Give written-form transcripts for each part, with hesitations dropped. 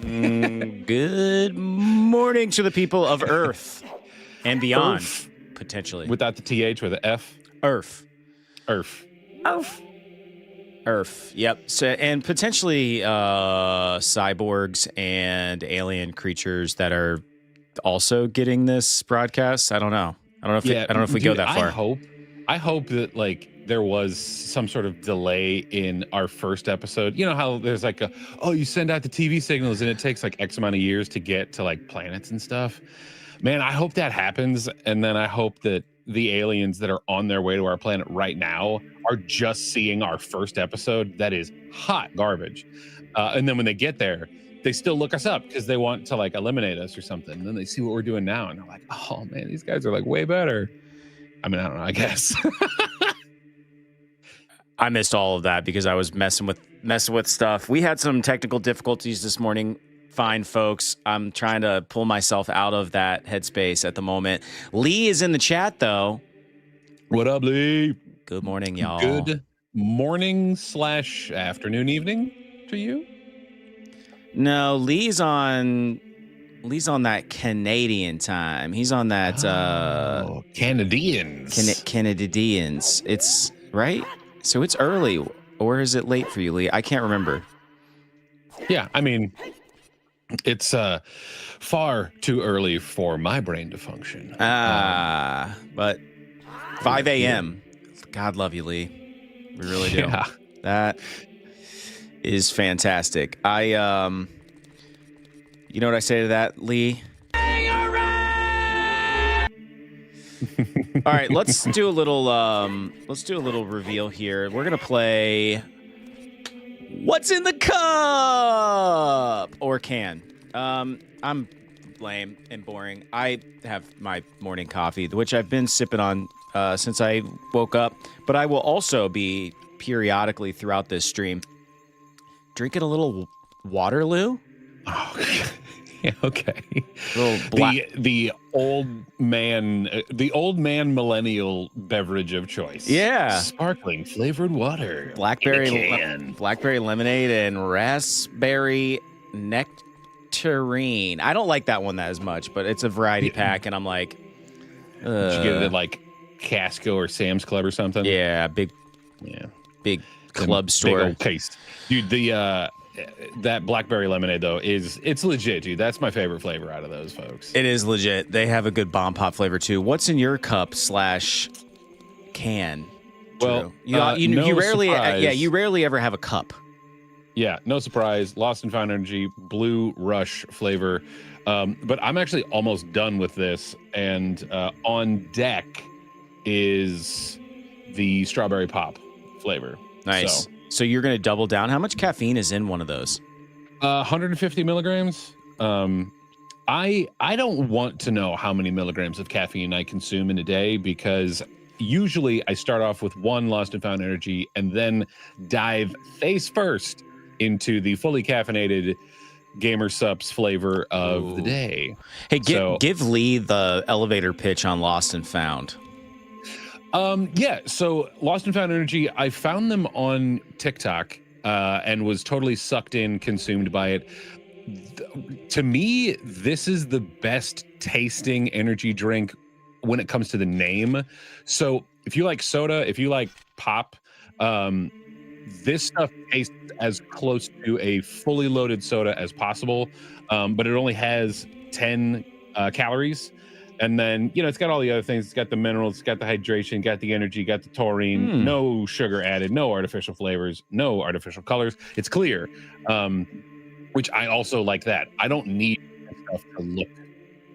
Good morning to the people of Earth and beyond, Earth. potentially. Without the TH or the F? Earth. Earth. Earth. Earth. Yep. So, and potentially cyborgs and alien creatures that are also getting this broadcast. I don't know. I don't know if we go that far. I hope that like there was some sort of delay in our first episode. You know how there's like you send out the TV signals and it takes like X amount of years to get to like planets and stuff. Man, I hope that happens. And then I hope that the aliens that are on their way to our planet right now are just seeing our first episode that is hot garbage. And then when they get there, they still look us up because they want to like eliminate us or something. And then they see what we're doing now and they're like, oh man, these guys are like way better. I mean, I don't know, I guess. I missed all of that because I was messing with stuff. We had some technical difficulties this morning. Fine, folks. I'm trying to pull myself out of that headspace at the moment. Lee is in the chat, though. What up, Lee? Good morning, y'all. Good morning / afternoon, evening to you. No, Lee's on that Canadian time. He's on that Canadians. Canadians. It's right. So it's early, or is it late for you, Lee? I can't remember. Yeah, I mean, it's far too early for my brain to function. But 5 a.m. God love you, Lee. We really do. Yeah. That is fantastic. You know what I say to that, Lee? All right, let's do a little reveal here. We're gonna play What's in the Cup or Can. I'm lame and boring. I have my morning coffee, which I've been sipping on since I woke up, but I will also be periodically throughout this stream drinking a little Waterloo. Oh, yeah, okay. The old man millennial beverage of choice. Yeah, sparkling flavored water, blackberry lemonade and raspberry nectarine. I don't like that one as much, but it's a variety pack, and I'm like, did you get it at like Casco or Sam's Club or something? Yeah, big club store. Big old case, dude. That blackberry lemonade though it's legit, dude. That's my favorite flavor out of those folks. It is legit. They have a good bomb pop flavor too. What's in your cup / can? Well, you rarely ever have a cup. Yeah, no surprise. Lost and Found Energy Blue Rush flavor. But I'm actually almost done with this, and on deck is the strawberry pop flavor. Nice. So you're going to double down. How much caffeine is in one of those? 150 milligrams. I don't want to know how many milligrams of caffeine I consume in a day, because usually I start off with one Lost and Found Energy and then dive face first into the fully caffeinated Gamer Sups flavor of the day. Hey, give Lee the elevator pitch on Lost and Found. Yeah, so Lost and Found Energy, I found them on TikTok and was totally sucked in, consumed by it. To me, this is the best tasting energy drink when it comes to the name. So if you like soda, if you like pop, this stuff tastes as close to a fully loaded soda as possible, but it only has 10 calories. And then, it's got all the other things. It's got the minerals, it's got the hydration, got the energy, got the taurine, no sugar added, no artificial flavors, no artificial colors. It's clear, which I also like that. I don't need stuff to look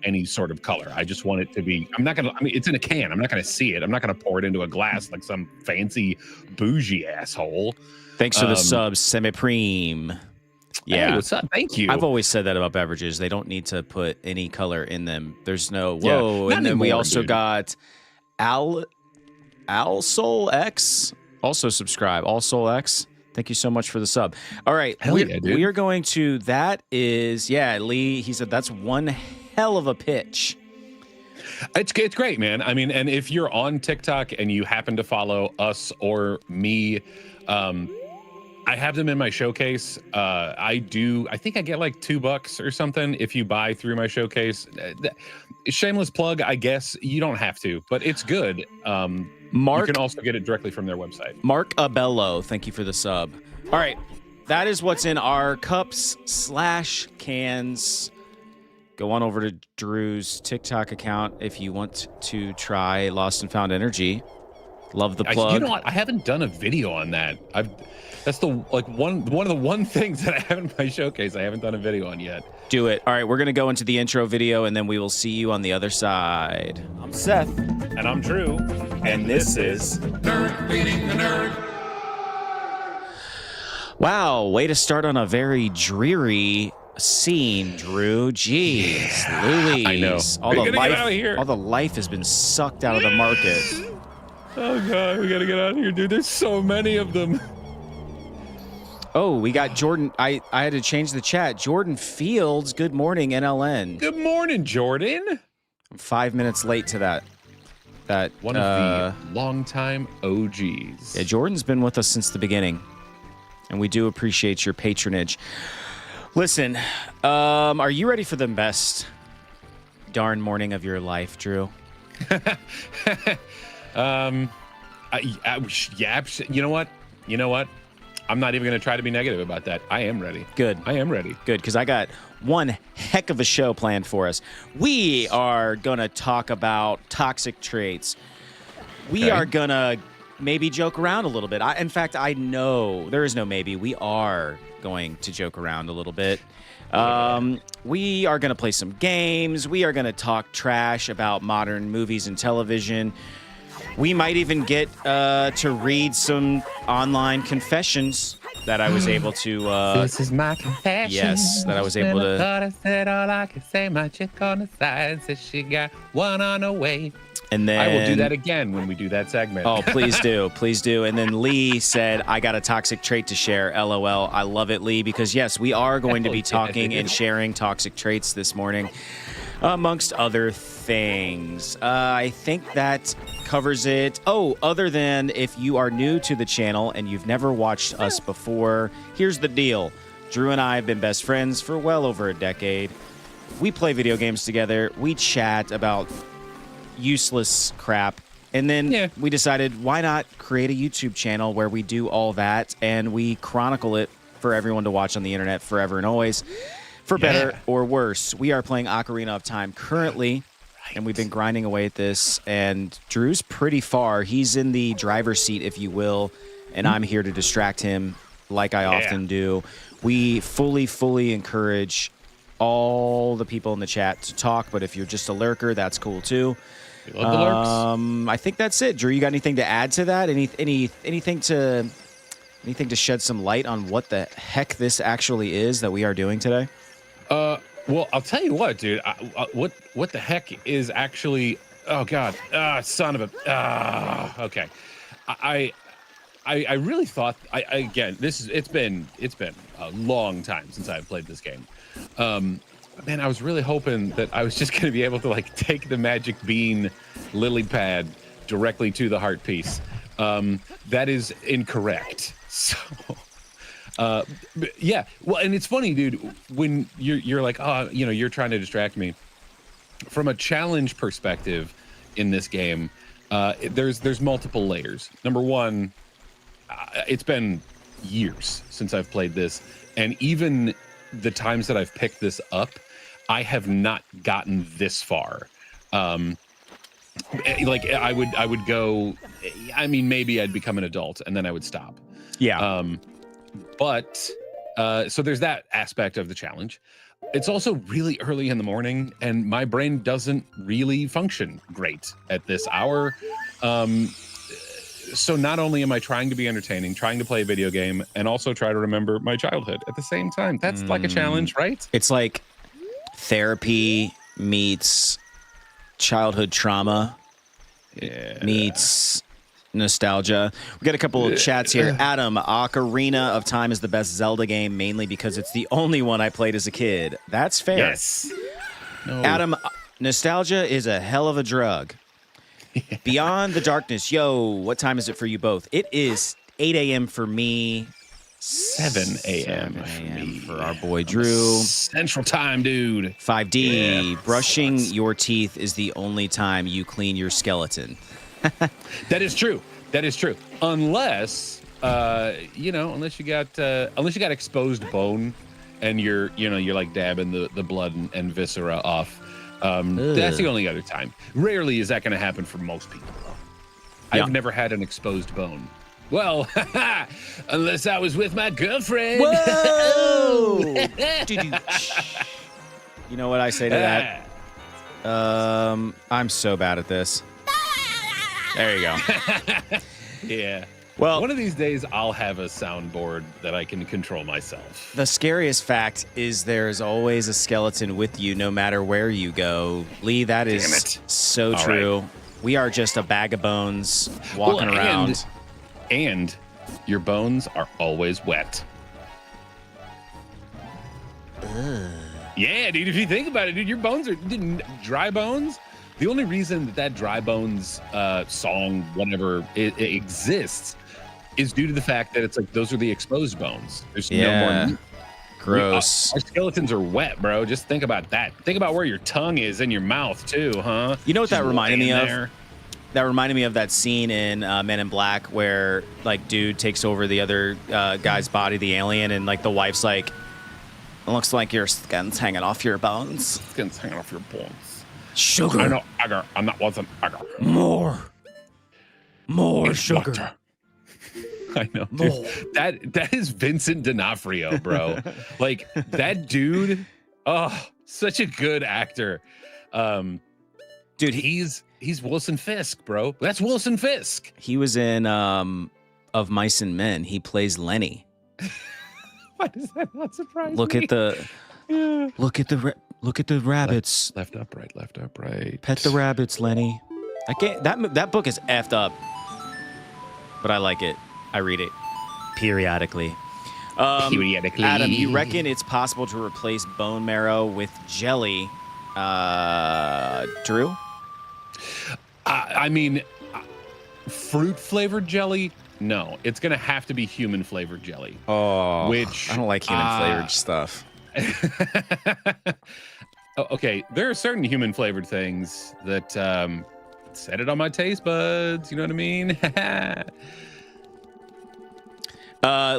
any sort of color. I just want it to be, it's in a can. I'm not going to see it. I'm not going to pour it into a glass like some fancy bougie asshole. Thanks for the sub, Semi-Preem. Yeah. Hey, what's up? Thank you. I've always said that about beverages. They don't need to put any color in them. There's no Yeah, and then anymore, we also dude. got Al Soul X. Also subscribe. All Soul X. Thank you so much for the sub. All right. We are going to Lee, he said that's one hell of a pitch. It's great, man. I mean, and if you're on TikTok and you happen to follow us or me, I have them in my showcase. I think I get like $2 or something if you buy through my showcase. Shameless plug, I guess. You don't have to, but it's good. You can also get it directly from their website. Mark Abello, thank you for the sub. All right, that is what's in our cups/cans. Go on over to Drew's TikTok account if you want to try Lost and Found Energy. Love the plug. You know what? I haven't done a video on that. That's one of the one things that I have in my showcase I haven't done a video on yet. Do it. All right, we're going to go into the intro video, and then we will see you on the other side. I'm Seth. And I'm Drew. And this is... Nerd Feeding the Nerd. Wow, way to start on a very dreary scene, Drew. Jeez, Louise. I know. All the life has been sucked out of the market. Oh, God, we got to get out of here, dude. There's so many of them. Oh, we got Jordan. I had to change the chat. Jordan Fields, good morning, NLN. Good morning, Jordan. I'm 5 minutes late to that. One of the longtime OGs. Yeah, Jordan's been with us since the beginning, and we do appreciate your patronage. Listen, are you ready for the best darn morning of your life, Drew? Yeah, you know what? I'm not even going to try to be negative about that. I am ready. Good. I am ready. Good, because I got one heck of a show planned for us. We are going to talk about toxic traits. We are going to maybe joke around a little bit. In fact, I know there is no maybe. We are going to joke around a little bit. We are going to play some games. We are going to talk trash about modern movies and television. We might even get to read some online confessions that I was able to... this is my confession. Yes, that I was able to... I thought I said all I could say. My chick on the side says she got one on the way. And then... I will do that again when we do that segment. Oh, please do. Please do. And then Lee said, I got a toxic trait to share. LOL. I love it, Lee, because yes, we are going to be talking and sharing toxic traits this morning, amongst other things. I think that covers it. Oh, other than if you are new to the channel and you've never watched us before, here's the deal. Drew and I have been best friends for well over a decade. We play video games together. We chat about useless crap. And then we decided, why not create a YouTube channel where we do all that and we chronicle it for everyone to watch on the internet forever and always, for better or worse. We are playing Ocarina of Time currently, and we've been grinding away at this. And Drew's pretty far. He's in the driver's seat, if you will, and I'm here to distract him like I often do. We fully encourage all the people in the chat to talk, but if you're just a lurker, that's cool too. We love the lurks. I think that's it. Drew, you got anything to add to that? Anything to shed some light on what the heck this actually is that we are doing today? Well, I'll tell you what, dude. What the heck is actually? Oh God, son of a. Okay, I really thought. Again, it's been a long time since I've played this game. Man, I was really hoping that I was just going to be able to like take the magic bean lily pad directly to the heart piece. That is incorrect. So. Yeah, well, and it's funny, dude, when you're like, oh, you're trying to distract me. From a challenge perspective in this game, there's multiple layers. Number one, it's been years since I've played this, and even the times that I've picked this up, I have not gotten this far. Like I would go, I mean, maybe I'd become an adult and then I would stop. Yeah. But so there's that aspect of the challenge. It's also really early in the morning and my brain doesn't really function great at this hour. So not only am I trying to be entertaining, trying to play a video game, and also try to remember my childhood at the same time. That's like a challenge, right? It's like therapy meets childhood trauma meets nostalgia. We got a couple of chats here. Adam, Ocarina of Time is the best Zelda game, mainly because it's the only one I played as a kid. That's fair. Yes. No. Adam, nostalgia is a hell of a drug. Beyond the Darkness. Yo, what time is it for you both? It is 8 a.m. for me, 7 a.m. 7 for a.m. me. for our boy Drew. Central Time, dude. 5D, Yeah, brushing sucks. your teeth is the only time you clean your skeleton. That is true. That is true. Unless, unless you got exposed bone, and you're like dabbing the blood and viscera off. That's the only other time. Rarely is that going to happen for most people, though. Yeah. I've never had an exposed bone. Well, unless I was with my girlfriend. Whoa! You know what I say to that? I'm so bad at this. There you go. Yeah. Well, One of these days, I'll have a soundboard that I can control myself. the scariest fact is there's always a skeleton with you no matter where you go. Lee, that Damn is it. so All true. right. We are just a bag of bones walking Well, around. And your bones are always wet. Yeah, dude, if you think about it, dude, your bones are dry bones. The only reason that dry bones song, whatever, it exists is due to the fact that it's like those are the exposed bones. There's Yeah. no more meat. Gross. Our skeletons are wet, bro. Just think about that. Think about where your tongue is in your mouth too, huh? You know what Just that reminded me laying of? there. That reminded me of that scene in Men in Black where like dude takes over the other guy's body, the alien, and like the wife's like, "It looks like your skin's hanging off your bones." Skin's hanging off your bones. Sugar. I know, agar. I'm not wasn't agar. More It's sugar. water. I know, More. dude. That is Vincent D'Onofrio, bro. Like that dude. Oh, such a good actor. Dude, He's Wilson Fisk, bro. That's Wilson Fisk. he was in Of Mice and Men. He plays Lenny. Why does that not surprise Look me? at the look at the rabbits. left upright, left upright. Pet the rabbits, Lenny. I can't. That book is effed up, but I like it. I read it periodically. Periodically. Adam, you reckon it's possible to replace bone marrow with jelly? Drew? I mean, fruit flavored jelly. No, it's gonna have to be human flavored jelly. Oh, Which, I don't like human flavored stuff. Oh, okay, there are certain human flavored things that set it on my taste buds. You know what I mean?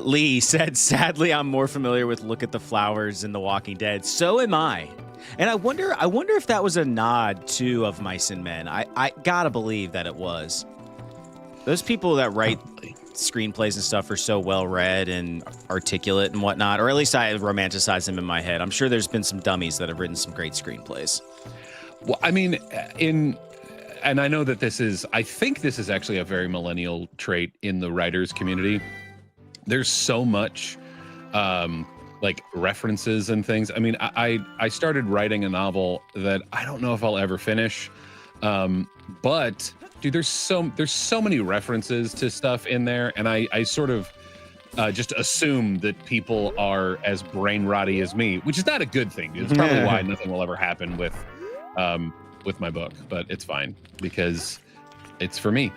Lee said, sadly, I'm more familiar with Look at the Flowers in The Walking Dead. So am I. And I wonder if that was a nod to Of Mice and Men. I gotta believe that it was. Those people that write screenplays and stuff are so well read and articulate and whatnot, or at least I romanticize them in my head. I'm sure there's been some dummies that have written some great screenplays. Well, I mean, and I know that I think this is actually a very millennial trait in the writers community. There's so much like references and things. I mean, I started writing a novel that I don't know if I'll ever finish. But dude, there's so many references to stuff in there, and I sort of just assume that people are as brain rotty as me, which is not a good thing. It's probably why nothing will ever happen with my book, but it's fine because it's for me.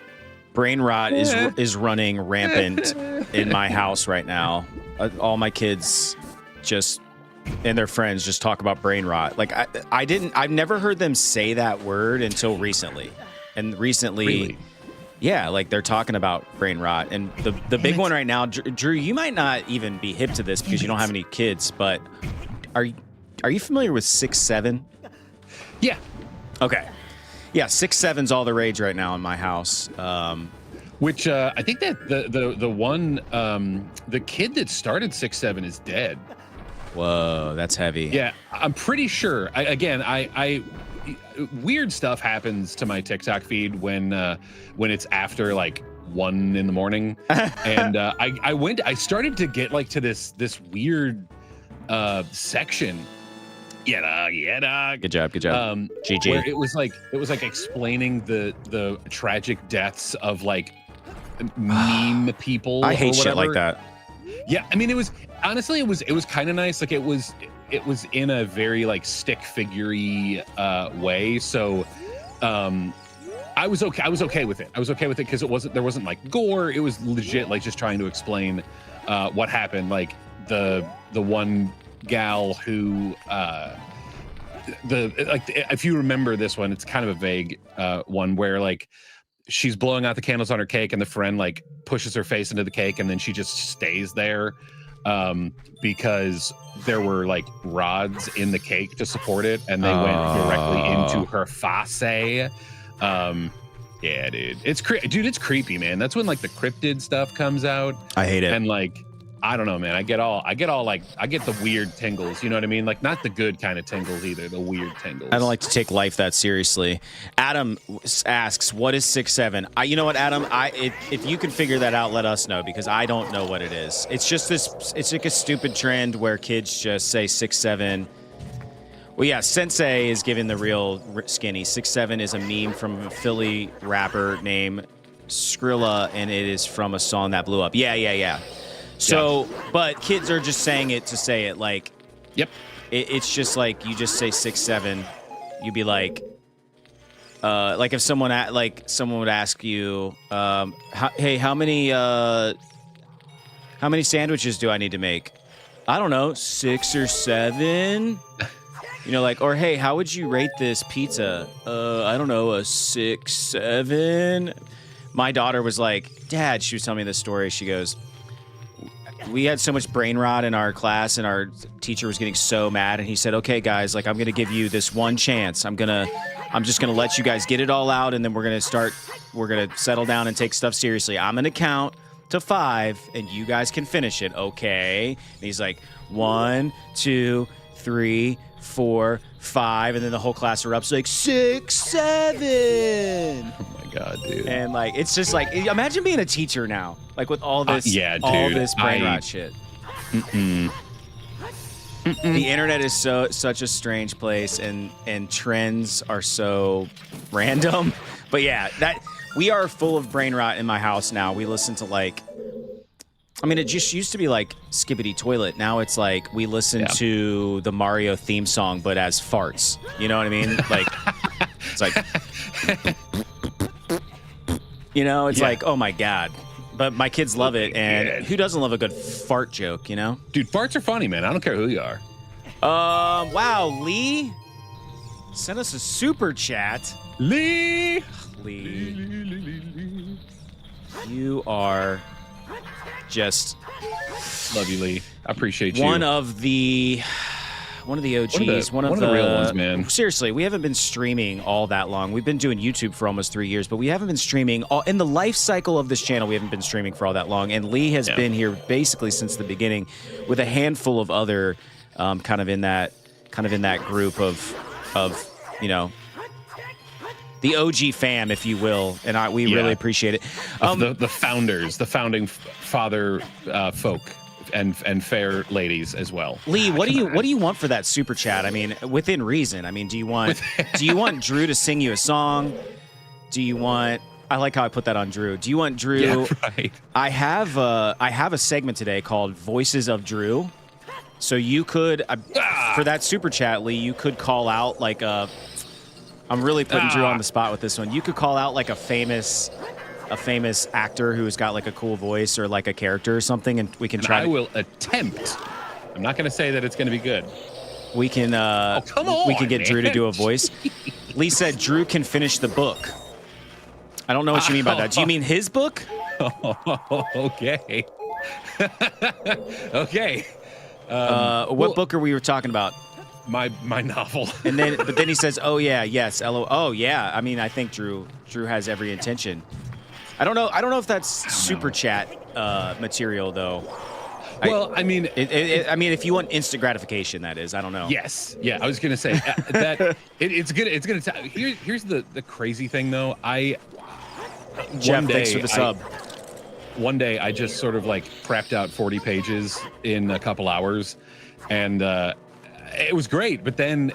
Brain rot is running rampant in my house right now. All my kids and their friends just talk about brain rot. Like I've never heard them say that word until recently. And recently, Really? yeah, like they're talking about brain rot. And the big one right now, Drew, you might not even be hip to this because you don't have any kids, but are you familiar with 6'7"? Yeah. Okay. Yeah, 6'7's all the rage right now in my house. Which I think that the one the kid that started 6'7" is dead. Whoa, that's heavy. Yeah, I'm pretty sure. I weird stuff happens to my TikTok feed when it's after like 1 a.m, and I started to get like to this weird section. Yeah, dog. Good job. GG. Where it was like explaining the tragic deaths of like meme people. I hate or shit like whatever. that. Yeah, I mean, it was kind of nice. Like it was in a very like stick figure-y way. So I was okay with it. I was okay with it because there wasn't like gore. It was legit like just trying to explain what happened. Like the one gal who if you remember this one, it's kind of a vague one where like she's blowing out the candles on her cake and the friend like pushes her face into the cake and then she just stays there because there were like rods in the cake to support it and they went directly into her face. Yeah, dude, it's creepy, man. That's when like the cryptid stuff comes out. I hate it. And like, I don't know, man. I get the weird tingles. You know what I mean? Like not the good kind of tingles either. The weird tingles. I don't like to take life that seriously. Adam asks, "What is 6-7?" You know what, Adam? If you can figure that out, let us know because I don't know what it is. It's just this. It's like a stupid trend where kids just say 6-7. Well, yeah, Sensei is giving the real skinny. 6-7 is a meme from a Philly rapper named Skrilla, and it is from a song that blew up. Yeah. So, but kids are just saying it to say it. Like, yep. It's just like you just say 6-7. You'd be like if someone would ask you, hey, how many sandwiches do I need to make? I don't know, 6 or 7. You know, like, or hey, how would you rate this pizza? I don't know, a 6, 7. My daughter was like, Dad, she was telling me this story. She goes, we had so much brain rot in our class and our teacher was getting so mad. And he said, okay, guys, like, I'm going to give you this one chance. I'm just going to let you guys get it all out. And then we're going to settle down and take stuff seriously. I'm going to count to 5 and you guys can finish it. Okay. And he's like, 1, 2, 3, 4, 5, and then the whole class erupts like 6, 7. Oh my god, dude! And like, it's just like, imagine being a teacher now, like with all this, all this brain rot shit. The internet is such a strange place, and trends are so random. But yeah, that we are full of brain rot in my house now. We listen to like. I mean, it just used to be like Skibbity Toilet. Now it's like we listen to the Mario theme song, but as farts. You know what I mean? Like, it's like, you know, it's like, oh my God. But my kids love it. And who doesn't love a good fart joke, you know? Dude, farts are funny, man. I don't care who you are. Wow, Lee sent us a super chat. Lee. You are just love you, Lee. I appreciate you. One of the OGs, one of the real ones, man. Seriously, we haven't been streaming all that long. We've been doing YouTube for almost 3 years, but we haven't been streaming in the life cycle of this channel. We haven't been streaming for all that long, and Lee has been here basically since the beginning, with a handful of other kind of in that group of you know. The OG fam, if you will, and we really appreciate it. The founders, the founding father folk, and fair ladies as well. Lee, what do you want for that super chat? I mean, within reason. I mean, do you want Drew to sing you a song? Do you want? I like how I put that on Drew. Do you want Drew? Yeah, right. I have a segment today called Voices of Drew. So you could for that super chat, Lee, you could call out like a. I'm really putting Drew on the spot with this one. You could call out like a famous actor who's got like a cool voice or like a character or something, and we can try. I will attempt. I'm not going to say that it's going to be good. We can. Come on, we can get man. Drew to do a voice. Lee said Drew can finish the book. I don't know what you mean by that. Do you mean his book? Okay. Okay. What book are we talking about? My novel. But then he says, "Oh yeah, yes, oh yeah." I mean, I think Drew has every intention. I don't know if that's super chat material though. Well, I mean, I mean, if you want instant gratification, that is. I don't know. Yes, yeah. I was gonna say that it's good. It's gonna. Here's the crazy thing though. Jeff, thanks for the sub. One day, I just sort of like prepped out 40 pages in a couple hours, and. It was great, but then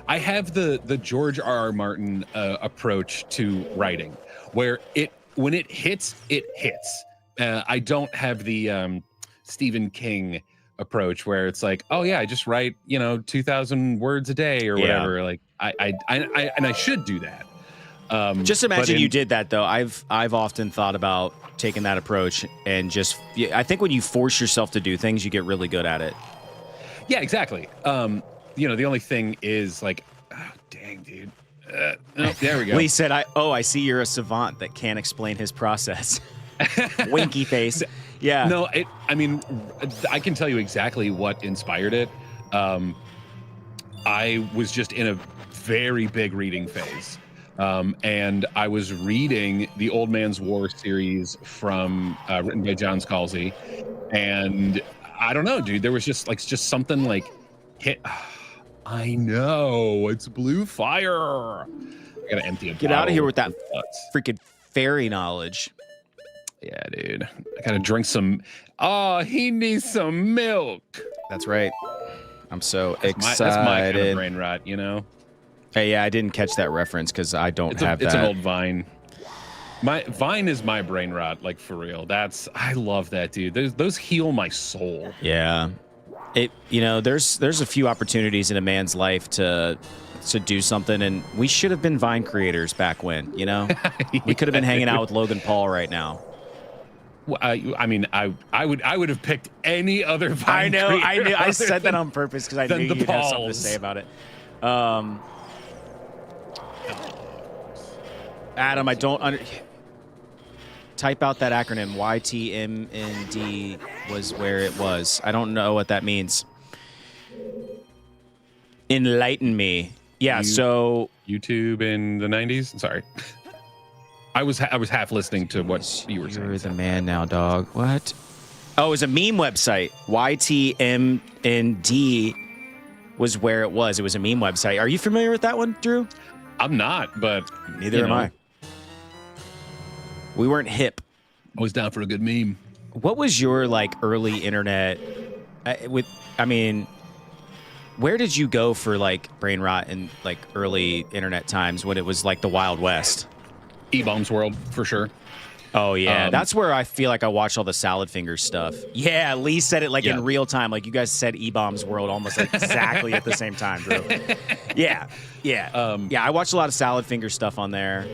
I have the George R.R. Martin approach to writing, where when it hits, it hits. I don't have the Stephen King approach where it's like, oh yeah, I just write 2,000 words a day or whatever. Like I should do that, Just imagine you did that though. I've often thought about taking that approach and just. I think when you force yourself to do things, you get really good at it. Yeah, exactly. The only thing is like, oh, dang, dude. There we go. Lee said, I see you're a savant that can't explain his process. Winky face. Yeah. No, I can tell you exactly what inspired it. I was just in a very big reading phase. And I was reading the Old Man's War series from written by John Scalzi. And I don't know, dude, there was just something like hit. I know, it's blue fire. I gotta empty a Get out of here with that freaking fairy knowledge. Yeah, dude. I gotta drink some. Oh, he needs some milk. That's right. I'm so excited. That's my kind of brain rot, you know? Hey, yeah, I didn't catch that reference because I don't have that. It's an old Vine. Vine is my brain rot, like for real. I love that, dude. Those heal my soul. Yeah. There's a few opportunities in a man's life to do something, and we should have been Vine creators back when, you know? We could have been hanging out with Logan Paul right now. Well, I would have picked any other Vine creator. I knew. I said that on purpose because I knew you'd have something to say about it. Adam, I don't type out that acronym. YTMND was where it was. I don't know what that means. Enlighten me. Yeah, so YouTube in the 90s? Sorry. I was half listening to what you were saying. You're the man now, dog. What? Oh, it was a meme website. YTMND was where it was. It was a meme website. Are you familiar with that one, Drew? I'm not, but neither am I. We weren't hip. I was down for a good meme. What was your early internet? Where did you go for brain rot in early internet times when it was the Wild West? E-Bombs World for sure. Oh yeah, that's where I feel like I watched all the Salad Fingers stuff. Yeah, Lee said it in real time. You guys said E-Bombs World almost exactly at the same time, Drew. Yeah. I watched a lot of Salad Finger stuff on there.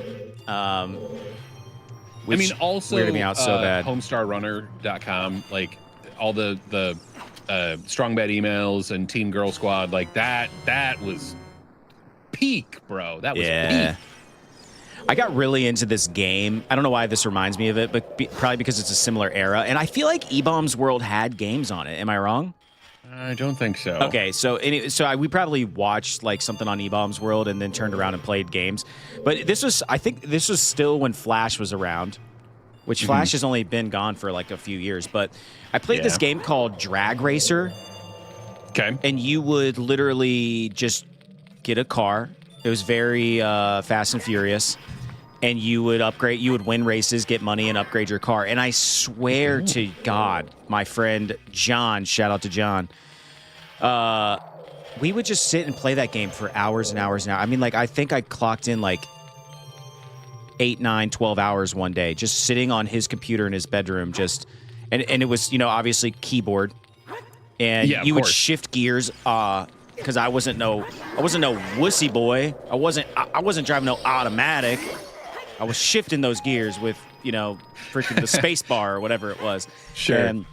Also weirded me out so bad. HomestarRunner.com, all the Strong Bad emails and Teen Girl Squad, that was peak, bro. That was peak. I got really into this game. I don't know why this reminds me of it, but probably because it's a similar era. And I feel like E-Bombs World had games on it. Am I wrong? I don't think so. Okay, so we probably watched something on E-Bombs World and then turned around and played games. But I think this was still when Flash was around, which Flash has only been gone for a few years. But I played this game called Drag Racer. Okay. And you would literally just get a car. It was very Fast and Furious. And you would win races, get money, and upgrade your car. And I swear to God, my friend John, shout out to John, we would just sit and play that game for hours and hours and hours. I think I clocked in 8, 9, 12 hours one day, just sitting on his computer in his bedroom, and it was, obviously keyboard. And you would shift gears, because I wasn't no wussy boy. I wasn't driving no automatic. I was shifting those gears with, freaking the space bar or whatever it was. Sure. And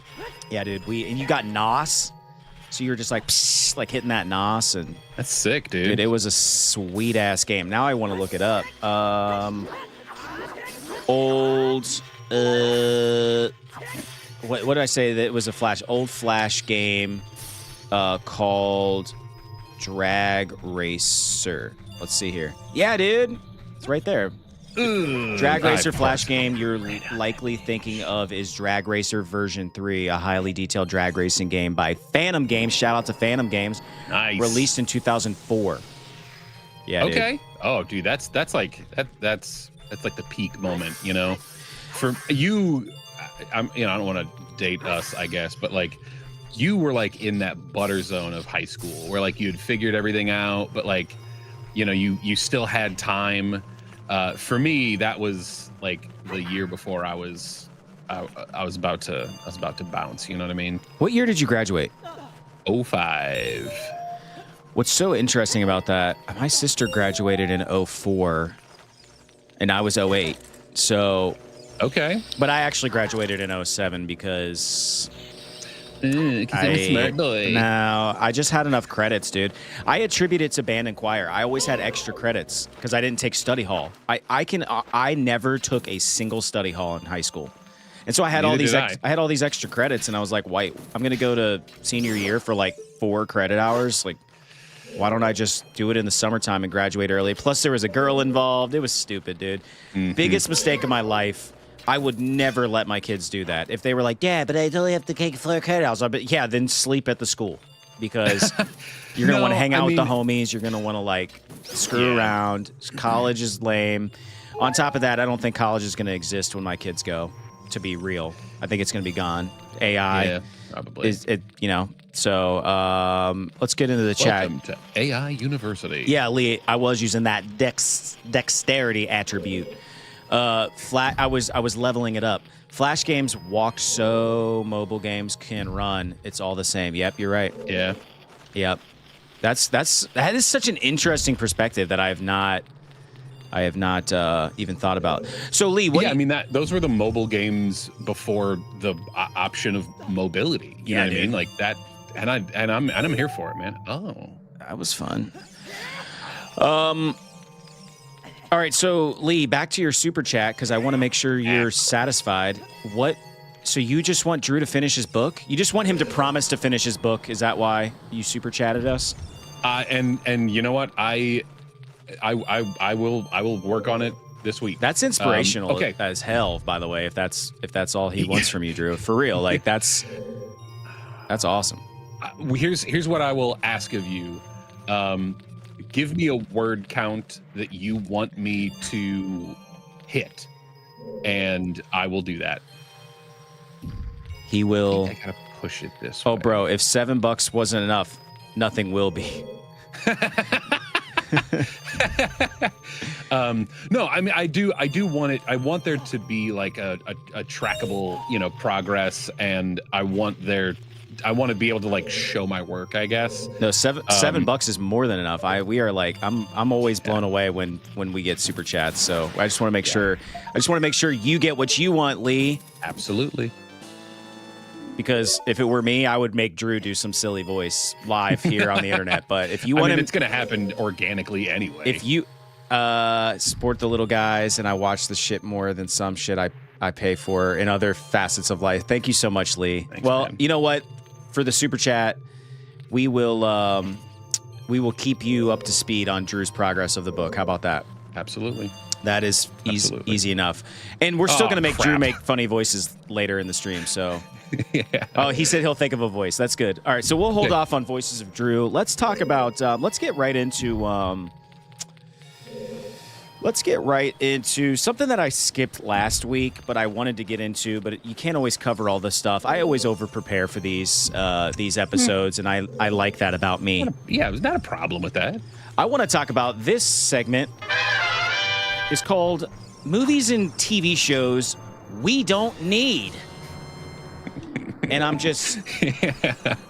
yeah, dude, and you got NOS. So you were just psst, hitting that NOS. And that's sick, dude. It was a sweet ass game. Now I want to look it up. What did I say that it was old Flash game called Drag Racer. Let's see here. Yeah, dude. It's right there. Drag Racer Flash game you're likely thinking of is Drag Racer version 3, a highly detailed drag racing game by Phantom Games. Shout out to Phantom Games. Nice. Released in 2004. Yeah. Okay. Dude. Oh, dude, that's the peak moment, For you, I don't want to date us, I guess, but you were in that butter zone of high school where you had figured everything out, but you still had time. For me, that was the year before I was about to bounce. You know what I mean? What year did you graduate? 05. What's so interesting about that? My sister graduated in 04. and I was 08. So, Okay. but I actually graduated in 07 because I'm a smart boy. No, I just had enough credits, dude. I attribute it to band and choir. I always had extra credits because I didn't take study hall. I never took a single study hall in high school. And so I had I had all these extra credits, and I was like, "Wait, I'm gonna go to senior year for like 4 credit hours. Like, why don't I just do it in the summertime and graduate early?" Plus, there was a girl involved. It was stupid, dude. Biggest mistake of my life. I would never let my kids do that. If they were like, "Yeah, but I only have to take 4 credit hours," I'd be, "Yeah, then sleep at the school because you're gonna want to hang out with the homies. You're gonna want to like screw around. College is lame. On top of that, I don't think college is gonna exist when my kids go. To be real, I think it's going to be gone. AI, probably. Is it? You know. So let's get into the chat. Welcome to AI University. Yeah, Lee, I was using that dexterity attribute. I was leveling it up. Flash games walk so mobile games can run. It's all the same. Yep, you're right. Yeah. Yep. That is such an interesting perspective that I have not even thought about. So Lee, what? Yeah, I mean those were the mobile games before the option of mobility. You know what I mean? Like that, and I'm here for it, man. Oh, that was fun. All right, so Lee, back to your super chat because I want to make sure you're satisfied. What? So you just want Drew to finish his book? You just want him to promise to finish his book? Is that why you super chatted us? And you know what? I will work on it this week. That's inspirational as hell, by the way, if that's all he wants from you, Drew. For real. Like that's awesome. Here's what I will ask of you. Give me a word count that you want me to hit, and I will do that. He will. I gotta push it this way. Oh, bro, if $7 wasn't enough, nothing will be. No, I mean I do want it. I want there to be like a trackable, progress, and I want to be able to like show my work, I guess. No, $7 is more than enough. We are like I'm always blown away when we get super chats. So I just want to make sure you get what you want, Lee. Absolutely. Because if it were me, I would make Drew do some silly voice live here on the internet. But if you want it's going to happen organically anyway. If you support the little guys and I watch the shit more than some shit I pay for in other facets of life. Thank you so much, Lee. Thanks, man. You know what? For the super chat, we will keep you up to speed on Drew's progress of the book. How about that? Absolutely. That is easy enough. And we're still going to make Drew make funny voices later in the stream. So. Yeah. Oh, he said he'll think of a voice. That's good. All right, so we'll hold off on voices of Drew. Let's talk about. Let's get right into something that I skipped last week, but I wanted to get into. But you can't always cover all this stuff. I always over prepare for these episodes, and I like that about me. Yeah, there's not a problem with that. I want to talk about this segment. It's called Movies and TV Shows We Don't Need. And I'm just,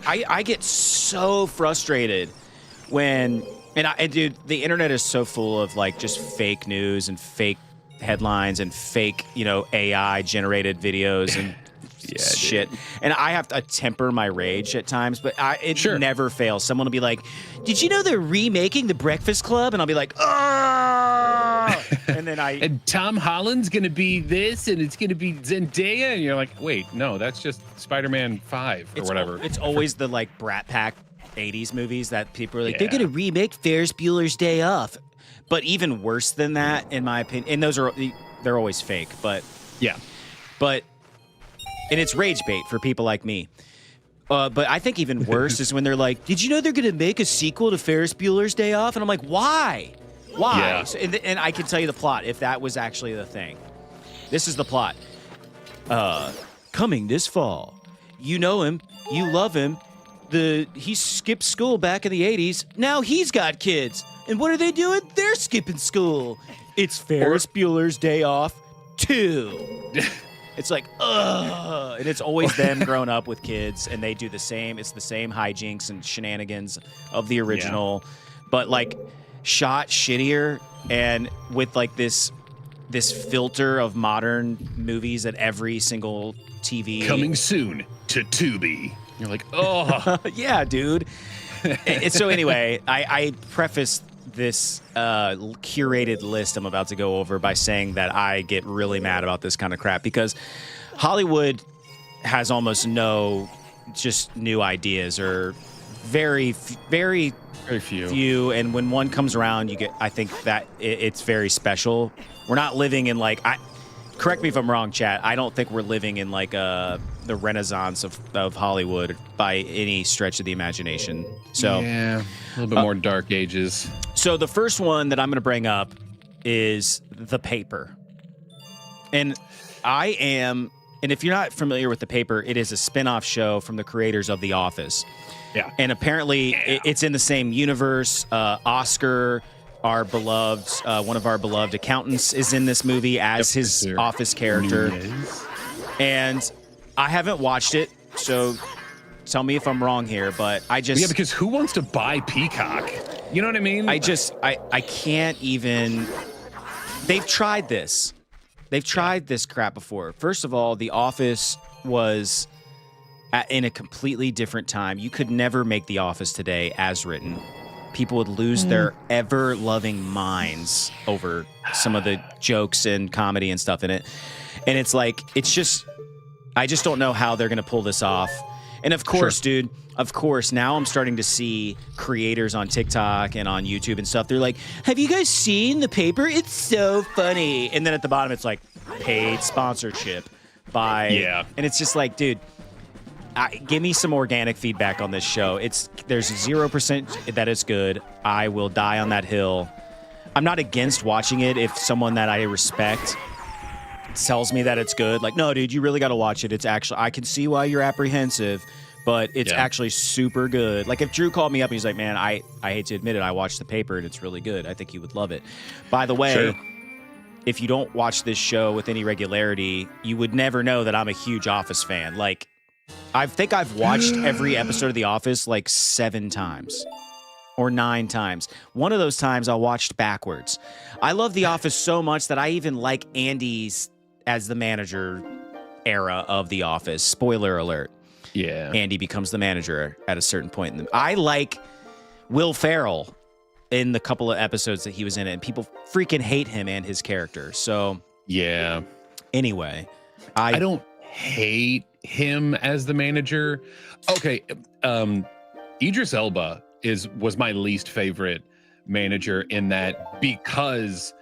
I get so frustrated when, dude, the internet is so full of like just fake news and fake headlines and fake, AI generated videos and shit. And I have to temper my rage at times, but it never fails. Someone will be like, "Did you know they're remaking The Breakfast Club?" And I'll be like, "Oh!" And then and Tom Holland's gonna be this, and it's gonna be Zendaya, and you're like, "Wait, no, that's just Spider-Man 5 or whatever." It's always the like Brat Pack 80s movies that people are like, they're gonna remake Ferris Bueller's Day Off. But even worse than that, in my opinion, and they're always fake, but and it's rage bait for people like me. But I think even worse is when they're like, "Did you know they're going to make a sequel to Ferris Bueller's Day Off?" And I'm like, why? Yeah. So, and I can tell you the plot if that was actually the thing. This is the plot. Coming this fall. You know him. You love him. He skipped school back in the 80s. Now he's got kids. And what are they doing? They're skipping school. It's Ferris Bueller's Day Off 2. It's like, ugh. And it's always them grown up with kids, and they do the same. It's the same hijinks and shenanigans of the original, but like shot shittier and with like this this filter of modern movies that every single TV Coming soon to Tubi. You're like, oh. yeah, dude. So anyway, I prefaced this curated list I'm about to go over by saying that I get really mad about this kind of crap because Hollywood has almost no just new ideas or very few. And when one comes around, I think that it's very special. We're not living in correct me if I'm wrong, chat. I don't think we're living in the renaissance of Hollywood by any stretch of the imagination. So yeah, a little bit more dark ages. So the first one that I'm going to bring up is The Paper. And and if you're not familiar with The Paper, it is a spin-off show from the creators of The Office. Yeah. And apparently it's in the same universe. Oscar, our beloved, one of our beloved accountants, is in this movie as his Office character. And I haven't watched it, so tell me if I'm wrong here, but I just... Yeah, because who wants to buy Peacock? You know what I mean? I can't even... They've tried this. They've tried this crap before. First of all, The Office was in a completely different time. You could never make The Office today as written. People would lose their ever-loving minds over some of the jokes and comedy and stuff in it. And it's just... I just don't know how they're going to pull this off. And of course, dude, now I'm starting to see creators on TikTok and on YouTube and stuff. They're like, have you guys seen The Paper? It's so funny. And then at the bottom, it's like paid sponsorship by... Yeah. And it's just like, dude, give me some organic feedback on this show. There's 0% that it's good. I will die on that hill. I'm not against watching it if someone that I respect tells me that it's good. Like, no, dude, you really got to watch it. It's actually, I can see why you're apprehensive, but it's actually super good. Like, if Drew called me up and he's like, man, I hate to admit it, I watched The Paper and it's really good. I think you would love it. By the way, if you don't watch this show with any regularity, you would never know that I'm a huge Office fan. Like, I think I've watched every episode of The Office 7 times. Or 9 times. One of those times I watched backwards. I love The Office so much that I even like Andy's as the manager era of The Office. Spoiler alert. Yeah. Andy becomes the manager at a certain point. I like Will Ferrell in the couple of episodes that he was in it, and people freaking hate him and his character. So, yeah. Anyway, I don't hate him as the manager. Okay. Idris Elba was my least favorite manager in that because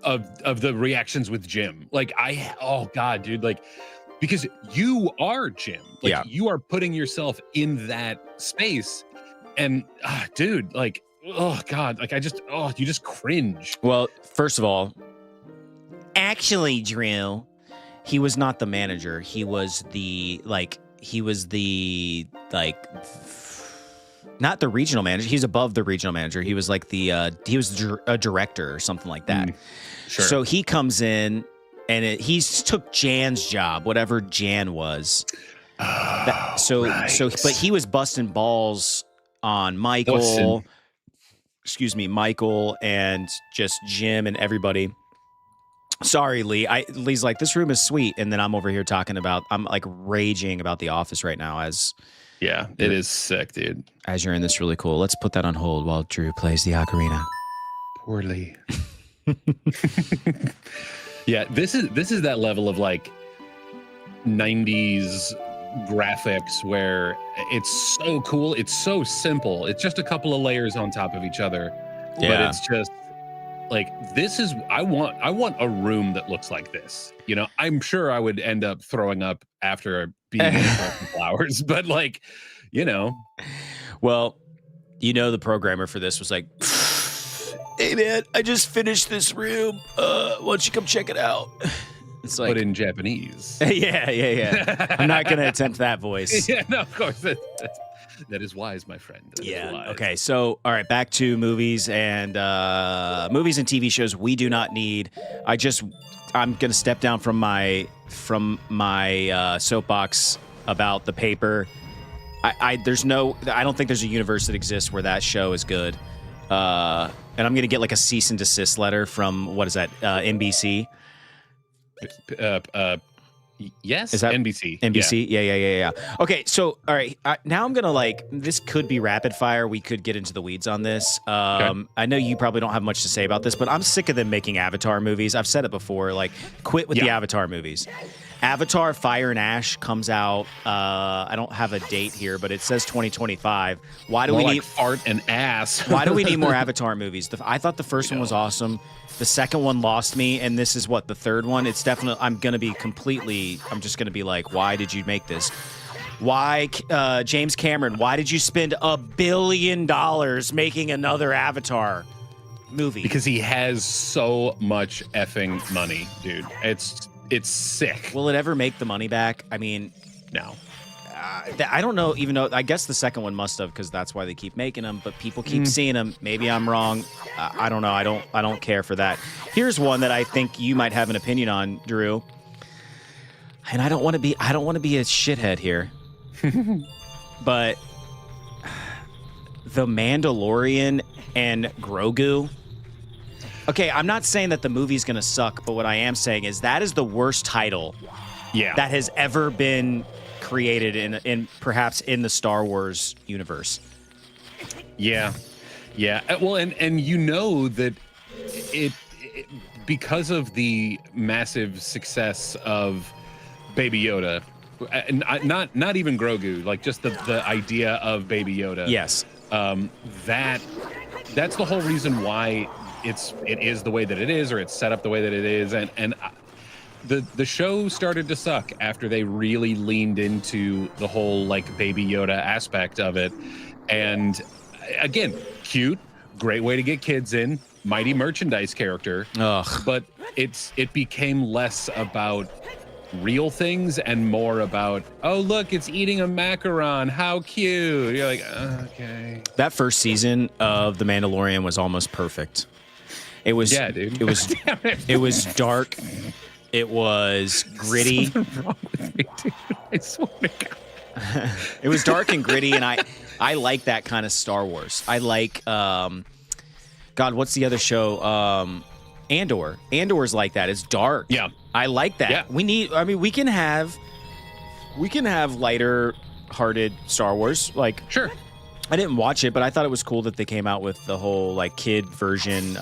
of the reactions with Jim. Oh God, dude, because you are Jim. You are putting yourself in that space. And dude, oh God, you just cringe. Well, first of all, actually, Drew, he was not the manager. He was not the regional manager. He's above the regional manager. He was he was a director or something like that. Sure. So he comes in and he took Jan's job, whatever Jan was. But he was busting balls on Michael. Michael and just Jim and everybody. Sorry, Lee. Lee's like, this room is sweet, and then I'm over here I'm raging about The Office right now Yeah, it is sick, dude. As you're in this really cool. Let's put that on hold while Drew plays the ocarina. Poorly. Yeah, this is that level of 90s graphics where it's so cool, it's so simple. It's just a couple of layers on top of each other. Yeah. But it's just I want a room that looks like this. I'm sure I would end up throwing up after being in for a couple hours, but Well, the programmer for this was like, hey man, I just finished this room. Why don't you come check it out? It's like, but in Japanese. Yeah. I'm not gonna attempt that voice. Yeah, no, of course. That is wise, my friend. That is wise. Okay. So, all right, back to movies and TV shows we do not need. I'm gonna step down from my soapbox about The Paper. I don't think there's a universe that exists where that show is good. And I'm gonna get a cease and desist letter from what is that NBC. Yes. Is that NBC? NBC? Yeah. Okay, so all right, now I'm gonna this could be rapid fire. We could get into the weeds on this. I know you probably don't have much to say about this, but I'm sick of them making Avatar movies. I've said it before. Like, quit with the Avatar movies. Avatar Fire and Ash comes out. I don't have a date here, but it says 2025. Why do we need fart and ass? Why do we need more Avatar movies? I thought the first one was awesome. The second one lost me, and this is the third one. It's definitely. I'm just gonna be like, why did you make this? Why, James Cameron? Why did you spend $1 billion making another Avatar movie? Because he has so much effing money, dude. It's sick. Will it ever make the money back? I mean, no. I don't know. Even though I guess the second one must have, because that's why they keep making them. But people keep seeing them. Maybe I'm wrong. I don't know. I don't care for that. Here's one that I think you might have an opinion on, Drew. And I don't want to be a shithead here. But The Mandalorian and Grogu. Okay, I'm not saying that the movie's gonna suck, but what I am saying is that is the worst title that has ever been created in perhaps in the Star Wars universe. Yeah. Well, and you know that it because of the massive success of Baby Yoda, and not even Grogu, like just the idea of Baby Yoda. Yes. That's the whole reason why it is the way that it is, or it's set up the way that it is, and the show started to suck after they really leaned into the whole like Baby Yoda aspect of it. And again, cute, great way to get kids in, mighty merchandise character. Ugh. But it became less about real things and more about, oh look, it's eating a macaron, how cute. You're like, okay. That first season of The Mandalorian was almost perfect. It was, yeah, dude. It was, it was dark. It was gritty. Something wrong with me, dude. I swear to God. It was dark and gritty, and I like that kind of Star Wars. I like, God, what's the other show? Andor. Andor's like that. It's dark. Yeah. I like that. Yeah. We can have lighter hearted Star Wars. Like, sure. I didn't watch it, but I thought it was cool that they came out with the whole like kid version.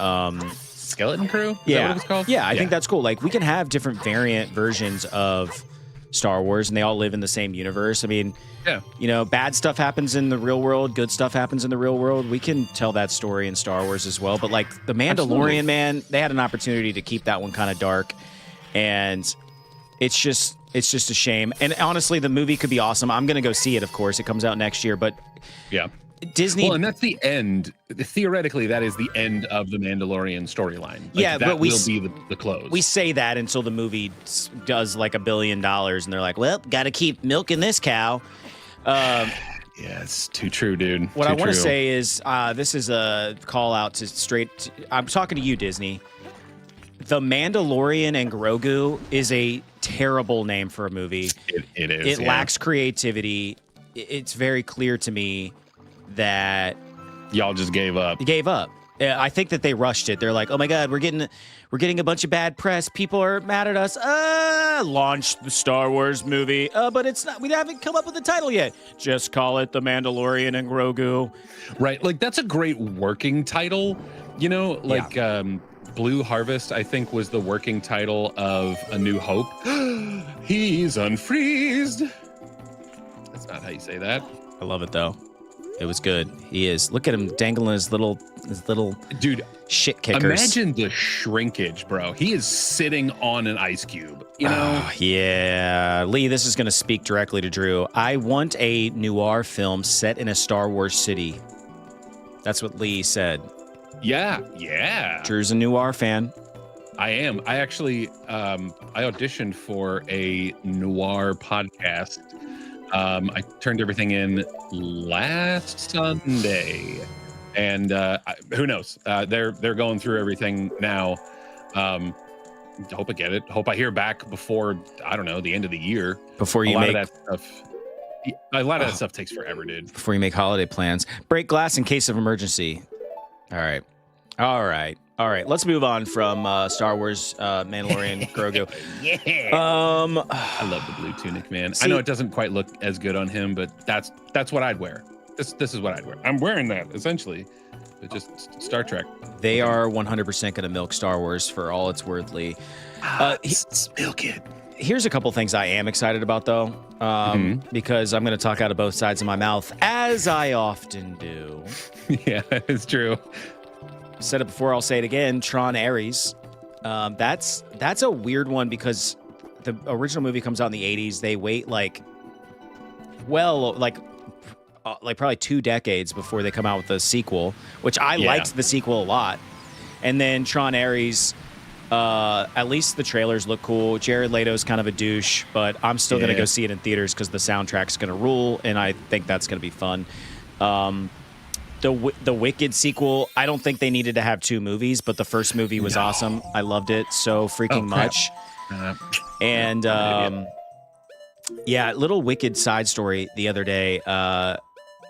Skeleton Crew? Is that what it was called? Yeah, I think that's cool. Like, we can have different variant versions of Star Wars, and they all live in the same universe. I mean, bad stuff happens in the real world, good stuff happens in the real world. We can tell that story in Star Wars as well. But like The Mandalorian, man, they had an opportunity to keep that one kind of dark, and it's just a shame. And honestly, the movie could be awesome. I'm gonna go see it, of course. It comes out next year, but yeah. Disney. Well, and that's the end. Theoretically, that is the end of the Mandalorian storyline. Like, yeah, that but will be the close. We say that until the movie does like $1 billion, and they're like, "Well, got to keep milking this cow." Yeah, it's too true, dude. What I want to say is, this is a call out to I'm talking to you, Disney. The Mandalorian and Grogu is a terrible name for a movie. It is. It lacks creativity. It's very clear to me that y'all just gave up. Gave up. I think that they rushed it. They're like, "Oh my God, we're getting a bunch of bad press. People are mad at us. Launch the Star Wars movie. But it's not. We haven't come up with a title yet. Just call it The Mandalorian and Grogu." Right. Like, that's a great working title. You know, like Blue Harvest, I think, was the working title of A New Hope. He's unfreezed. That's not how you say that. I love it though. It was good. He is. Look at him dangling his little dude shit kickers. Imagine the shrinkage, bro. He is sitting on an ice cube. You know? Yeah. Lee, this is going to speak directly to Drew. I want a noir film set in a Star Wars city. That's what Lee said. Yeah. Drew's a noir fan. I am. I actually I auditioned for a noir podcast. I turned everything in last Sunday, and who knows? They're going through everything now. Hope I get it. Hope I hear back before, I don't know, the end of the year. Before you make a lot of that stuff takes forever, dude. Before you make holiday plans, break glass in case of emergency. All right. All right, let's move on from Star Wars Mandalorian Grogu. Yeah. I love the blue tunic, man. See, I know it doesn't quite look as good on him, but that's what I'd wear. This is what I'd wear. I'm wearing that essentially. But just Star Trek. They are 100% going to milk Star Wars for all it's worthly. Milk it. Here's a couple things I am excited about, though, because I'm going to talk out of both sides of my mouth, as I often do. Yeah, it's true. Said it before, I'll say it again. Tron Ares. That's a weird one because the original movie comes out in the 80s. They wait like probably 2 decades before they come out with the sequel, which I liked the sequel a lot. And then Tron Ares, at least the trailers look cool. Jared Leto's kind of a douche, but I'm still going to go see it in theaters because the soundtrack's going to rule, and I think that's going to be fun. The Wicked sequel, I don't think they needed to have 2 movies, but the first movie was awesome. I loved it so freaking much. And little Wicked side story the other day.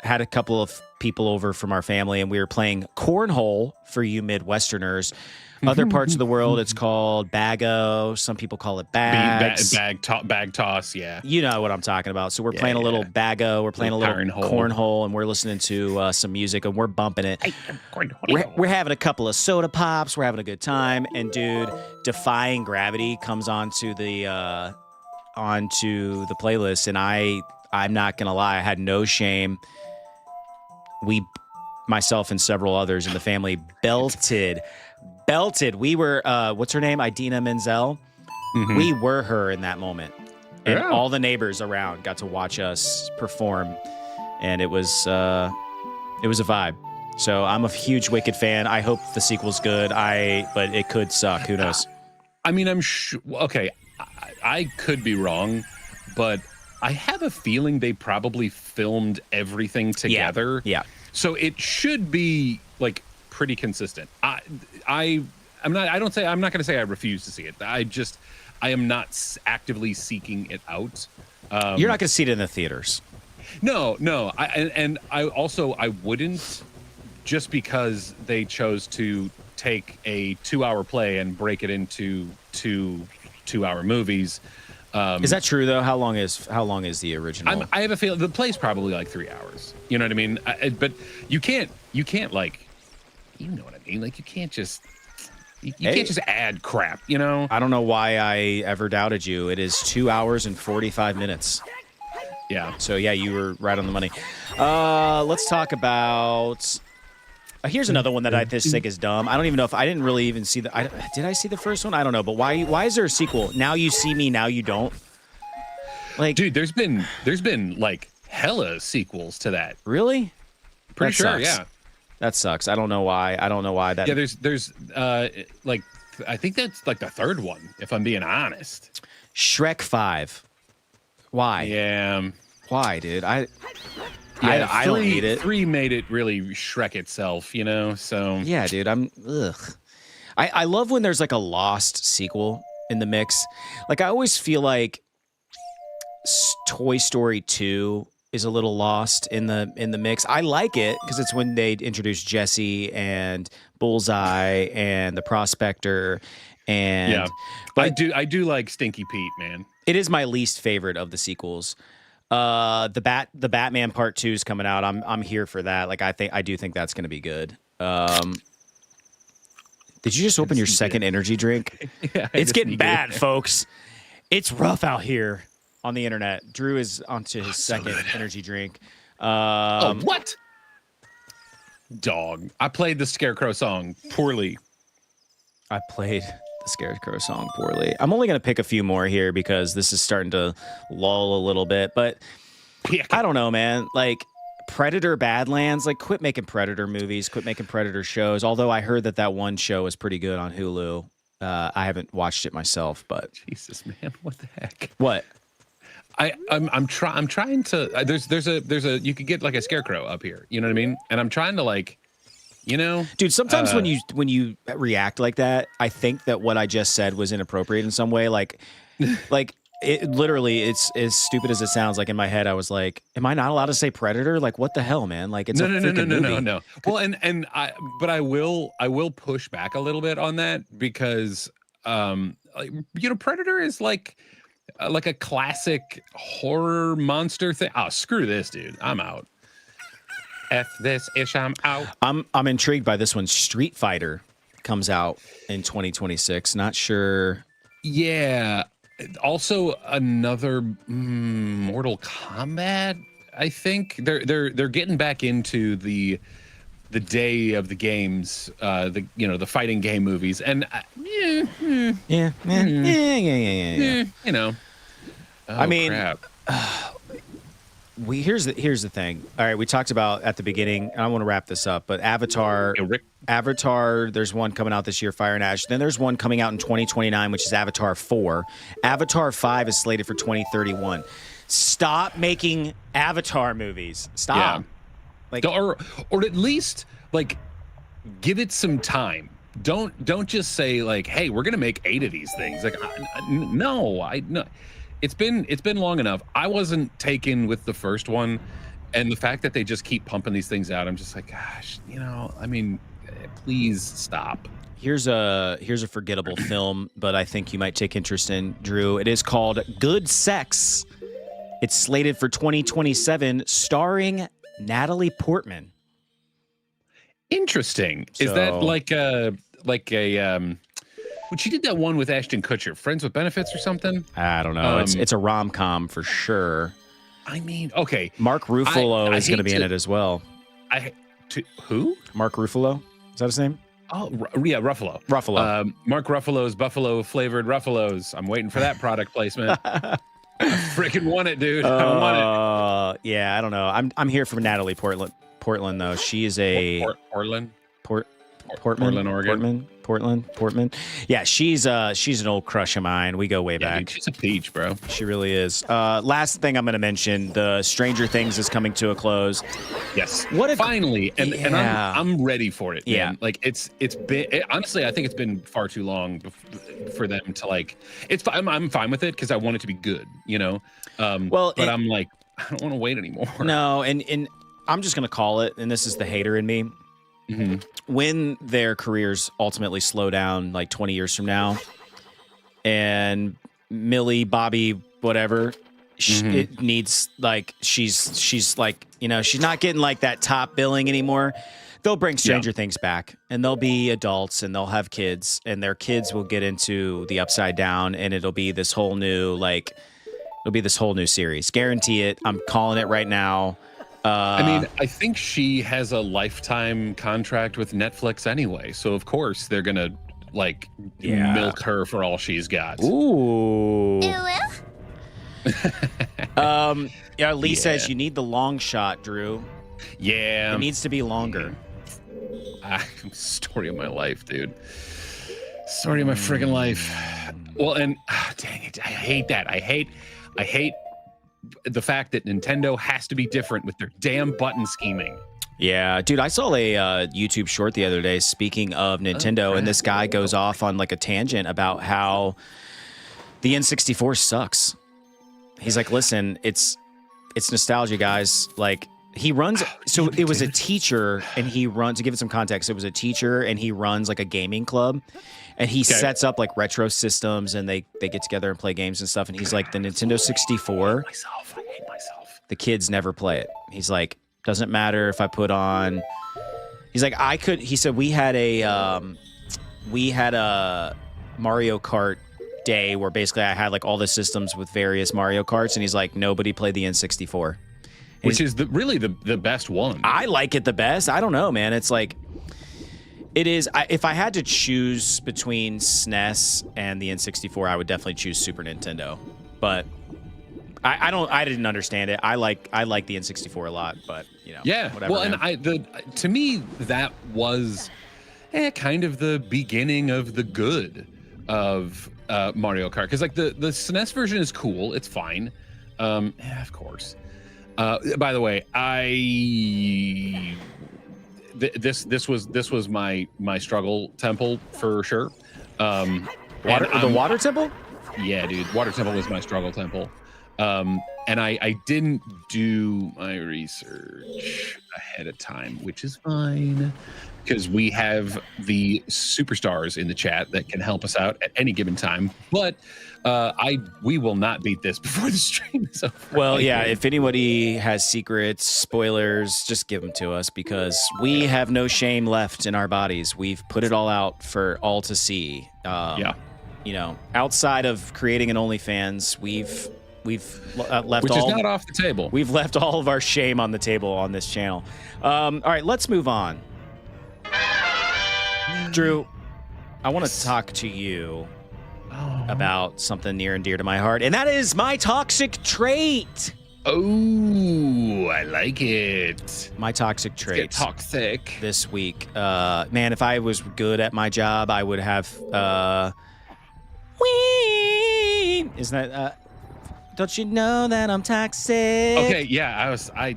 Had a couple of people over from our family, and we were playing cornhole for you Midwesterners. Other parts of the world, it's called bago. Some people call it bags. Bag toss, yeah. You know what I'm talking about. So we're playing a little bago. We're playing a little cornhole, and we're listening to some music, and we're bumping it. We're having a couple of soda pops. We're having a good time. And, dude, Defying Gravity comes onto the playlist, and I'm not going to lie. I had no shame. Myself and several others in the family belted. We were, what's her name? Idina Menzel. We were her in that moment. And all the neighbors around got to watch us perform. And it was a vibe. So I'm a huge Wicked fan. I hope the sequel's good. But it could suck. Who knows? I mean, I'm sure. Okay. I could be wrong, but I have a feeling they probably filmed everything together. Yeah. So it should be like pretty consistent. I'm not going to say I refuse to see it. I am not actively seeking it out. You're not going to see it in the theaters. No. I wouldn't, just because they chose to take a 2-hour play and break it into two 2-hour movies. Is that true though? How long is the original? I have a feeling the play's probably like 3 hours. You know what I mean? But you can't like, you know what I mean? Like you can't just add crap. You know? I don't know why I ever doubted you. It is 2 hours and 45 minutes. Yeah. So yeah, you were right on the money. Let's talk about. Here's another one that I just think is dumb. I don't even know if I didn't really even see did I see the first one? I don't know. But why is there a sequel? Now you see me, now you don't. Like, dude, there's been like hella sequels to that. Really? Pretty sure, sucks. yeah. That sucks. I don't know why. That. Yeah, there's like I think that's like the third one, if I'm being honest. Shrek 5. Why? Yeah. Why, dude? I don't need it. 3 made it really Shrek itself, you know? So yeah, dude, I love when there's like a lost sequel in the mix. Like I always feel like Toy Story 2 is a little lost in the mix. I like it because it's when they introduced Jesse and Bullseye and the Prospector, and yeah. But I do like Stinky Pete, man. It is my least favorite of the sequels. The Batman Part 2 is coming out. I'm here for that. Like I do think that's going to be good. Did you just open your second energy drink? Yeah, it's getting bad, folks. It's rough out here on the internet. Drew is onto his second energy drink. What? Dog. I played the Scarecrow song poorly. I played the Scarecrow song poorly. I'm only going to pick a few more here because this is starting to lull a little bit. But I don't know, man. Like Predator Badlands, like quit making Predator movies, quit making Predator shows. Although I heard that one show is pretty good on Hulu. I haven't watched it myself, but Jesus, man, what the heck? What? I'm trying to. There's a you could get like a Scarecrow up here. You know what I mean? And I'm trying to like. You know, dude, sometimes when you react like that, I think that what I just said was inappropriate in some way. Like it literally, it's as stupid as it sounds. Like in my head, I was like, "Am I not allowed to say predator? Like, what the hell, man? Like, it's a freaking movie." No. Well, but I will push back a little bit on that because, like, Predator is like a classic horror monster thing. Oh, screw this, dude. I'm out. F this ish. I'm out. I'm intrigued by this one. Street Fighter comes out in 2026. Not sure. Yeah. Also, another Mortal Kombat. I think they're getting back into the day of the games, the fighting game movies, and Yeah. I mean, crap. here's the thing. All right, we talked about at the beginning, and I want to wrap this up. But Avatar, there's one coming out this year, Fire and Ash. Then there's one coming out in 2029, which is Avatar 4. Avatar 5 is slated for 2031. Stop making Avatar movies. Stop. Yeah. Like, or at least like give it some time. Don't just say like, hey, we're gonna make 8 of these things. Like, no. It's been long enough. I wasn't taken with the first one, and the fact that they just keep pumping these things out, I'm just like, gosh, I mean, please stop. Here's a forgettable film, but I think you might take interest in, Drew. It is called Good Sex. It's slated for 2027, starring Natalie Portman. Interesting. Is that like a when she did that one with Ashton Kutcher, Friends with Benefits or something? I don't know. It's a rom-com for sure. I mean, okay. Mark Ruffalo is going to be in it as well. Who? Mark Ruffalo? Is that his name? Oh, yeah, Ruffalo. Mark Ruffalo's Buffalo flavored Ruffalos. I'm waiting for that product placement. I freaking want it, dude. I want it. Yeah, I don't know. I'm here for Natalie Portland though. She is a Portland, Oregon. Portland. Yeah, she's an old crush of mine. We go way back. Dude, she's a peach, bro. She really is. Last thing I'm going to mention: the Stranger Things is coming to a close. Yes. Finally, and I'm ready for it. Man. Yeah. Like it's been honestly, I think it's been far too long for them to like. I'm fine with it because I want it to be good. But I'm like, I don't want to wait anymore. No, and I'm just going to call it. And this is the hater in me. Mm-hmm. When their careers ultimately slow down like 20 years from now and Millie, Bobby, whatever, it needs like she's like, she's not getting like that top billing anymore. They'll bring Stranger Things back and they'll be adults and they'll have kids and their kids will get into the Upside Down and it'll be this whole new series. Guarantee it. I'm calling it right now. I mean, I think she has a lifetime contract with Netflix anyway, so of course they're gonna milk her for all she's got. Ooh. Lee says you need the long shot, Drew. Yeah, it needs to be longer. Story of my life, dude. Story of my friggin' life. Well, and dang it, I hate that. I hate the fact that Nintendo has to be different with their damn button scheming. Yeah, dude, I saw a YouTube short the other day speaking of Nintendo, and this guy goes off on like a tangent about how the N64 sucks. He's like, listen, it's nostalgia, guys. Like, he runs, so it was a teacher, and he runs, to give it some context, it was a teacher, and he runs like a gaming club. And he sets up like retro systems and they get together and play games and stuff. And he's like, the Nintendo 64, I hate myself. The kids never play it. He's like, doesn't matter if I put on, he's like, he said we had a Mario Kart day where basically I had like all the systems with various Mario Karts. And he's like, nobody played the N64. Which is really the best one. I like it the best. I don't know, man. It's like, it is. If I had to choose between SNES and the N64, I would definitely choose Super Nintendo. But I didn't understand it. I like the N64 a lot, but whatever. Well, man. and to me that was kind of the beginning of the good of Mario Kart, because like the SNES version is cool. It's fine. Of course. By the way, This was my struggle temple for sure. The water temple? Yeah, dude. Water temple was my struggle temple. And I didn't do my research ahead of time, which is fine because we have the superstars in the chat that can help us out at any given time. But we will not beat this before the stream is over. Well, yeah, if anybody has secrets, spoilers, just give them to us because we have no shame left in our bodies. We've put it all out for all to see. Yeah. You know, outside of creating an OnlyFans, we've left which all, is not off the table. We've left all of our shame on the table on this channel. All right, let's move on. Drew, I want to talk to you about something near and dear to my heart, and that is my toxic trait. Oh, I like it. My toxic trait. Toxic. This week. Man, if I was good at my job, I would have isn't that don't you know that I'm toxic? Okay, yeah, I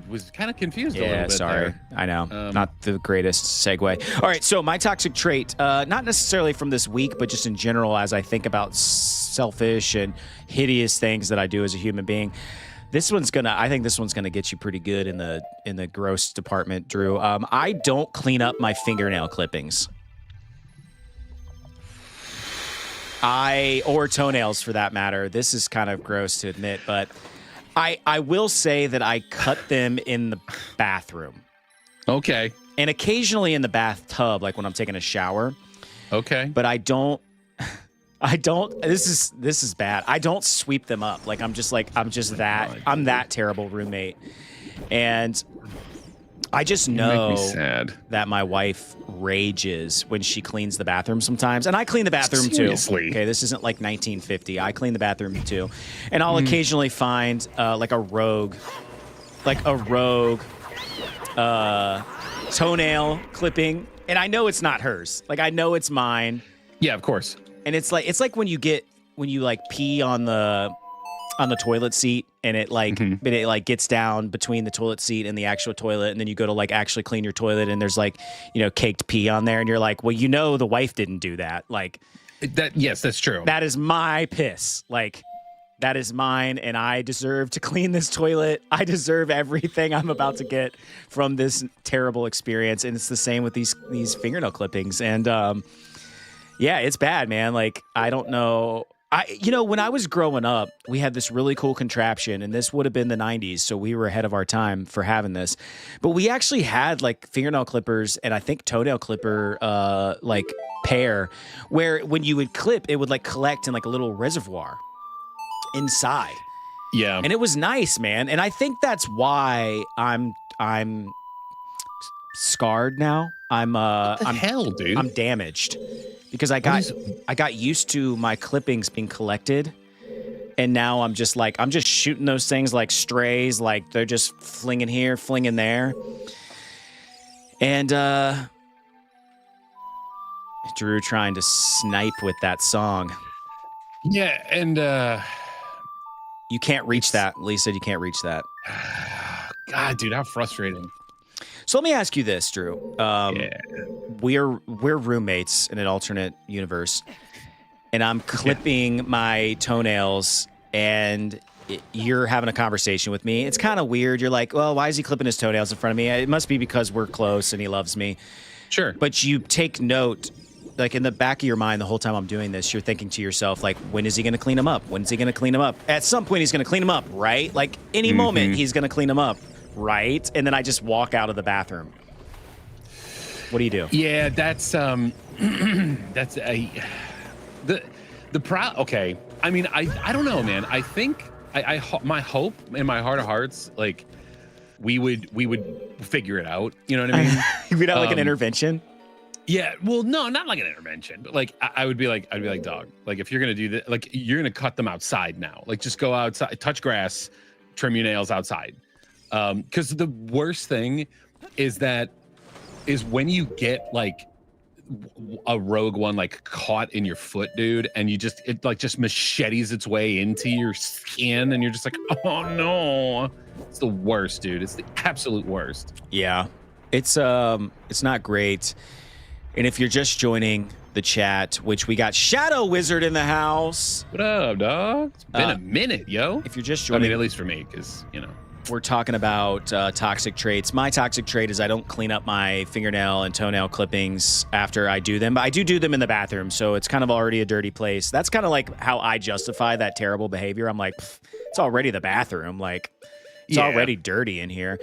was kind of confused a little bit. Sorry. There. I know. Not the greatest segue. All right, so my toxic trait, not necessarily from this week, but just in general as I think about selfish and hideous things that I do as a human being. I think this one's gonna get you pretty good in the gross department, Drew. I don't clean up my fingernail clippings. Or toenails for that matter. This is kind of gross to admit, but I will say that I cut them in the bathroom. Okay. And occasionally in the bathtub, like when I'm taking a shower. Okay. But I don't, this is bad. I don't sweep them up. Like I'm that terrible roommate. And I just know that my wife rages when she cleans the bathroom sometimes. And I clean the bathroom Seriously? too. Okay, this isn't like 1950. I clean the bathroom too. And I'll occasionally find like a rogue toenail clipping. And I know it's not hers. Like I know it's mine. Yeah, of course. And it's like when you pee on the toilet seat and it gets down between the toilet seat and the actual toilet, and then you go to like actually clean your toilet and there's like, caked pee on there and you're like, well, the wife didn't do that. Like that. Yes, that's true. That is my piss. Like that is mine, and I deserve to clean this toilet. I deserve everything I'm about to get from this terrible experience. And it's the same with these fingernail clippings. And yeah, it's bad, man. Like I don't know. When I was growing up, we had this really cool contraption, and this would have been the 90s, so we were ahead of our time for having this. But we actually had like fingernail clippers and I think toenail clipper like pair, where when you would clip, it would like collect in like a little reservoir inside. Yeah. And it was nice, man. And I think that's why I'm scarred now. Hell, dude. I'm damaged. Because I got used to my clippings being collected, and now I'm just shooting those things like strays, like they're just flinging here, flinging there. And Drew trying to snipe with that song. Yeah, and you can't reach that. Lee said you can't reach that. God, dude, how frustrating. So let me ask you this, Drew. We're roommates in an alternate universe, and I'm clipping my toenails, and you're having a conversation with me. It's kind of weird. You're like, well, why is he clipping his toenails in front of me? It must be because we're close and he loves me. Sure. But you take note, like in the back of your mind the whole time I'm doing this, you're thinking to yourself, like, when is he going to clean them up? When's he going to clean them up? At some point, he's going to clean them up, right? Like any moment, he's going to clean them up. Right, and then I just walk out of the bathroom. What do you do? Yeah, that's the okay. I mean, I don't know, man. I think my hope in my heart of hearts, like we would figure it out. You know what I mean? We'd have like an intervention. Yeah, well, no, not like an intervention, but like I'd be like, dog, like if you're gonna do that, like you're gonna cut them outside now. Like just go outside, touch grass, trim your nails outside. Because the worst thing is when you get like a rogue one like caught in your foot, dude, and it just machetes its way into your skin, and you're just like, oh no, it's the worst, dude. It's the absolute worst. Yeah, it's not great. And if you're just joining, the chat, which we got Shadow Wizard in the house. What up, dog? It's been a minute, yo. If you're just I joining, mean, at least for me, because, we're talking about toxic traits. My toxic trait is I don't clean up my fingernail and toenail clippings after I do them, but I do them in the bathroom, so it's kind of already a dirty place. That's kind of like how I justify that terrible behavior. I'm like, it's already the bathroom. Like, it's already dirty in here.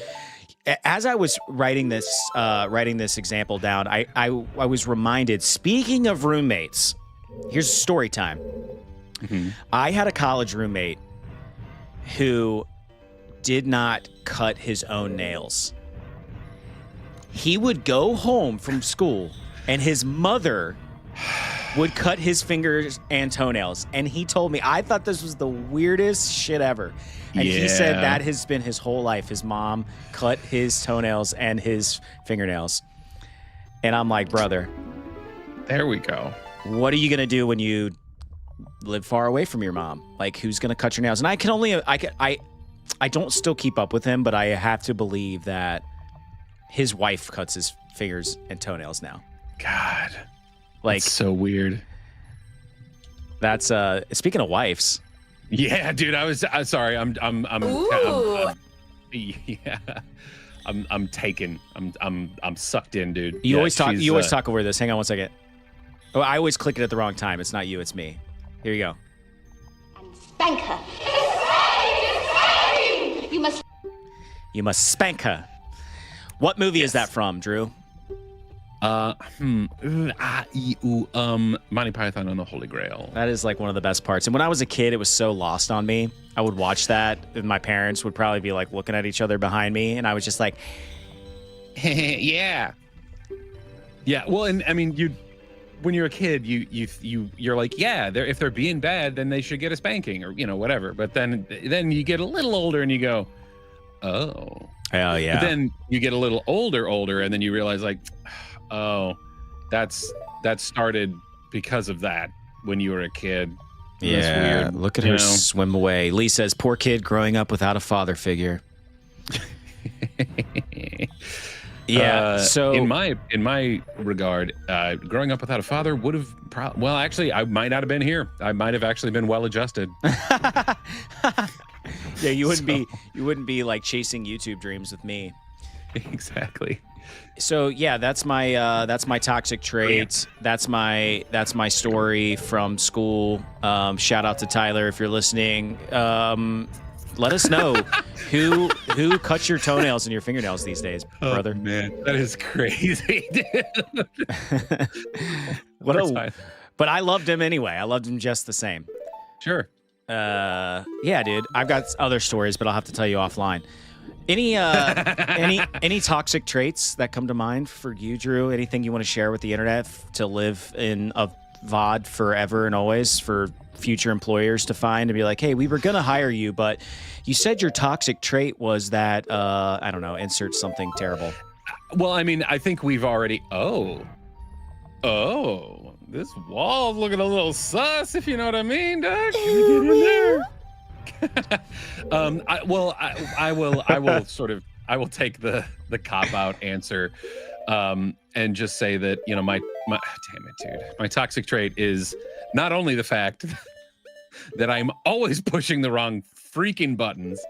As I was writing this example down, I was reminded, speaking of roommates, here's story time. Mm-hmm. I had a college roommate who did not cut his own nails. He would go home from school and his mother would cut his fingers and toenails. And he told me, I thought this was the weirdest shit ever. And he said that has been his whole life. His mom cut his toenails and his fingernails. And I'm like, brother, there we go. What are you going to do when you live far away from your mom? Like, who's going to cut your nails? And I don't still keep up with him, but I have to believe that his wife cuts his fingers and toenails now. God, like, that's so weird. That's speaking of wives. Yeah, dude. I'm sorry. I'm taken. I'm sucked in, dude. You always talk over this. Hang on one second. Oh, I always click it at the wrong time. It's not you, it's me. Here you go. And spank her. You must spank her. What movie is that from, Drew? Monty Python and the Holy Grail. That is like one of the best parts. And when I was a kid, it was so lost on me. I would watch that, and my parents would probably be like looking at each other behind me, and I was just like, yeah. Well, and I mean, when you're a kid, you're like, yeah, if they're being bad, then they should get a spanking or whatever. But then you get a little older and you go, oh yeah. But then you get a little older, and then you realize like, oh, that started because of that when you were a kid. Yeah, that's weird. Look at her swim away. Lee says, poor kid growing up without a father figure. Yeah. So in my regard, growing up without a father would have actually, I might not have been here. I might have actually been well adjusted. Yeah, you wouldn't be like chasing YouTube dreams with me. Exactly. So yeah, that's my toxic trait. That's my story from school. Shout out to Tyler if you're listening. Let us know who cuts your toenails and your fingernails these days, brother. Oh, man, that is crazy, dude. But I loved him anyway. I loved him just the same. Sure. Yeah, dude. I've got other stories, but I'll have to tell you offline. Any toxic traits that come to mind for you, Drew? Anything you want to share with the internet to live in a VOD forever and always for future employers to find and be like, hey, we were going to hire you, but you said your toxic trait was that, I don't know, insert something terrible. Well, I mean, I think we've already, this wall's looking a little sus, if you know what I mean, Doug. Can we get in there? I will take the cop-out answer and just say that, my damn it, dude. My toxic trait is not only the fact that I'm always pushing the wrong freaking buttons,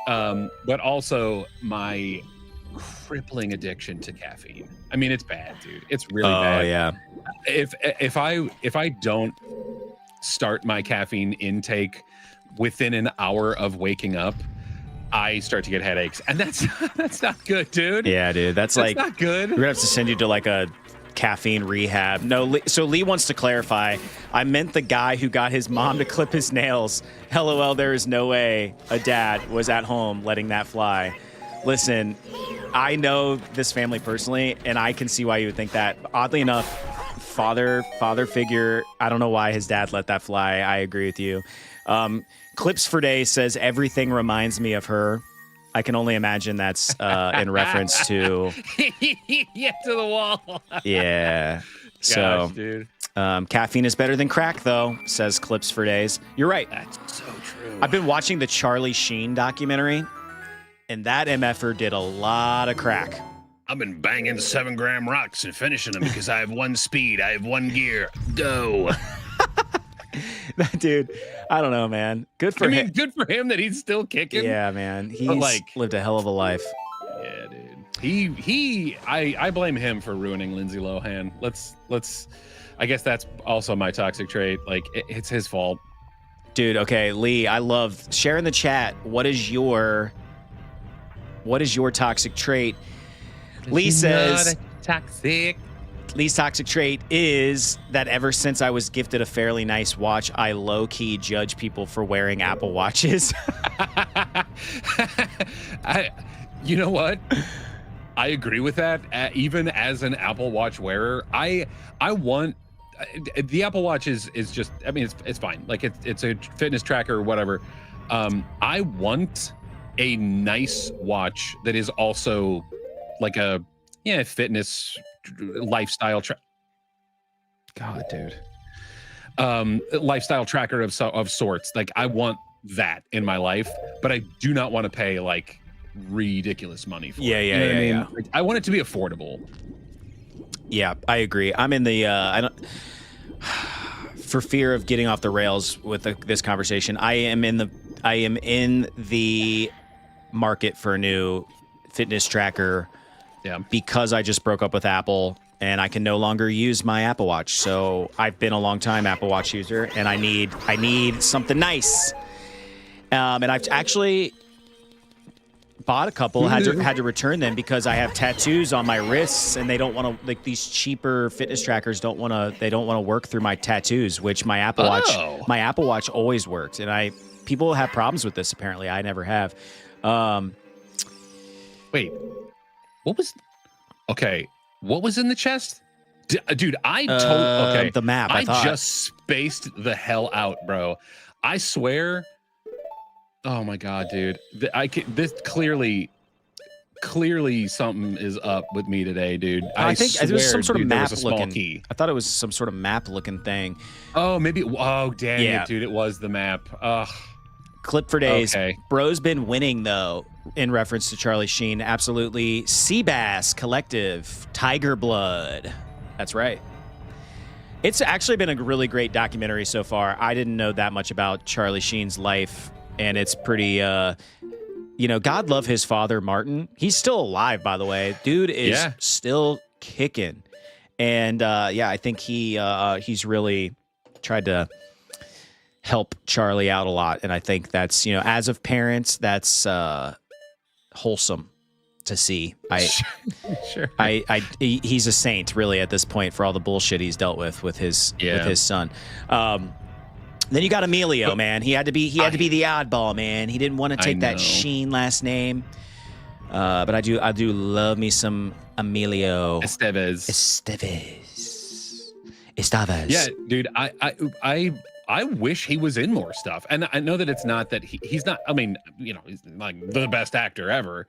but also my crippling addiction to caffeine. I mean, it's bad, dude. It's really bad. Oh yeah. If I don't start my caffeine intake within an hour of waking up, I start to get headaches, and that's not good, dude. Yeah, dude, that's like not good. We're gonna have to send you to like a caffeine rehab. No, so Lee wants to clarify. I meant the guy who got his mom to clip his nails. LOL, there is no way a dad was at home letting that fly. Listen, I know this family personally, and I can see why you would think that. Oddly enough, father figure, I don't know why his dad let that fly. I agree with you. Clips for Day says everything reminds me of her. I can only imagine that's in reference to to the wall. Yeah. Gosh, dude. Caffeine is better than crack, though, says Clips for Days. You're right. That's so true. I've been watching the Charlie Sheen documentary, and that MFer did a lot of crack. I've been banging 7-gram rocks and finishing them because I have 1 speed. I have 1 gear. Go. Dude, I don't know, man. Good for him. Good for him that he's still kicking. Yeah, man. He's lived a hell of a life. Yeah, dude. I blame him for ruining Lindsay Lohan. Let's I guess that's also my toxic trait. Like it's his fault. Dude, okay, Lee, I love share in the chat. What is your toxic trait? Lee says toxic. Lee's toxic trait is that ever since I was gifted a fairly nice watch, I low-key judge people for wearing Apple Watches. You know what? I agree with that. Even as an Apple Watch wearer, I want the Apple Watch is just. I mean, it's fine. Like it's a fitness tracker or whatever. I want a nice watch that is also like a fitness lifestyle God, dude. Lifestyle tracker of sorts. Like I want that in my life, but I do not want to pay like ridiculous money for it. Yeah. Like, I want it to be affordable. Yeah, I agree. I'm in the I don't for fear of getting off the rails with this conversation. I am in the market for a new fitness tracker. Yeah. Because I just broke up with Apple and I can no longer use my Apple Watch. So I've been a long time Apple Watch user and I need something nice. And I've actually bought a couple, had to return them because I have tattoos on my wrists and they don't want to, like these cheaper fitness trackers don't want to work through my tattoos, which my Apple Watch always worked. And people have problems with this apparently. I never have. Wait. What was in the chest? Dude, the map. I just spaced the hell out, bro. I swear. Oh my god, dude. This clearly something is up with me today, dude. I think it was some sort of map looking. Key. I thought it was some sort of map looking thing. Oh, maybe. Oh, damn it, dude. It was the map. Ugh. Clip for days. Okay. Bro's been winning though. In reference to Charlie Sheen, absolutely. Seabass Collective, Tiger Blood. That's right. It's actually been a really great documentary so far. I didn't know that much about Charlie Sheen's life, and it's pretty, God love his father, Martin. He's still alive, by the way. Dude is still kicking. And, I think he's really tried to help Charlie out a lot. And I think that's, as of parents, that's wholesome to see. Sure. He's a saint really at this point for all the bullshit he's dealt with his son. Then you got Emilio, man. He had to be the oddball, man. He didn't want to take that Sheen last name. But I do love me some Emilio Estevez. Yeah, dude. I wish he was in more stuff. And I know that it's not that he's not, I mean, he's like the best actor ever.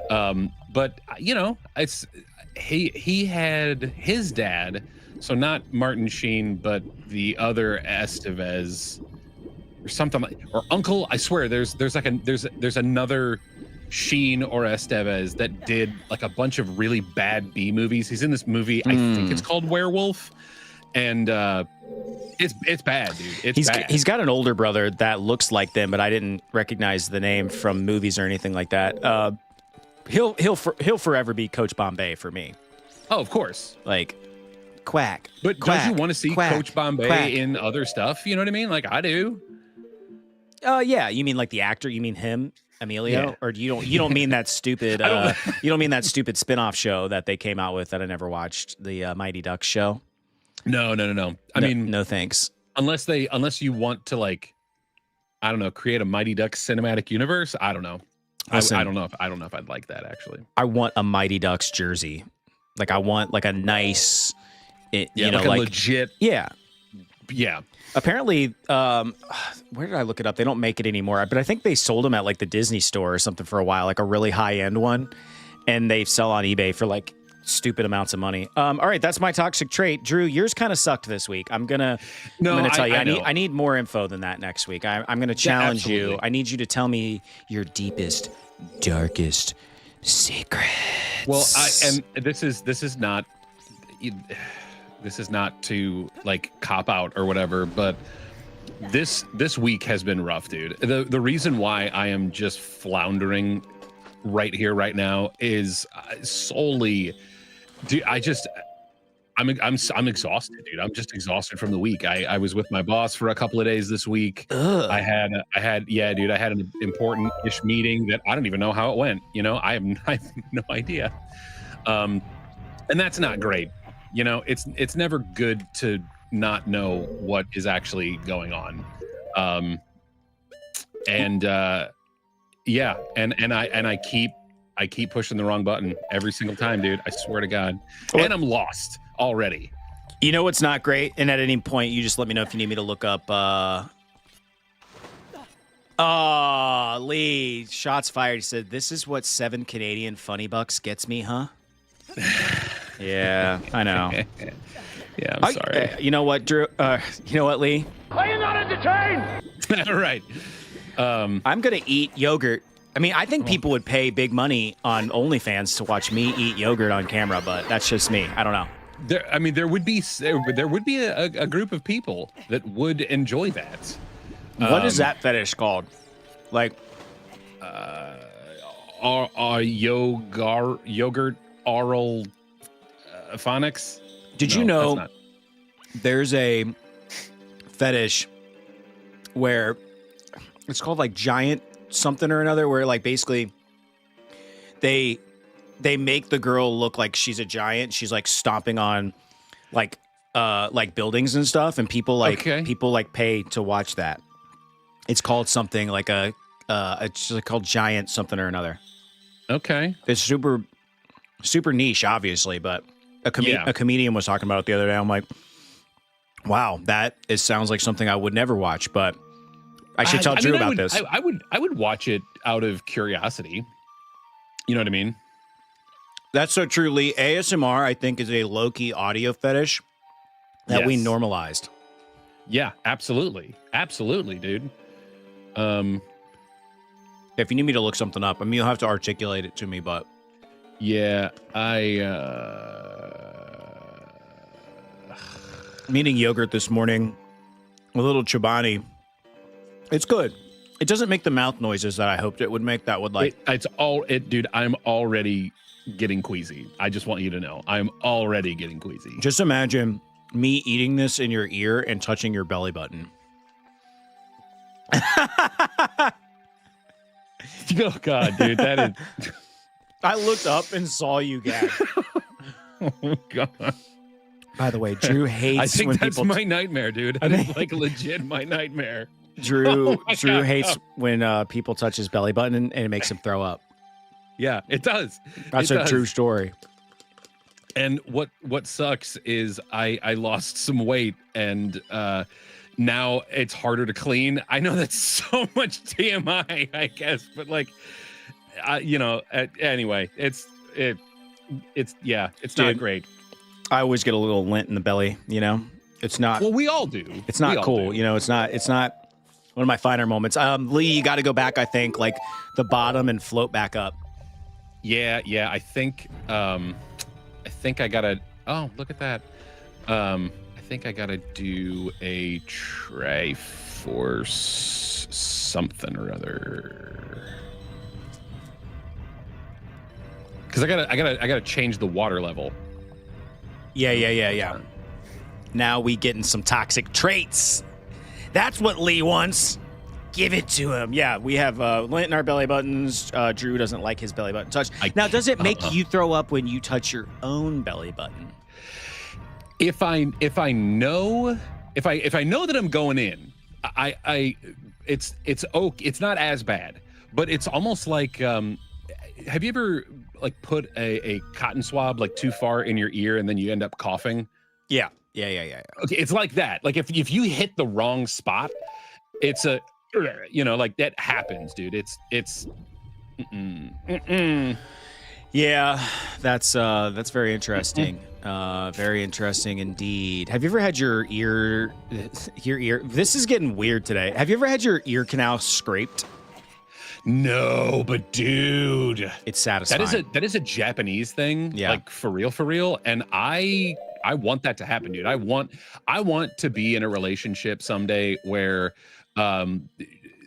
But it's he had his dad, so not Martin Sheen, but the other Estevez or something or uncle. I swear there's another Sheen or Estevez that did like a bunch of really bad B movies. He's in this movie, I think it's called Werewolf. And it's bad, dude. He's got an older brother that looks like them, but I didn't recognize the name from movies or anything like that. He'll forever be Coach Bombay for me. Oh, of course. Like quack. But quack, don't you want to see quack, Coach Bombay quack. in other stuff? You know what I mean? Like I do. Yeah. You mean like the actor? You mean him? Emilio, yeah. Or you don't mean that stupid you don't mean that stupid spin-off show that they came out with that I never watched, the Mighty Ducks show? No. I mean, no thanks. Unless you want to like, I don't know, create a Mighty Ducks cinematic universe. I don't know. Listen, I don't know if I'd like that actually. I want a Mighty Ducks jersey. Like I want like a nice, like a legit. Yeah. Yeah. Apparently, where did I look it up? They don't make it anymore, but I think they sold them at like the Disney store or something for a while, like a really high end one, and they sell on eBay for like stupid amounts of money. All right, that's my toxic trait. Drew, yours kind of sucked this week. I'm gonna tell you, I need more info than that next week. I'm gonna challenge you. I need you to tell me your deepest, darkest Secrets. Well, and this is not to like cop out or whatever, but this week has been rough, dude. The reason why I am just floundering right here right now is solely, dude. I'm exhausted, dude. I'm just exhausted from the week. I was with my boss for a couple of days this week. Ugh. I had an important-ish meeting that I don't even know how it went. You know, I have no idea. And that's not great. You know, it's never good to not know what is actually going on. And I keep pushing the wrong button every single time, dude. I swear to God. And I'm lost already. You know what's not great? And at any point, you just let me know if you need me to look up. Lee, shots fired. He said, "This is what 7 Canadian funny bucks gets me, huh?" Yeah, I know. Yeah, I'm sorry. You know what, Drew? You know what, Lee? Are you not entertained? Right. I'm gonna eat yogurt. I mean, I think people would pay big money on OnlyFans to watch me eat yogurt on camera, but that's just me. I don't know. There would be a group of people that would enjoy that. What is that fetish called? Like, yogurt oral phonics? Did you know there's a fetish where it's called like giant something or another, where like basically they make the girl look like she's a giant. She's like stomping on like buildings and stuff, and people pay to watch that. It's called something like it's called giant something or another. Okay. It's super niche, obviously, but a comedian was talking about it the other day. I'm like, wow, sounds like something I would never watch, but I should tell Drew about this. I would watch it out of curiosity. You know what I mean? That's so true, Lee. ASMR, I think, is a low-key audio fetish that we normalized. Yeah, absolutely. Absolutely, dude. If you need me to look something up, I mean, you'll have to articulate it to me, but... Yeah, I'm eating yogurt this morning. A little Chobani. It's good. It doesn't make the mouth noises that I hoped it would make. That would like... Dude, I'm already getting queasy. I just want you to know. I'm already getting queasy. Just imagine me eating this in your ear and touching your belly button. Oh, God, dude, that is... I looked up and saw you gag. Oh, God. By the way, Drew hates I think when that's people... my nightmare, dude. It's like legit my nightmare. Drew hates when people touch his belly button and it makes him throw up. Yeah, it does. That's a true story. And what sucks is I lost some weight and now it's harder to clean. I know that's so much TMI, I guess, but like, anyway, it's not great. I always get a little lint in the belly, you know? It's not... Well, we all do. It's not cool, you know? It's not one of my finer moments. Lee, you got to go back, I think, like the bottom and float back up. Yeah, I think I gotta... Oh, look at that. I think I gotta do a Triforce something or other. Because I gotta change the water level. Yeah. Now we getting some toxic traits. That's what Lee wants. Give it to him. Yeah, we have lint in our belly buttons. Drew doesn't like his belly button touched. Now, does it make you throw up when you touch your own belly button? If I know that I'm going in, it's not as bad, but it's almost like have you ever like put a cotton swab like too far in your ear and then you end up coughing? Yeah. Okay, it's like that. Like if you hit the wrong spot, it's a like that happens, dude. It's Yeah, that's very interesting. Very interesting indeed. Have you ever had your ear? This is getting weird today. Have you ever had your ear canal scraped? No, but dude, It's satisfying. that is a Japanese thing, Yeah. like for real, and I want that to happen, dude. I want to be in a relationship someday where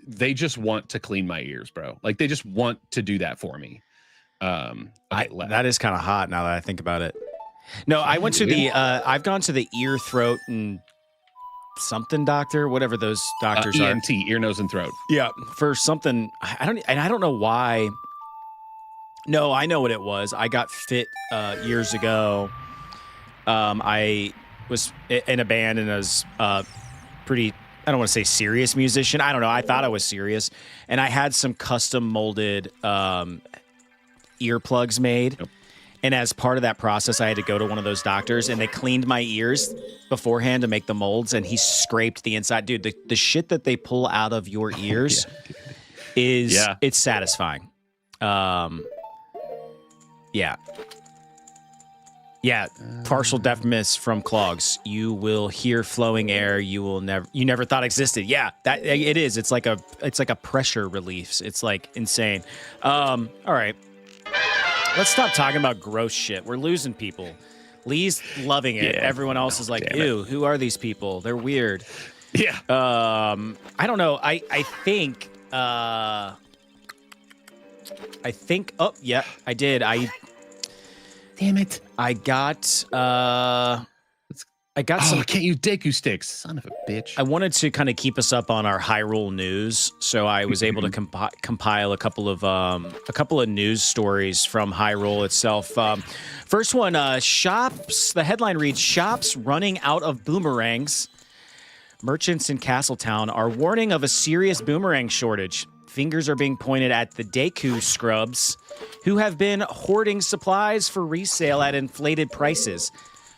they just want to clean my ears, bro. Like they just want to do that for me. That is kind of hot now that I think about it. No, I went to the I've gone to the ear, throat, and something doctor, whatever those doctors are. ENT, ear, nose, and throat. Yeah, for something. I don't know why. No, I know what it was. I got fit years ago. I was in a band and I was pretty. I don't want to say serious musician. I don't know. I thought I was serious, and I had some custom molded earplugs made. Yep. And as part of that process, I had to go to one of those doctors, and they cleaned my ears beforehand to make the molds, and he scraped the inside. Dude, the shit that they pull out of your ears it's satisfying. Yeah. Partial deafness from clogs. You will hear flowing air you never thought existed. Yeah, that it is. It's like a pressure relief. It's like insane. All right. Let's stop talking about gross shit. We're losing people. Lee's loving it. Yeah. Everyone else is like, ew, who are these people? They're weird. Yeah. I don't know. I think oh yeah, I did. Damn it. I got some. I can't use Deku sticks. Son of a bitch. I wanted to kind of keep us up on our Hyrule news, so I was able to compile a couple of news stories from Hyrule itself. First one, shops. The headline reads: "Shops running out of boomerangs. Merchants in Castletown are warning of a serious boomerang shortage. Fingers are being pointed at the Deku scrubs, who have been hoarding supplies for resale at inflated prices.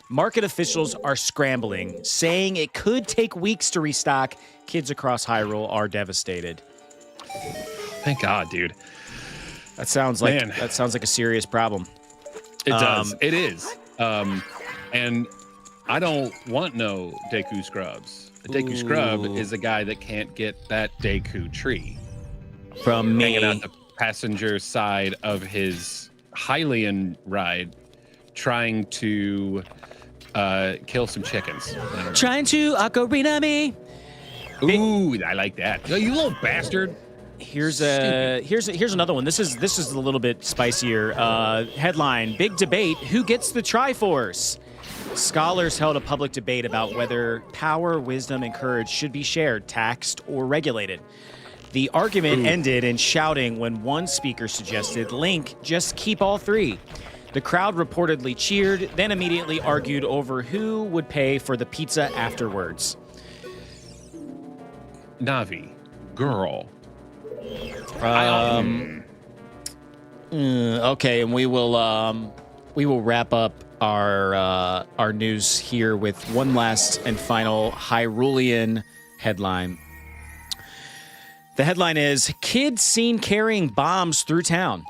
Market officials are scrambling, saying it could take weeks to restock. Kids across Hyrule are devastated." Thank God, dude. That sounds like a serious problem. It does. It is. And I don't want no Deku scrubs. A Deku scrub is a guy that can't get that Deku tree From me. hanging out the passenger side of his Hylian ride, trying to kill some chickens. Trying to Ocarina me. Ooh, I like that. You little bastard. Here's another one. This is a little bit spicier. Headline: Big debate. Who gets the Triforce? Scholars held a public debate about whether power, wisdom, and courage should be shared, taxed, or regulated. The argument ended in shouting when one speaker suggested, "Link, just keep all three." The crowd reportedly cheered, then immediately argued over who would pay for the pizza afterwards. Navi, girl. Okay, and we will wrap up our news here with one last and final Hyrulean headline. The headline is: "Kid seen carrying bombs through town."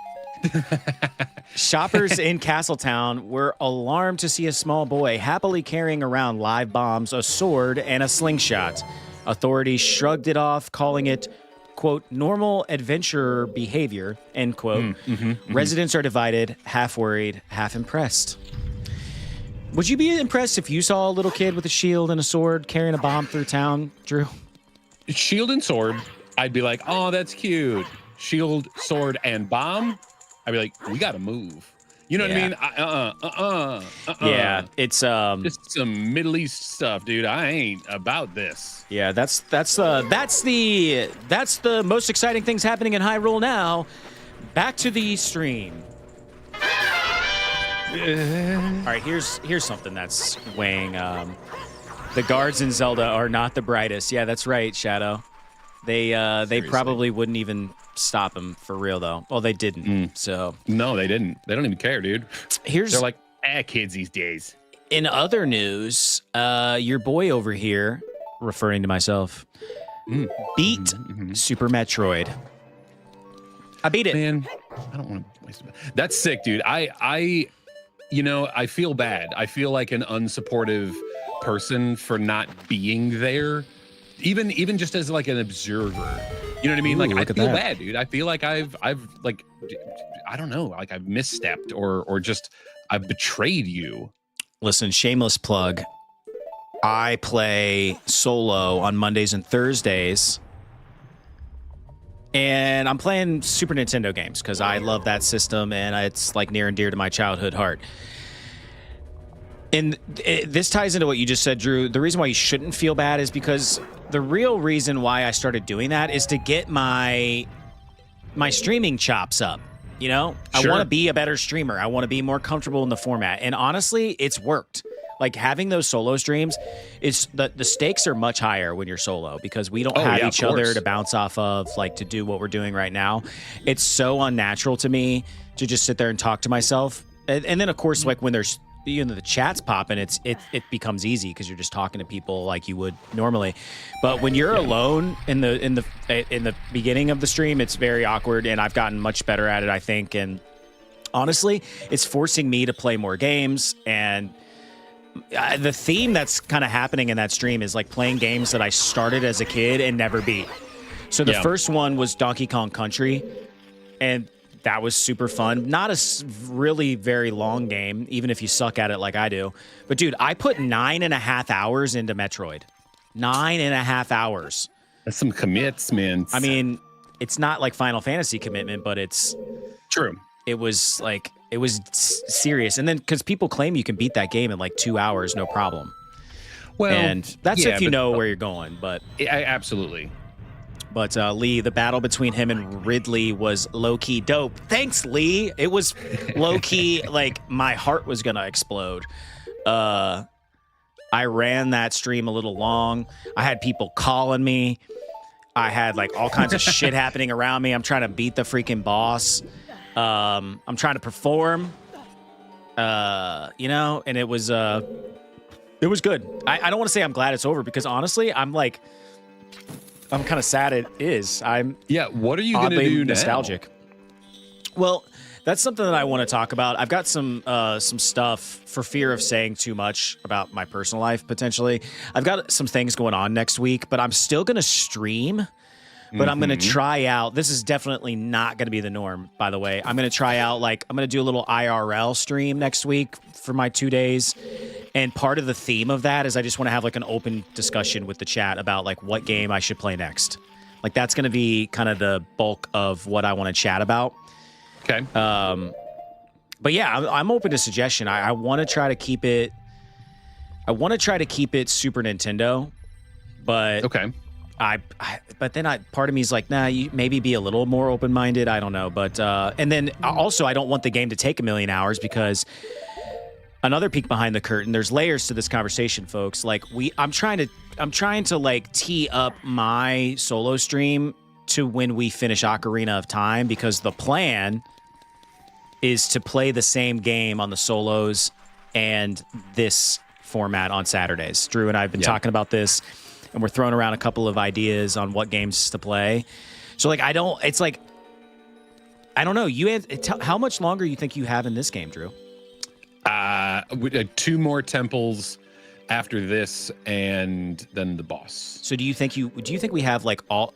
Shoppers in Castletown were alarmed to see a small boy happily carrying around live bombs, a sword, and a slingshot. Authorities shrugged it off, calling it, quote, "normal adventurer behavior," end quote. Residents are divided, half worried, half impressed. Would you be impressed if you saw a little kid with a shield and a sword carrying a bomb through town, Drew? Shield and sword, I'd be like, oh, that's cute. Shield, sword, and bomb, I'd be like, we gotta move. You know what I mean? Yeah, it's just some Middle East stuff, dude. I ain't about this. Yeah, that's the most exciting things happening in Hyrule now. Back to the stream. All right, here's something that's weighing. The guards in Zelda are not the brightest. Yeah, that's right, Shadow. They probably wouldn't even stop him for real though. Well, they didn't. So no, they didn't. They don't even care, dude. They're like, kids these days. In other news, your boy over here, referring to myself, beat Super Metroid. I beat it. Man, I don't want to waste it. That's sick, dude. I feel bad. I feel like an unsupportive person for not being there. Even just as like an observer, You know what I mean? Ooh, Like, I look at feel that. bad, dude. I feel like I've like, I don't know, like I've misstepped or just I've betrayed you. Listen, shameless plug. I play solo on Mondays and Thursdays. And I'm playing Super Nintendo games because I love that system and it's like near and dear to my childhood heart. And this ties into what you just said, Drew. The reason why you shouldn't feel bad is because the real reason why I started doing that is to get my streaming chops up. You know, Sure. I want to be a better streamer. I want to be more comfortable in the format. And honestly, it's worked. Like having those solo streams, it's the stakes are much higher when you're solo because we don't have each other to bounce off of, like to do what we're doing right now. It's so unnatural to me to just sit there and talk to myself. And then of course, like when there's the chat's popping, it becomes easy because you're just talking to people like you would normally. But when you're alone in the beginning of the stream, it's very awkward, and I've gotten much better at it, I think. And honestly, it's forcing me to play more games. And the theme that's kind of happening in that stream is like playing games that I started as a kid and never beat. So the first one was Donkey Kong Country, and that was super fun. Not a really very long game, even if you suck at it like I do. But dude, I put 9.5 hours into Metroid. 9.5 hours. That's some commitment. I mean, it's not like Final Fantasy commitment, but it's true. It was serious. And then because people claim you can beat that game in like 2 hours, no problem. Well, and that's if you know where you're going. But absolutely. But Lee, the battle between him and Ridley was low-key dope. Thanks, Lee. It was low-key, like, my heart was going to explode. I ran that stream a little long. I had people calling me. I had, like, all kinds of shit happening around me. I'm trying to beat the freaking boss. I'm trying to perform. And it was good. I don't want to say I'm glad it's over because, honestly, I'm kind of sad it is. What are you going to do nostalgic. now? Well, that's something that I want to talk about. I've got some stuff for fear of saying too much about my personal life, potentially. I've got some things going on next week, but I'm still going to stream. But I'm going to try out. This is definitely not going to be the norm, by the way. I'm going to try out, I'm going to do a little IRL stream next week for my 2 days. And part of the theme of that is I just want to have, an open discussion with the chat about, what game I should play next. That's going to be kind of the bulk of what I want to chat about. Okay. But yeah, I'm open to suggestion. I want to try to keep it. I want to try to keep it Super Nintendo, but okay. But then part of me is like, nah, you maybe be a little more open-minded. I don't know, but and then also I don't want the game to take 1,000,000 hours because another peek behind the curtain. There's layers to this conversation, folks. I'm trying to tee up my solo stream to when we finish Ocarina of Time because the plan is to play the same game on the solos and this format on Saturdays. Drew and I have been talking about this. And we're throwing around a couple of ideas on what games to play. So, I don't know. How much longer you think you have in this game, Drew? 2 more temples after this, and then the boss. So, do you think we have will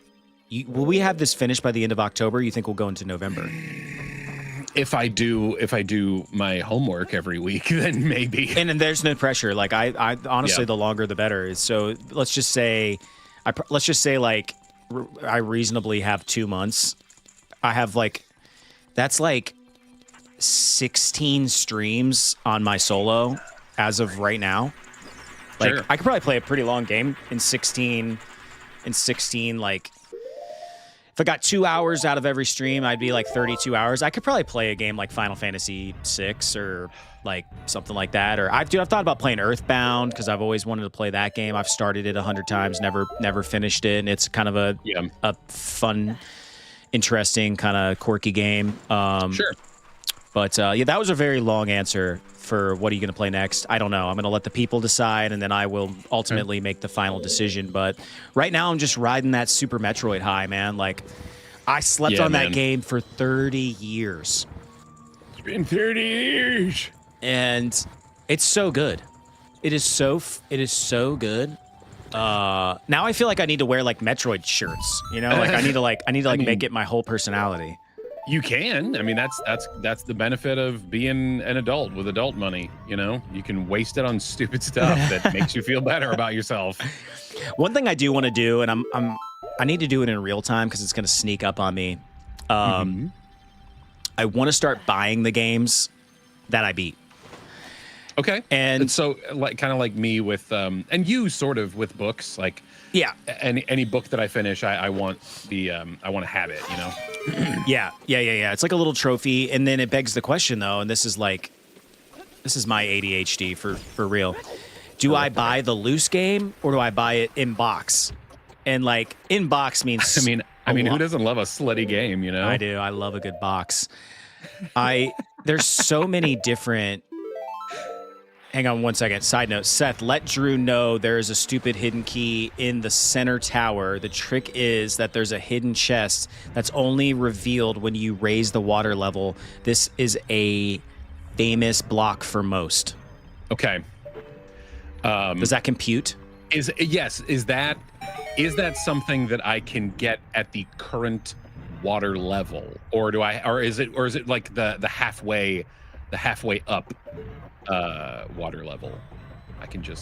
we have this finished by the end of October? You think we'll go into November? If I do my homework every week, then maybe. And then there's no pressure. I honestly, the longer the better. So let's just say, I reasonably have 2 months. I have that's 16 streams on my solo as of right now. Sure. I could probably play a pretty long game in 16. If I got 2 hours out of every stream, I'd be 32 hours. I could probably play a game like Final Fantasy VI or something like that. Or I've thought about playing Earthbound because I've always wanted to play that game. I've started it 100 times, never finished it, and it's kind of a fun, interesting, kind of quirky game. Sure. But that was a very long answer for what are you going to play next. I don't know. I'm going to let the people decide, and then I will ultimately make the final decision. But right now, I'm just riding that Super Metroid high, man. I slept on that game for 30 years. It's been 30 years. And it's so good. It is so good. Now I feel like I need to wear like Metroid shirts. You know, like I need to make it my whole personality. You can. I mean, that's the benefit of being an adult with adult money. You know, you can waste it on stupid stuff that makes you feel better about yourself. One thing I do want to do, and I need to do it in real time because it's going to sneak up on me. I want to start buying the games that I beat. Okay. And so like kind of like me with and you sort of with books, like yeah, any book that I finish, I want the I want to have it, you know. Yeah. It's like a little trophy, and then it begs the question though, and this is my ADHD for real. Do I buy the loose game or do I buy it in box? And like in box means I mean, who doesn't love a slutty game, you know? I do. I love a good box. There's so many different. Hang on one second. Side note, Seth, let Drew know there is a stupid hidden key in the center tower. The trick is that there's a hidden chest that's only revealed when you raise the water level. This is a famous block for most. Okay. Does that compute? Is that something that I can get at the current water level, or is it like the halfway up water level? I don't know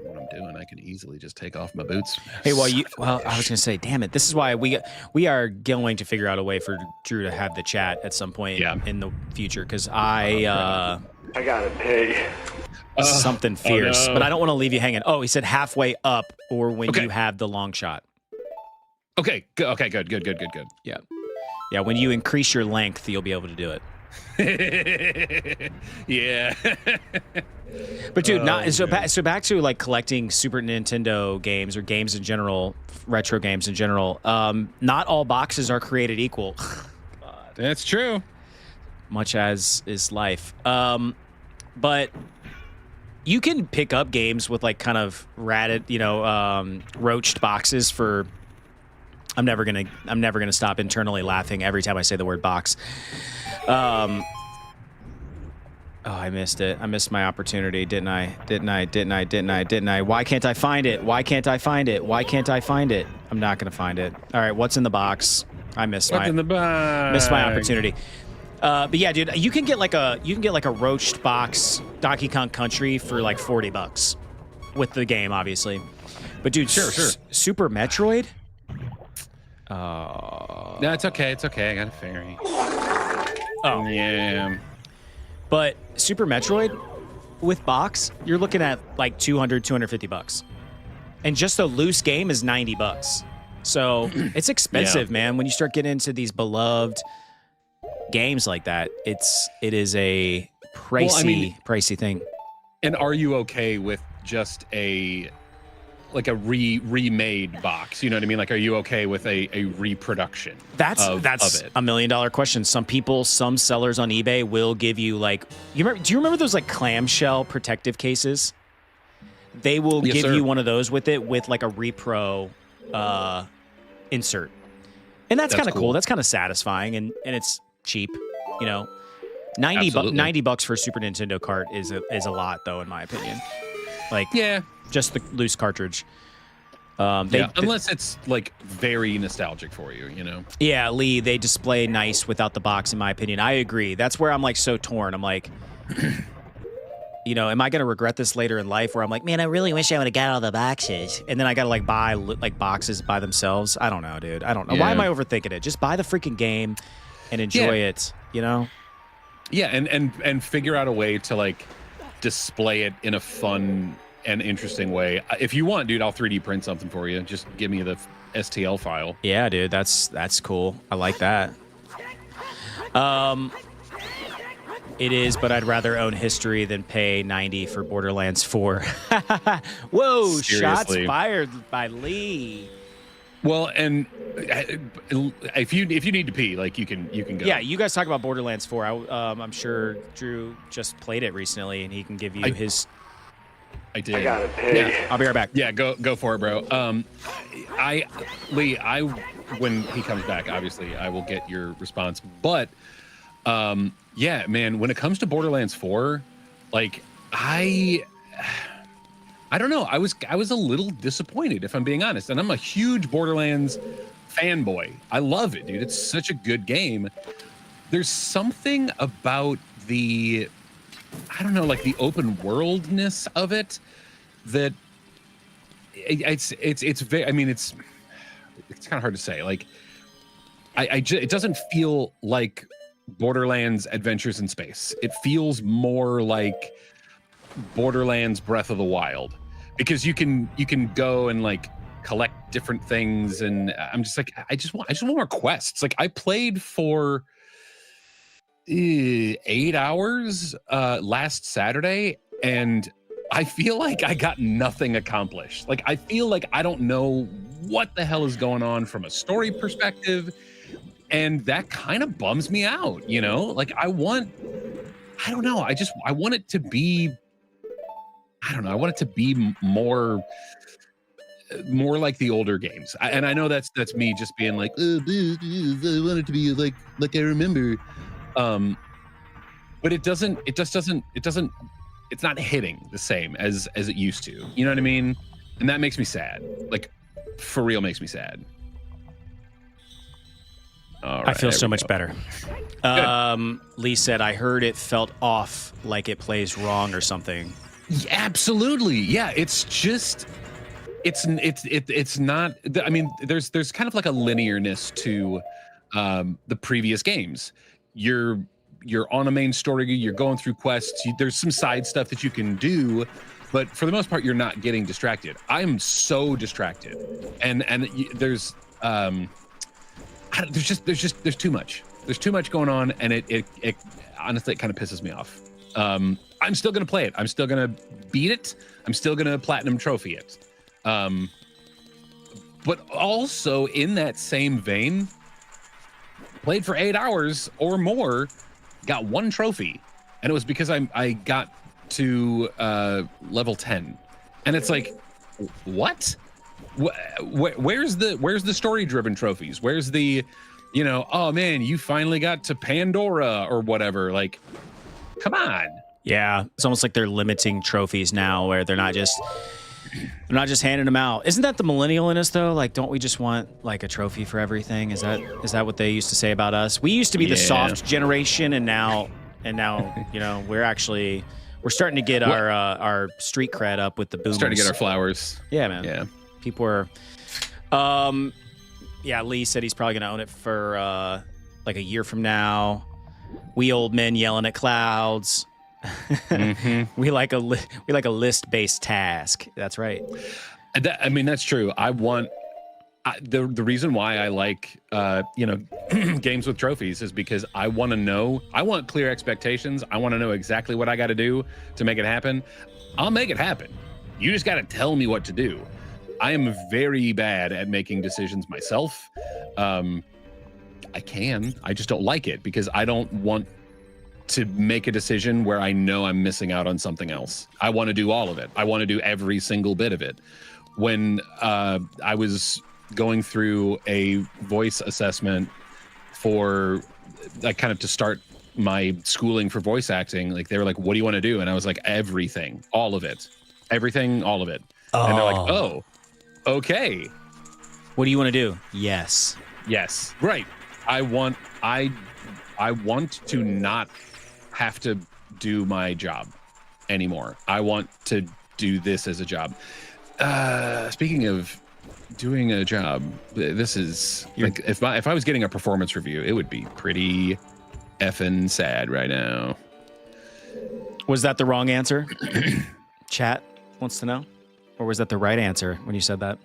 what I'm doing. I can easily just take off my boots. Hey, I was gonna say, damn it. This is why we are going to figure out a way for Drew to have the chat at some point in the future, because I gotta pay. Something fierce, but I don't want to leave you hanging. Oh, he said halfway up, or when you have the long shot. Okay, good. Yeah. When you increase your length, you'll be able to do it. Yeah. But dude, back to like collecting Super Nintendo games or games in general, retro games in general. Not all boxes are created equal. That's true. Much as is life. But you can pick up games with like kind of ratted, roached boxes for. I'm never gonna stop internally laughing every time I say the word box. Oh, I missed it. I missed my opportunity, didn't I? Why can't I find it? I'm not gonna find it. All right, what's in the box? I missed What's in the box? Missed my opportunity. But yeah, dude, you can get like a roached box Donkey Kong Country for like $40 with the game, obviously. But dude, sure. Super Metroid. No, it's okay. I got a fairy. Oh yeah. But Super Metroid with box, you're looking at like $250, and just the loose game is $90. So it's expensive, man. When you start getting into these beloved games like that, it is a pricey thing. And are you okay with just a remade box? You know what I mean? Like, are you okay with a reproduction? That's of it? $1 million question. Some sellers on eBay will give you like, do you remember those like clamshell protective cases? They will give you one of those with it with like a repro insert. And that's kind of cool. That's kind of satisfying, and it's cheap, $90 for a Super Nintendo cart is a lot though, in my opinion. Like, yeah, just the loose cartridge. Unless it's like very nostalgic for you, Yeah, Lee, they display nice without the box, in my opinion. I agree. That's where I'm like so torn. I'm like, am I gonna regret this later in life? Where I'm like, man, I really wish I would have got all the boxes, and then I gotta like buy like boxes by themselves. I don't know, dude. I don't know. Why am I overthinking it? Just buy the freaking game and enjoy it. Yeah, and figure out a way to like display it in a fun and interesting way. If you want, dude, I'll 3D print something for you. Just give me the STL file. Yeah, dude, that's cool. I like that. It is, but I'd rather own history than pay $90 for Borderlands 4. Whoa, seriously. Shots fired by Lee. Well, and if you need to pee, like you can go. Yeah, you guys talk about Borderlands 4. I'm sure Drew just played it recently, and he can give you his. I did. I gotta pay. Yeah, I'll be right back. Yeah, go for it, bro. Lee, when he comes back, obviously, I will get your response. But, yeah, man, when it comes to Borderlands 4, like I don't know. I was a little disappointed, if I'm being honest. And I'm a huge Borderlands fanboy. I love it, dude. It's such a good game. There's something about the, I don't know, like the open worldness of it that it's very, I mean, it's kind of hard to say. Like, it doesn't feel like Borderlands Adventures in Space. It feels more like Borderlands Breath of the Wild, because you can go and like collect different things, and I'm just like, I just want more quests. Like, I played for 8 hours last Saturday, and I feel like I got nothing accomplished. Like, I feel like I don't know what the hell is going on from a story perspective, and that kind of bums me out, you know? Like, I want it to be, I don't know, I want it to be more like the older games. And I know that's me just being like, oh, I want it to be like I remember. But it's not hitting the same as it used to. You know what I mean? And that makes me sad. Like, for real, makes me sad. All right, I feel so much better. Lee said, I heard it felt off, like it plays wrong or something. Yeah, absolutely. Yeah, it's just, it's not, I mean, there's kind of like a linearness to the previous games. You're on a main story, you're going through quests, there's some side stuff that you can do, but for the most part, you're not getting distracted. I'm so distracted. And there's too much. There's too much going on, and it honestly, it kind of pisses me off. I'm still gonna play it. I'm still gonna beat it. I'm still gonna platinum trophy it. But also in that same vein, played for 8 hours or more, got 1 trophy, and it was because I got to level 10, and it's like, what? Where's the story-driven trophies? Where's the, you know, oh man, you finally got to Pandora or whatever? Like, come on. Yeah, it's almost like they're limiting trophies now, where they're not just handing them out. Isn't that the millennial in us though? Like, don't we just want like a trophy for everything? Is that what they used to say about us? We used to be the soft generation, and now you know, we're starting to get our street cred up with the boomers. Starting to get our flowers. Yeah, man. Yeah. People are, yeah. Lee said he's probably gonna own it for like a year from now. We old men yelling at clouds. Mm-hmm. We like a list-based task. That's right. I mean, that's true. The reason why I like games with trophies is because I want clear expectations. I want to know exactly what I got to do to make it happen. I'll make it happen. You just got to tell me what to do. I am very bad at making decisions myself. I just don't like it, because I don't want to make a decision where I know I'm missing out on something else. I want to do all of it. I want to do every single bit of it. When I was going through a voice assessment for like kind of to start my schooling for voice acting, like they were like, what do you want to do? And I was like, everything, all of it, everything, all of it. Oh. And they're like, oh, okay. What do you want to do? Yes. Right. I want to not have to do my job anymore. I want to do this as a job. Speaking of doing a job, this is like, if I was getting a performance review, it would be pretty effing sad right now. Was that the wrong answer? Chat wants to know, or was that the right answer when you said that?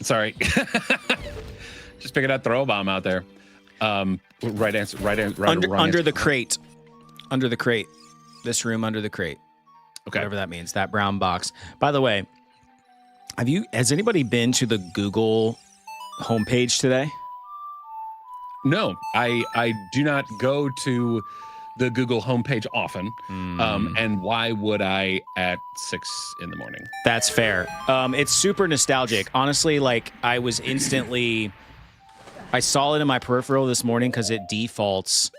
Sorry. Just figured I'd throw a bomb out there. Right answer. Under the crate. Under the crate. This room under the crate. Okay. Whatever that means. That brown box. By the way, has anybody been to the Google homepage today? No, I do not go to the Google homepage often. And why would I at 6 in the morning? That's fair. It's super nostalgic. Honestly, like I saw it in my peripheral this morning because it defaults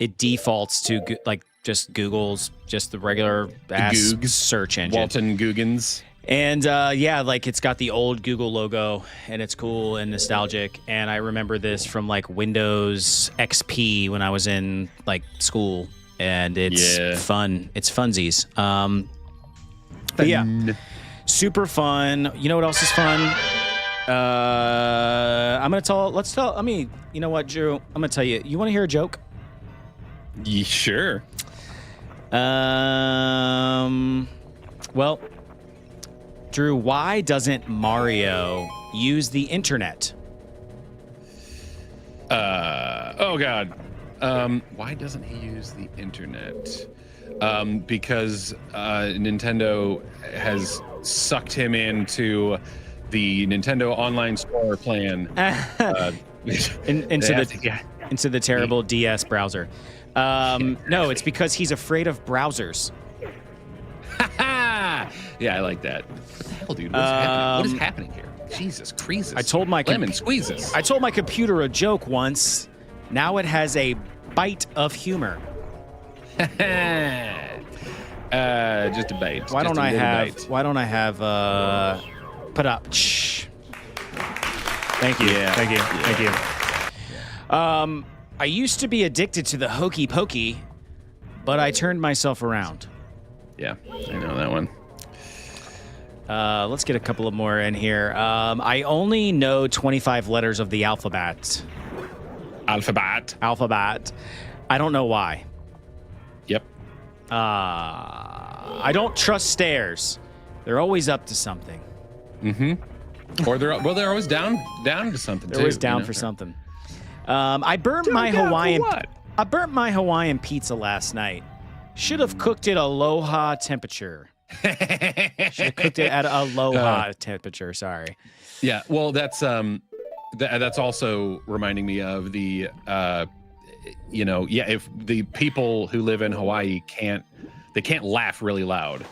to like just Google's just the regular ass Googs. search engine. Walton Googans. And yeah, like it's got the old Google logo and it's cool and nostalgic. And I remember this from like Windows XP when I was in like school, and it's fun. It's funsies. But yeah, super fun. You know what else is fun? You know what, Drew? I'm gonna tell you. You want to hear a joke? Yeah, sure. Well, Drew, why doesn't Mario use the internet? Oh God. Why doesn't he use the internet? Because Nintendo has sucked him into the Nintendo Online Store plan. Into the terrible DS browser. No, it's because he's afraid of browsers. Yeah, I like that. What the hell, dude? What's happening? What is happening here? Jesus, creases. I told my lemon squeezes. I told my computer a joke once. Now it has a bite of humor. Just a bite. Why don't I have put up? Thank you. Yeah. Thank you. Yeah. Thank you. I used to be addicted to the hokey pokey, but I turned myself around. Yeah, I know that one. Let's get a couple of more in here. I only know 25 letters of the alphabet. Alphabet. I don't know why. Yep. I don't trust stairs. They're always up to something. Mm-hmm. Or they're always down to something. They're always down for something. I burnt my Hawaiian pizza last night. Should have cooked it aloha temperature. Should have cooked it at aloha temperature. Sorry. Yeah. Well, that's also reminding me of the if the people who live in Hawaii can't laugh really loud.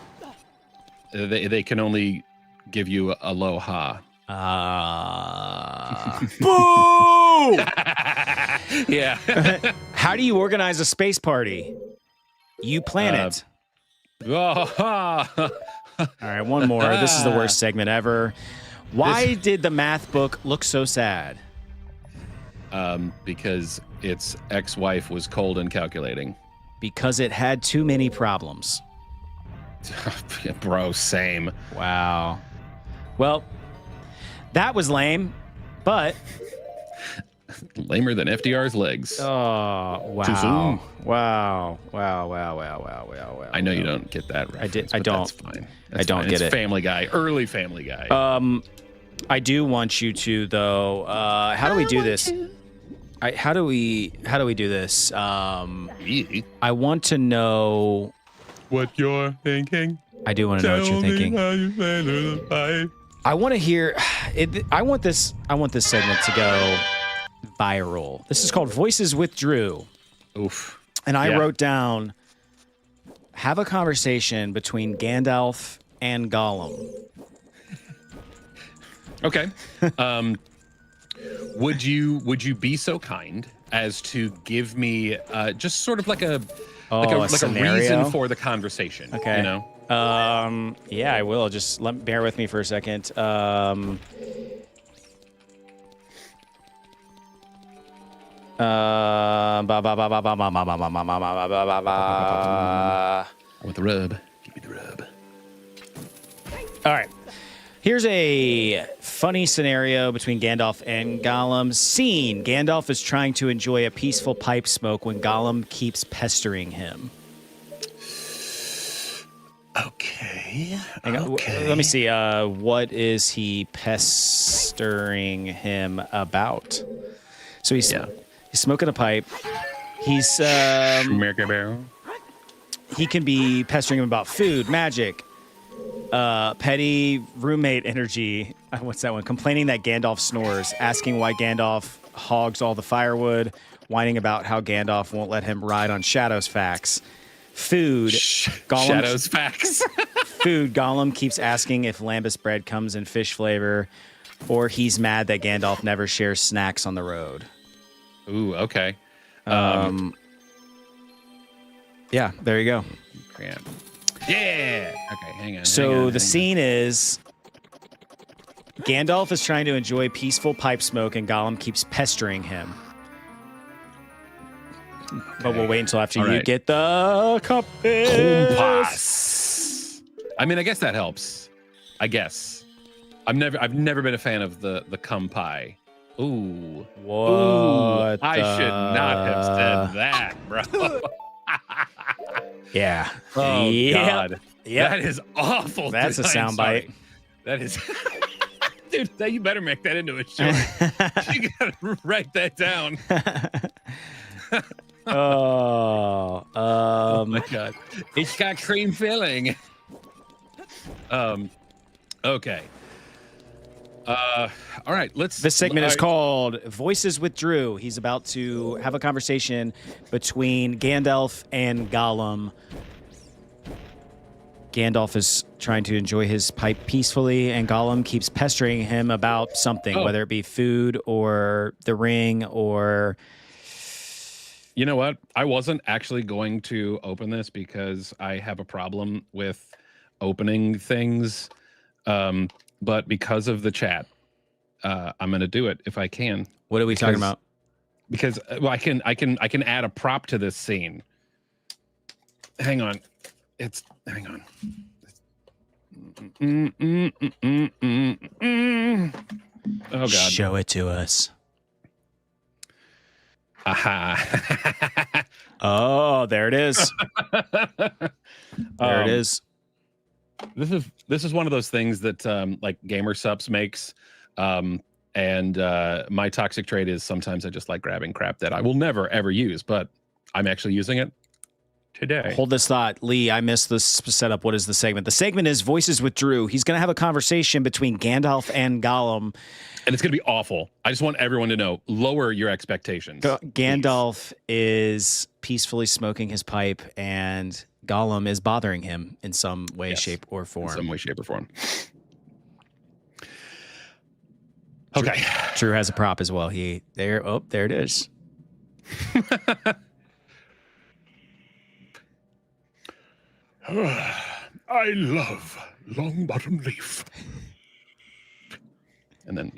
They can only give you aloha. Boo! Yeah. How do you organize a space party? You plan it. All right, one more. This is the worst segment ever. Why did the math book look so sad? Because its ex-wife was cold and calculating. Because it had too many problems. Bro, same. Wow. Well, that was lame, but lamer than FDR's legs. Oh, wow. Too soon. Wow. I know you don't get that reference. I don't. That's fine. I don't get it's it. Family Guy, early Family Guy. I do want you to though. How do we do this? How do we do this? I want to know what you're thinking. I do want to know what you're thinking. I want to hear it. I want this segment to go viral. This is called Voices with Drew. Oof. And I wrote down, have a conversation between Gandalf and Gollum. Okay. Would you be so kind as to give me just sort of like a reason for the conversation? Okay. You know? Yeah, I will. Just bear with me for a second. With the rub. Give me the rub. All right. Here's a funny scenario between Gandalf and Gollum. Scene: Gandalf is trying to enjoy a peaceful pipe smoke when Gollum keeps pestering him. Okay. Let me see. What is he pestering him about? So he's smoking a pipe. He's he can be pestering him about food, magic, petty roommate energy. What's that one? Complaining that Gandalf snores, asking why Gandalf hogs all the firewood, whining about how Gandalf won't let him ride on Shadow's facts. Food. Shadow's facts. Food. Gollum keeps asking if lambus bread comes in fish flavor, or he's mad that Gandalf never shares snacks on the road. Ooh, okay. Yeah, there you go. Crap. Yeah. Okay, hang on. So the scene is Gandalf is trying to enjoy peaceful pipe smoke, and Gollum keeps pestering him. Okay. But we'll wait until after you get the compass. I mean, I guess that helps. I guess. I've never been a fan of the kumpai. Ooh. What? I should not have said that, bro. Yeah. Oh God. Yeah. That is awful. That's a soundbite. That is. Dude, you better make that into a short. You gotta write that down. Oh my God. It's got cream filling. Okay. All right, This segment is called Voices with Drew. He's about to have a conversation between Gandalf and Gollum. Gandalf is trying to enjoy his pipe peacefully, and Gollum keeps pestering him about something, whether it be food or the ring or... You know what? I wasn't actually going to open this because I have a problem with opening things. But because of the chat, I'm going to do it if I can. What are we talking about? Because I can add a prop to this scene. Hang on. Hang on. Oh God. Show it to us. Aha. Oh, there it is. There it is. This is one of those things that like Gamer Sups makes. And my toxic trait is sometimes I just like grabbing crap that I will never ever use, but I'm actually using it today. Hold this thought. Lee, I missed this setup. What is the segment? The segment is Voices with Drew. He's going to have a conversation between Gandalf and Gollum. And it's going to be awful. I just want everyone to know, lower your expectations. Gandalf is peacefully smoking his pipe, and Gollum is bothering him in some way, shape, or form. In some way, shape, or form. Okay. Drew has a prop as well. There it is. I love Longbottom Leaf. And then,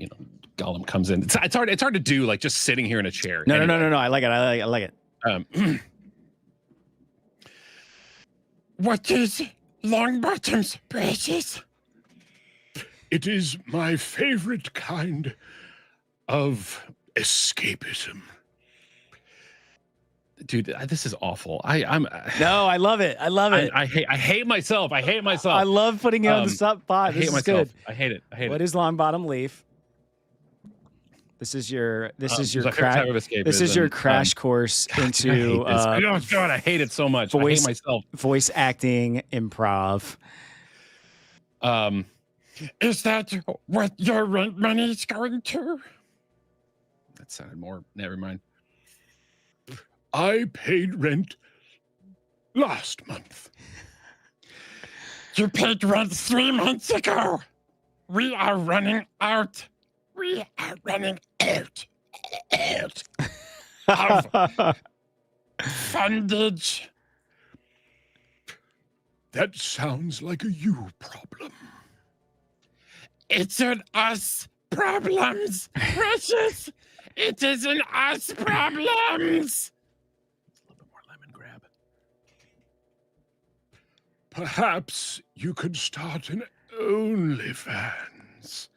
Gollum comes in. It's hard to do, like, just sitting here in a chair. No. I like it. What is Longbottom's precious? It is my favorite kind of escapism. Dude, this is awful. No, I love it. I hate myself. I love putting you on the spot. I hate myself. I hate it. What is Longbottom Leaf? This is your crash course into God, I hate it so much. I hate myself. Voice acting improv. Is that what your rent money is going to? That sounded more. Never mind. I paid rent last month. You paid rent 3 months ago. We are running out. Of fundage. That sounds like a you problem. It's an us problems, precious. It is an us problems. A little bit more lemon grab. Perhaps you could start an OnlyFans.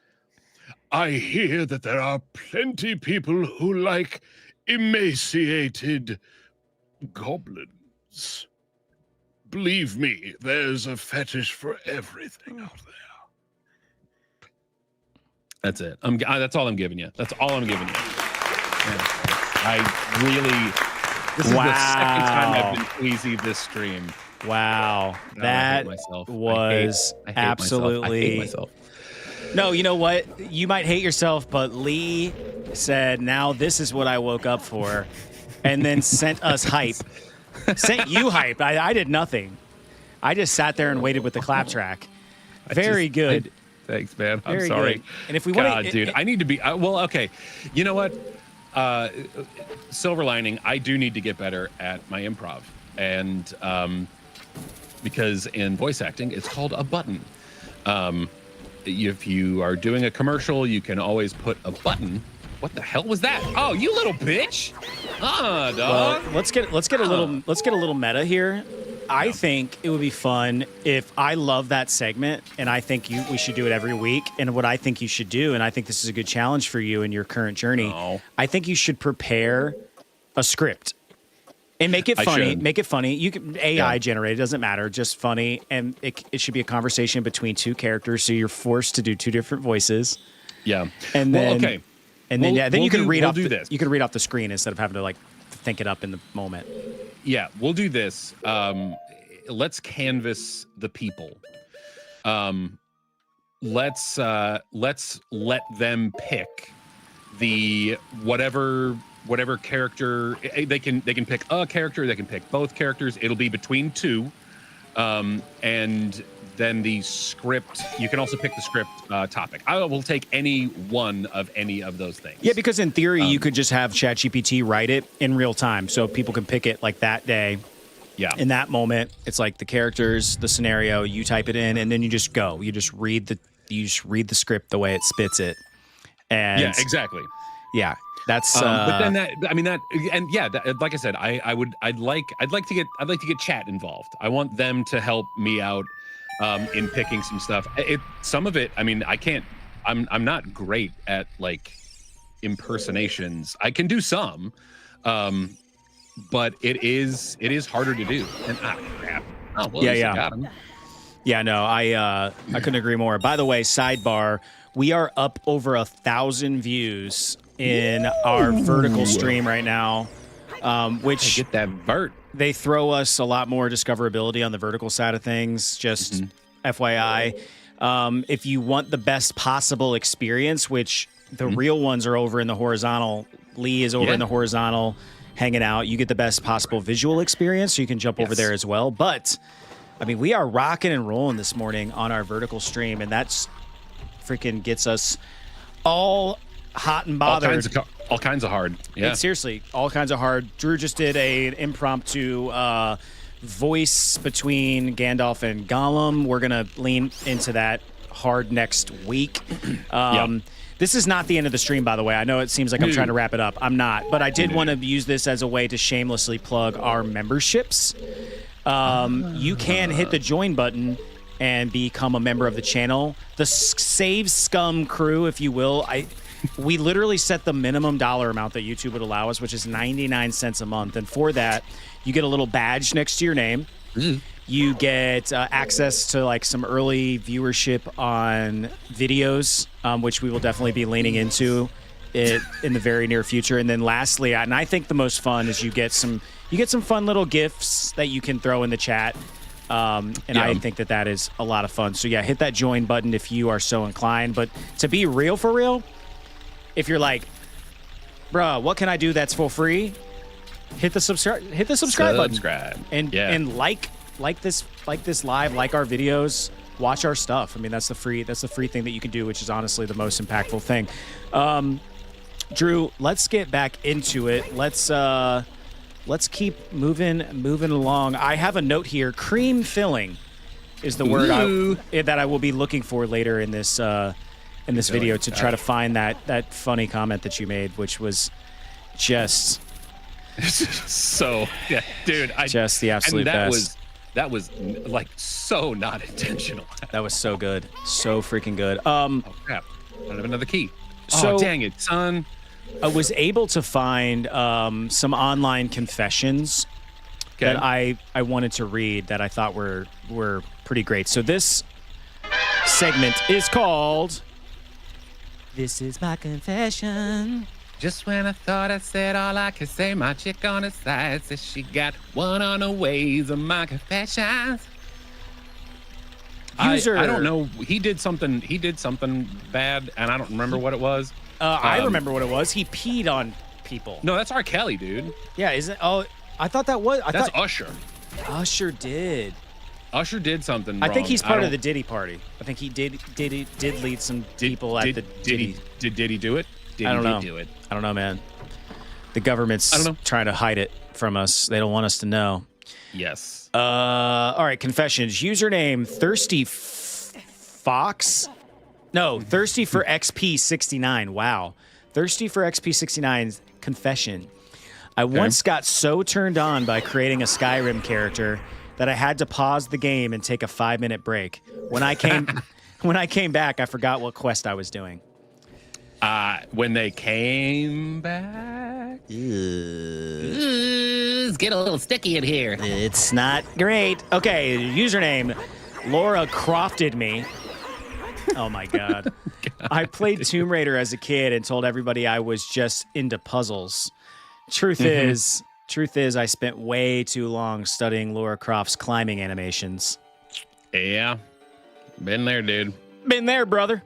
I hear that there are plenty people who like emaciated goblins. Believe me, there's a fetish for everything out there. That's it. That's all I'm giving you. That's all I'm giving you. Yeah. This is the second time I've been queasy this stream. Wow. That was absolutely... I hate myself. No, you know what? You might hate yourself, but Lee said, now this is what I woke up for, and then sent us hype. Sent you hype. I did nothing. I just sat there and waited with the clap track. Very good. Thanks, man. I'm Very sorry. Good. And if we want want to... dude, I need to be... well, okay. You know what? Silver lining, I do need to get better at my improv. and because in voice acting, it's called a button. If you are doing a commercial, you can always put a button. What the hell was that? Oh, you little bitch! Dog. Well, let's get a little meta here. I think it would be fun if I love that segment, and I think we should do it every week. And what I think you should do, and I think this is a good challenge for you in your current journey. I think you should prepare a script and make it funny. Make it funny. You can AI generate. It doesn't matter. Just funny, and it should be a conversation between two characters. So you're forced to do two different voices. Yeah. And then okay. And then you can read off the screen instead of having to like think it up in the moment. Yeah, we'll do this. Let's canvas the people. Let's let them pick the whatever character they can pick a character, they can pick both characters. It'll be between two. And then the script, you can also pick the script topic. I will take any one of any of those things. Yeah, because in theory, you could just have ChatGPT write it in real time. So people can pick it like that day. Yeah. In that moment, it's like the characters, the scenario, you type it in, and then you just go. You just read the script the way it spits it. And yeah, exactly. Yeah. That's but then like I said, I'd like to get chat involved. I want them to help me out in picking some stuff. Some of it, I mean, I'm not great at like impersonations. I can do some, but it is harder to do. And crap. Oh, well, yeah. Got him. Yeah, no, I couldn't agree more. By the way, sidebar, we are up over 1,000 views in our vertical stream right now, which get that vert. They throw us a lot more discoverability on the vertical side of things. Just FYI, if you want the best possible experience, which the real ones are over in the horizontal. Lee is over in the horizontal, hanging out. You get the best possible visual experience, so you can jump over there as well. But I mean, we are rocking and rolling this morning on our vertical stream, and that's freaking gets us all hot and bothered. All kinds of hard. Yeah. Seriously, all kinds of hard. Drew just did an impromptu voice between Gandalf and Gollum. We're going to lean into that hard next week. This is not the end of the stream, by the way. I know it seems like I'm trying to wrap it up. I'm not. But I did want to use this as a way to shamelessly plug our memberships. You can hit the join button and become a member of the channel. The Save Scum crew, if you will. We literally set the minimum dollar amount that YouTube would allow us, which is 99 cents a month. And for that, you get a little badge next to your name. You get access to like some early viewership on videos, which we will definitely be leaning into it in the very near future. And then lastly, and I think the most fun is you get some fun little gifts that you can throw in the chat. I think that is a lot of fun. So yeah, hit that join button if you are so inclined. But to be real for real, if you're like, bruh, what can I do that's for free? Hit the subscribe button. And like this live, like our videos, watch our stuff. I mean, that's the free thing that you can do, which is honestly the most impactful thing. Drew, let's get back into it. Let's keep moving along. I have a note here. Cream filling is the word that I will be looking for later in this video to try to find that funny comment that you made, which was just so dude. Just the absolute best. That was like so not intentional. That was so good, so freaking good. Oh crap! I don't have another key. So, dang it, son. I was able to find some online confessions that I wanted to read that I thought were pretty great. So this segment is called "This Is My Confession." Just when I thought I said all I could say, my chick on the side says she got one on the ways of my confessions. I don't know. He did something bad, and I don't remember what it was. I remember what it was. He peed on people. No, that's R. Kelly, dude. Yeah, isn't? Oh, I thought that was. That's Usher. Usher did. Usher did something wrong. I think he's part of the Diddy party. I think he did lead some people at the Diddy. Did he do it? I don't know. I don't know, man. The government's trying to hide it from us. They don't want us to know. Yes. All right, confessions. Username Thirsty Fox. No, Thirsty for XP69. Wow. Thirsty for XP69's confession. I once got so turned on by creating a Skyrim character that I had to pause the game and take a 5-minute break. When I came back, I forgot what quest I was doing. When they came back, It's getting a little sticky in here. It's not great. Okay, username Laura Crofted me. Oh my god. I played Tomb Raider as a kid and told everybody I was just into puzzles. Truth is, I spent way too long studying Laura Croft's climbing animations. yeah, been there, dude. Been there, brother.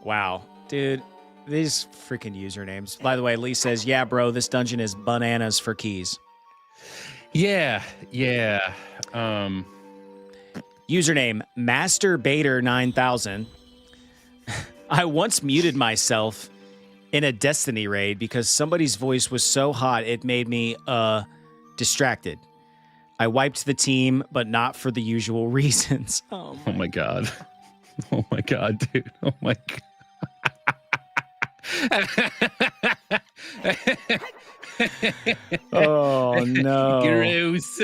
Wow, dude, these freaking usernames. By the way, Lee says, "Yeah, bro, this dungeon is bananas for keys." Yeah. Username Masturbator9000. I once muted myself in a Destiny raid because somebody's voice was so hot it made me distracted. I wiped the team, but not for the usual reasons. Oh my god. Oh my god, dude. Oh my god. Oh no. Gross.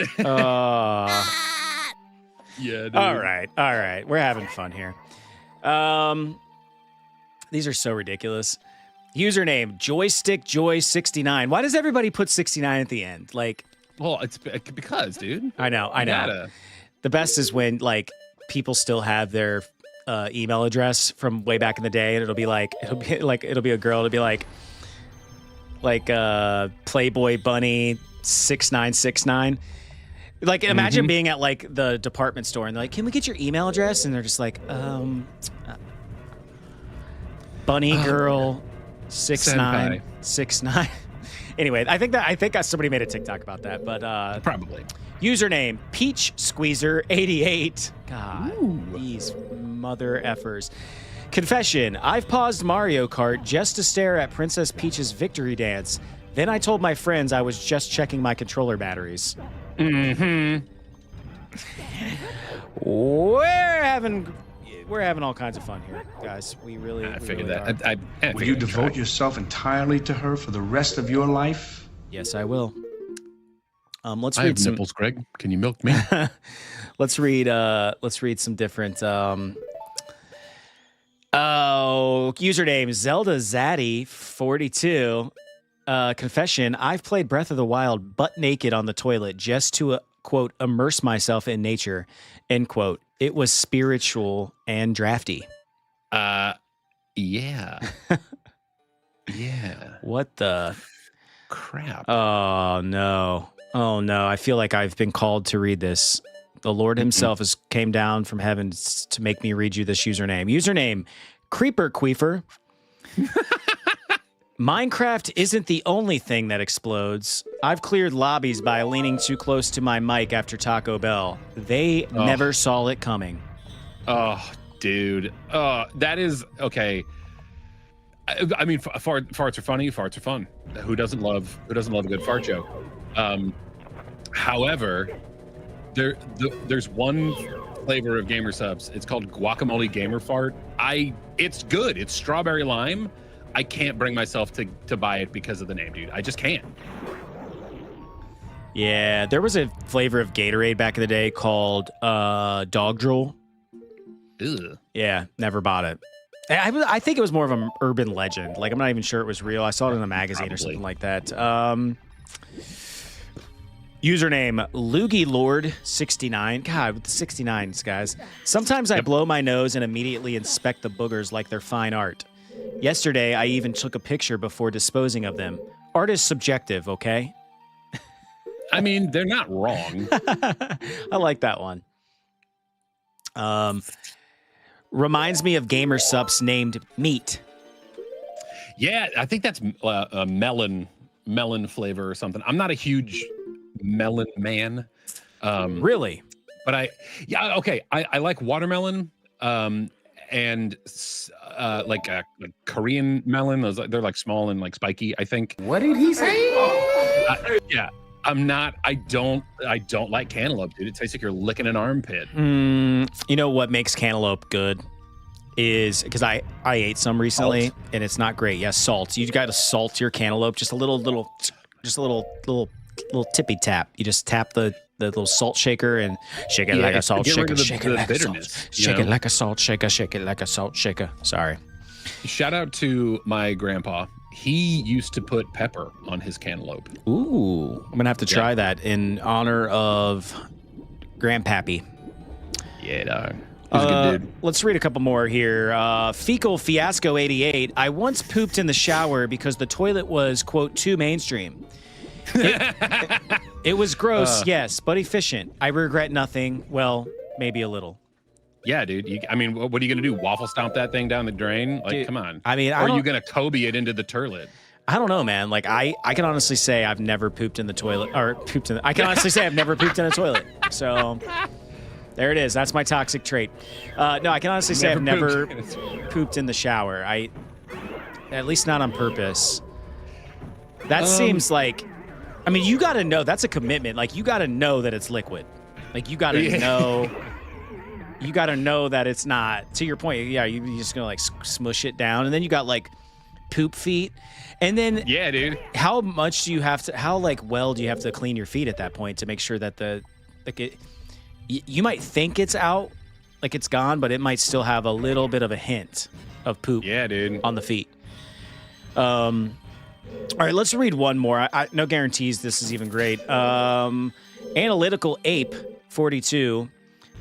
Yeah, dude. All right. We're having fun here. These are so ridiculous. Username JoystickJoy69. Why does everybody put 69 at the end? Like, Well, it's because, dude. I know. Gotta. The best is when like people still have their email address from way back in the day, and it'll be a girl. It'll be like Playboy Bunny 6969. Like, imagine being at like the department store and they're like, "Can we get your email address?" And they're just like, Bunny Girl 6969. Anyway, I think somebody made a TikTok about that, but Probably. username Peach Squeezer 88. God, these mother effers. Confession: I've paused Mario Kart just to stare at Princess Peach's victory dance. Then I told my friends I was just checking my controller batteries. Mm-hmm. We're having all kinds of fun here, guys. We really. I figured really that. are. Will you devote yourself entirely to her for the rest of your life? Yes, I will. Let's I read have some. nipples, Greg. Can you milk me? Let's read some different. Username Zelda Zaddy 42. Confession: I've played Breath of the Wild butt naked on the toilet just to quote immerse myself in nature. End quote. It was spiritual and drafty. Yeah. What the crap? Oh no. I feel like I've been called to read this. The Lord himself has came down from heaven to make me read you this username. Username Creeper Queefer. Minecraft isn't the only thing that explodes. I've cleared lobbies by leaning too close to my mic after Taco Bell. They never saw it coming. Oh, dude. That is okay. I mean, farts are funny. Farts are fun. Who doesn't love a good fart joke? However, there's one flavor of gamer subs. It's called guacamole gamer fart. It's good. It's strawberry lime. I can't bring myself to buy it because of the name, dude. I just can't. Yeah, there was a flavor of Gatorade back in the day called dog drool. Ugh. Yeah, never bought it. I think it was more of an urban legend. Like, I'm not even sure it was real. I saw it in a magazine or something like that. Username Loogie Lord 69. God, with the 69s, guys. Sometimes I blow my nose and immediately inspect the boogers like they're fine art. Yesterday, I even took a picture before disposing of them. Art is subjective, okay? I mean, they're not wrong. I like that one. Reminds me of gamer subs named Meat. Yeah, I think that's a melon flavor or something. I'm not a huge melon man. Really? But I like watermelon. And like a Korean melon. They're like small and like spiky, I think. What did he say? Yeah. I don't like cantaloupe, dude. It tastes like you're licking an armpit. You know what makes cantaloupe good is because I ate some recently and it's not great. Yeah, salt. You got to salt your cantaloupe just a little tippy tap. You just tap the little salt shaker and shake it like a salt shaker. Shake it like a salt. Shake it like a salt shaker. Shake it like a salt shaker. Sorry. Shout out to my grandpa. He used to put pepper on his cantaloupe. Ooh, I'm gonna have to try that in honor of Grandpappy. Yeah, dog. He's a good dude. Let's read a couple more here. Fecal Fiasco 88. I once pooped in the shower because the toilet was, quote, too mainstream. It was gross, yes, but efficient. I regret nothing. Well, maybe a little. Yeah, dude. What are you going to do? Waffle stomp that thing down the drain? Like, dude, come on. I mean, or are you going to Kobe it into the toilet? I don't know, man. Like, I can honestly say I've never pooped in the toilet. I can honestly say I've never pooped in a toilet. So, there it is. That's my toxic trait. No, I can honestly say I've never pooped in the shower. At least not on purpose. That seems like... I mean, you got to know. That's a commitment. Like, you got to know that it's liquid. Like, you got to know... You got to know that it's not, to your point, yeah, you're just going to, like, smush it down. And then you got, like, poop feet. And then... Yeah, dude. How much do you have to... How, like, well do you have to clean your feet at that point to make sure that you might think it's out, like it's gone, but it might still have a little bit of a hint of poop on the feet. All right, let's read one more. No guarantees this is even great. Analytical Ape 42.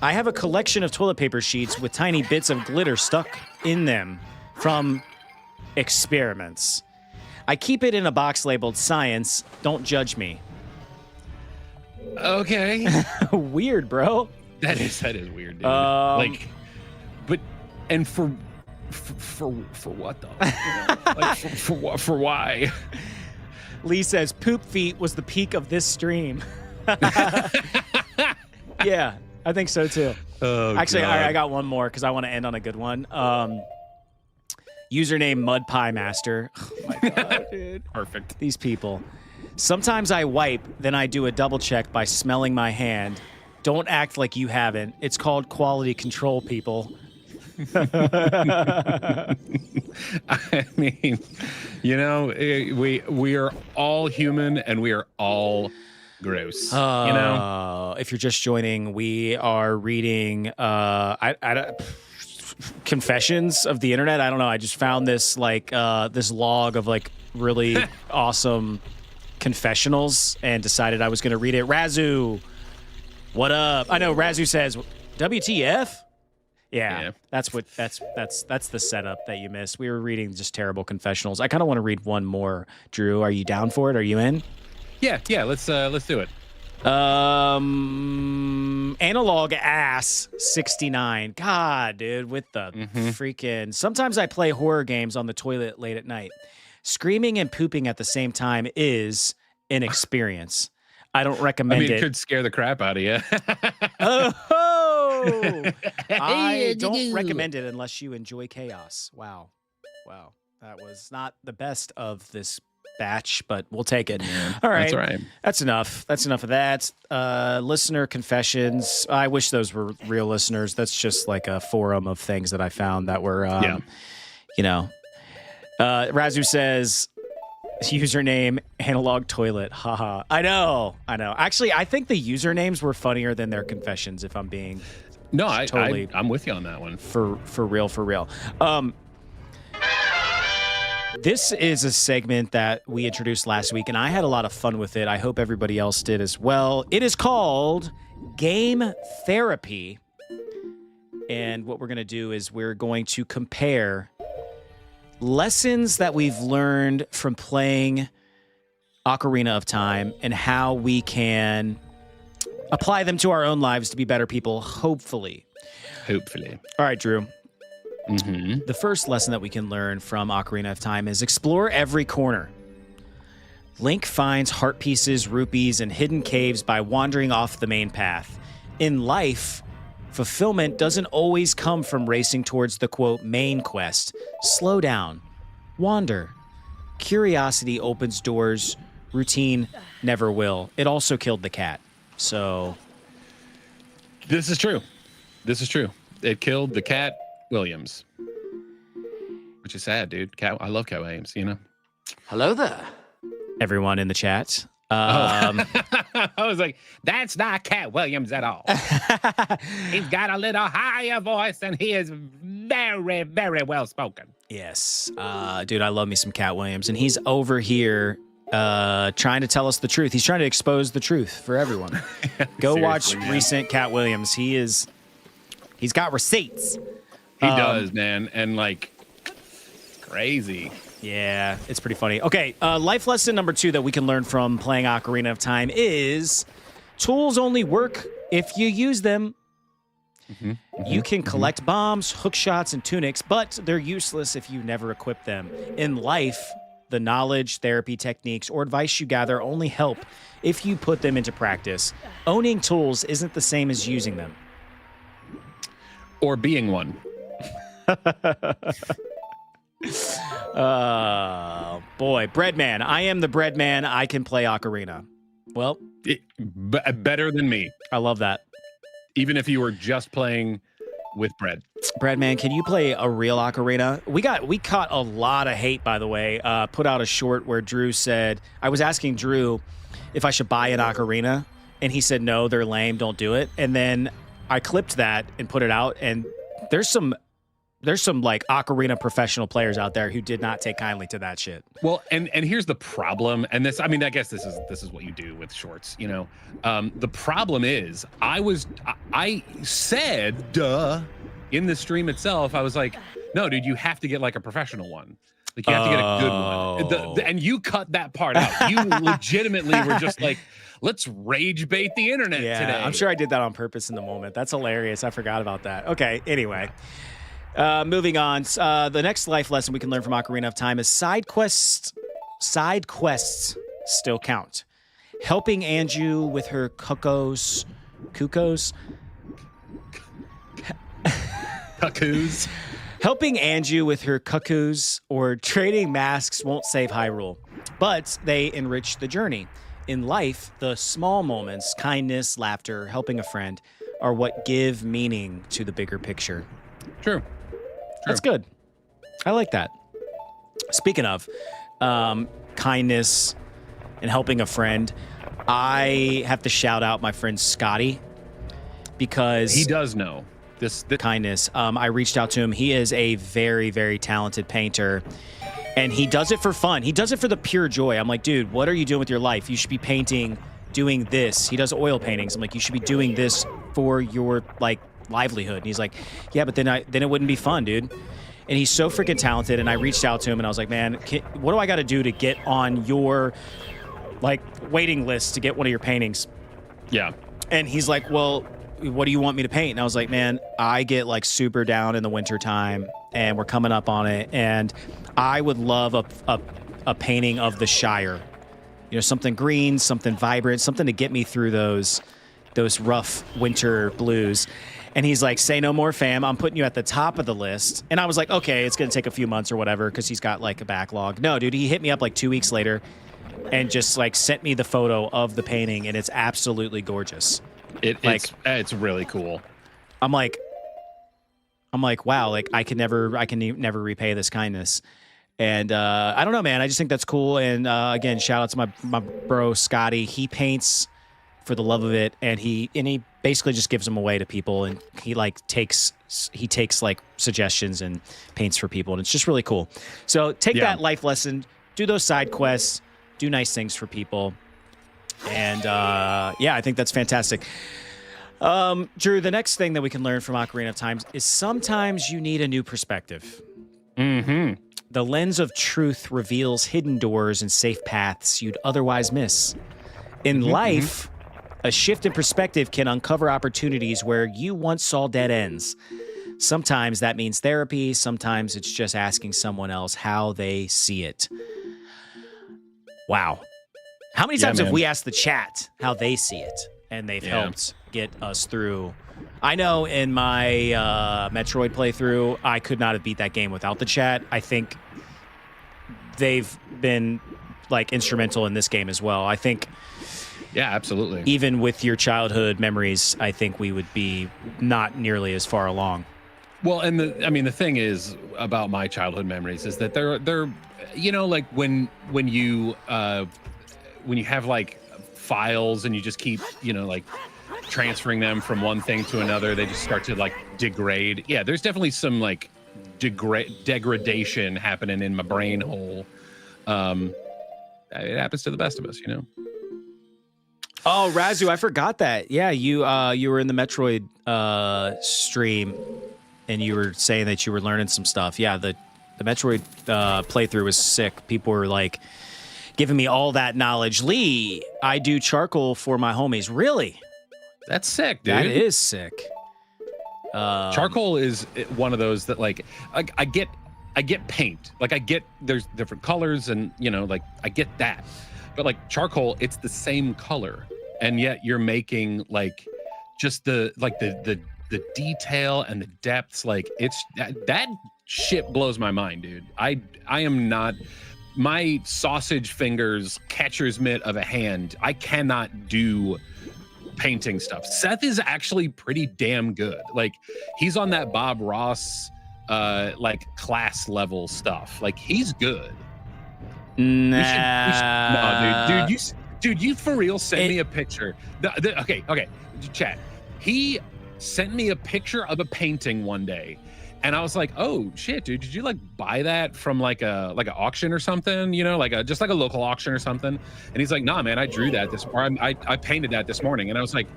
I have a collection of toilet paper sheets with tiny bits of glitter stuck in them from experiments. I keep it in a box labeled science. Don't judge me. Okay. Weird, bro. That is weird, dude. Like, but and for what though? Like for why? Lee says poop feet was the peak of this stream. Yeah, I think so too. Oh, actually, I got one more because I want to end on a good one. Username Mud Pie Master. Oh my god, dude. Perfect. These people. Sometimes I wipe, then I do a double check by smelling my hand. Don't act like you haven't. It's called quality control, people. I mean, you know, we are all human and we are all gross. You know, if you're just joining, we are reading confessions of the internet. I don't know. I just found this this log of like really awesome confessionals and decided I was going to read it. Razu, what up? I know Razu says, WTF? Yeah. That's the setup that you missed. We were reading just terrible confessionals. I kind of want to read one more. Drew, are you down for it? Are you in? Yeah, let's do it. Analog Ass 69. God, dude, with the freaking... Sometimes I play horror games on the toilet late at night. Screaming and pooping at the same time is an experience. I don't recommend it. It could scare the crap out of you. I don't recommend it unless you enjoy chaos. Wow. That was not the best of this batch, but we'll take it. Yeah, all right. That's all right. That's enough. That's enough of that. Listener confessions. I wish those were real listeners. That's just like a forum of things that I found that were, Razu says, username analog toilet. Haha. I know. Actually, I think the usernames were funnier than their confessions, if I'm being I'm with you on that one. For real. This is a segment that we introduced last week, and I had a lot of fun with it. I hope everybody else did as well. It is called Game Therapy. And what we're going to do is we're going to compare lessons that we've learned from playing Ocarina of Time and how we can apply them to our own lives to be better people, hopefully. All right, Drew. The first lesson that we can learn from Ocarina of Time is explore every corner. Link finds heart pieces, rupees, and hidden caves by wandering off the main path. In life, fulfillment doesn't always come from racing towards the, quote, main quest. Slow down. Wander. Curiosity opens doors Routine never will. It also killed the cat. So This is true. This is true. It killed the Cat Williams, which is sad, dude. I love Cat Williams. You know. Hello there. everyone in the chat. I was like, that's not Cat Williams at all. He's got a little higher voice and he is very, very well spoken. Yes. Dude, I love me some Cat Williams. And he's over here trying to tell us the truth. He's trying to expose the truth for everyone. Go watch recent Cat Williams. He's got receipts. He does, man. And like, crazy. Yeah, it's pretty funny. Okay, life lesson number 2 that we can learn from playing Ocarina of Time is tools only work if you use them. You can collect bombs, hook shots, and tunics, but they're useless if you never equip them. In life, the knowledge, therapy techniques, or advice you gather only help if you put them into practice. Owning tools isn't the same as using them. Or being one. Boy, Breadman. I am the Breadman. I can play Ocarina. Well, Better than me. I love that. Even if you were just playing with bread. Breadman, can you play a real Ocarina? We caught a lot of hate, by the way. Put out a short where Drew said, I was asking Drew if I should buy an Ocarina, and he said, no, they're lame, don't do it. And then I clipped that and put it out, and there's some like Ocarina professional players out there who did not take kindly to that shit. Well, and here's the problem, and this, I mean, I guess this is what you do with shorts, you know. The problem is, I said, duh, in the stream itself, I was like, no, dude, you have to get like a professional one. Like you have to get a good one. And you cut that part out. You legitimately were just like, let's rage bait the internet today. I'm sure I did that on purpose in the moment. That's hilarious. I forgot about that. Okay, anyway. Moving on. The next life lesson we can learn from Ocarina of Time is side quests still count. Helping Anju with her cuckoos. Helping Anju with her cuckoos or trading masks won't save Hyrule, but they enrich the journey. In life, the small moments, kindness, laughter, helping a friend, are what give meaning to the bigger picture. True. That's good. I like that. Speaking of kindness and helping a friend, I have to shout out my friend Scotty because he does know this kindness. I reached out to him. He is a very, very talented painter, and he does it for fun. He does it for the pure joy. I'm like, dude, what are you doing with your life? You should be painting, doing this. He does oil paintings. I'm like, you should be doing this for your like livelihood. And he's like, yeah, but then it wouldn't be fun, dude. And he's so freaking talented. And I reached out to him and I was like, man, what do I got to do to get on your like waiting list to get one of your paintings? Yeah. And he's like, well, what do you want me to paint? And I was like, man, I get like super down in the winter time and we're coming up on it. And I would love a painting of the Shire, you know, something green, something vibrant, something to get me through those rough winter blues. And he's like, say no more, fam. I'm putting you at the top of the list. And I was like, okay, it's going to take a few months or whatever because he's got like a backlog. No, dude, he hit me up like 2 weeks later and just like sent me the photo of the painting. And it's absolutely gorgeous. It's really cool. I'm like, wow, like I can never repay this kindness. And I don't know, man. I just think that's cool. And again, shout out to my bro, Scotty. He paints for the love of it, and he basically just gives them away to people, and he takes like suggestions and paints for people, and it's just really cool. So take that life lesson, do those side quests, do nice things for people, and I think that's fantastic. Drew, the next thing that we can learn from Ocarina of Time is sometimes you need a new perspective. Mm-hmm. The lens of truth reveals hidden doors and safe paths you'd otherwise miss. In life, a shift in perspective can uncover opportunities where you once saw dead ends. Sometimes that means therapy. Sometimes it's just asking someone else how they see it. Wow. How many times have we asked the chat how they see it? And they've helped get us through. I know in my Metroid playthrough, I could not have beat that game without the chat. I think they've been like instrumental in this game as well. I think Yeah, absolutely. even with your childhood memories, I think we would be not nearly as far along. Well, and the thing is about my childhood memories is that they're like when you have like files and you just keep like transferring them from one thing to another, they just start to like degrade. Yeah, there's definitely some like degradation happening in my brain hole. It happens to the best of us, Oh, Razu, I forgot that. Yeah, you were in the Metroid stream, and you were saying that you were learning some stuff. Yeah, the Metroid playthrough was sick. People were like giving me all that knowledge. Lee, I do charcoal for my homies. Really? That's sick, dude. That is sick. Charcoal is one of those that like I get paint. Like I get there's different colors and like I get that. But like charcoal, it's the same color. And yet you're making like just the detail and the depths. Like it's that shit blows my mind, dude. I am not, my sausage fingers catcher's mitt of a hand. I cannot do painting stuff. Seth is actually pretty damn good. Like he's on that Bob Ross like class level stuff. Like he's good. Nah. No, dude, you for real sent me a picture. Okay, chat. He sent me a picture of a painting one day, and I was like, "Oh shit, dude! Did you like buy that from like an auction or something? Just like a local auction or something?" And he's like, "Nah, man, I drew that I painted that this morning." And I was like,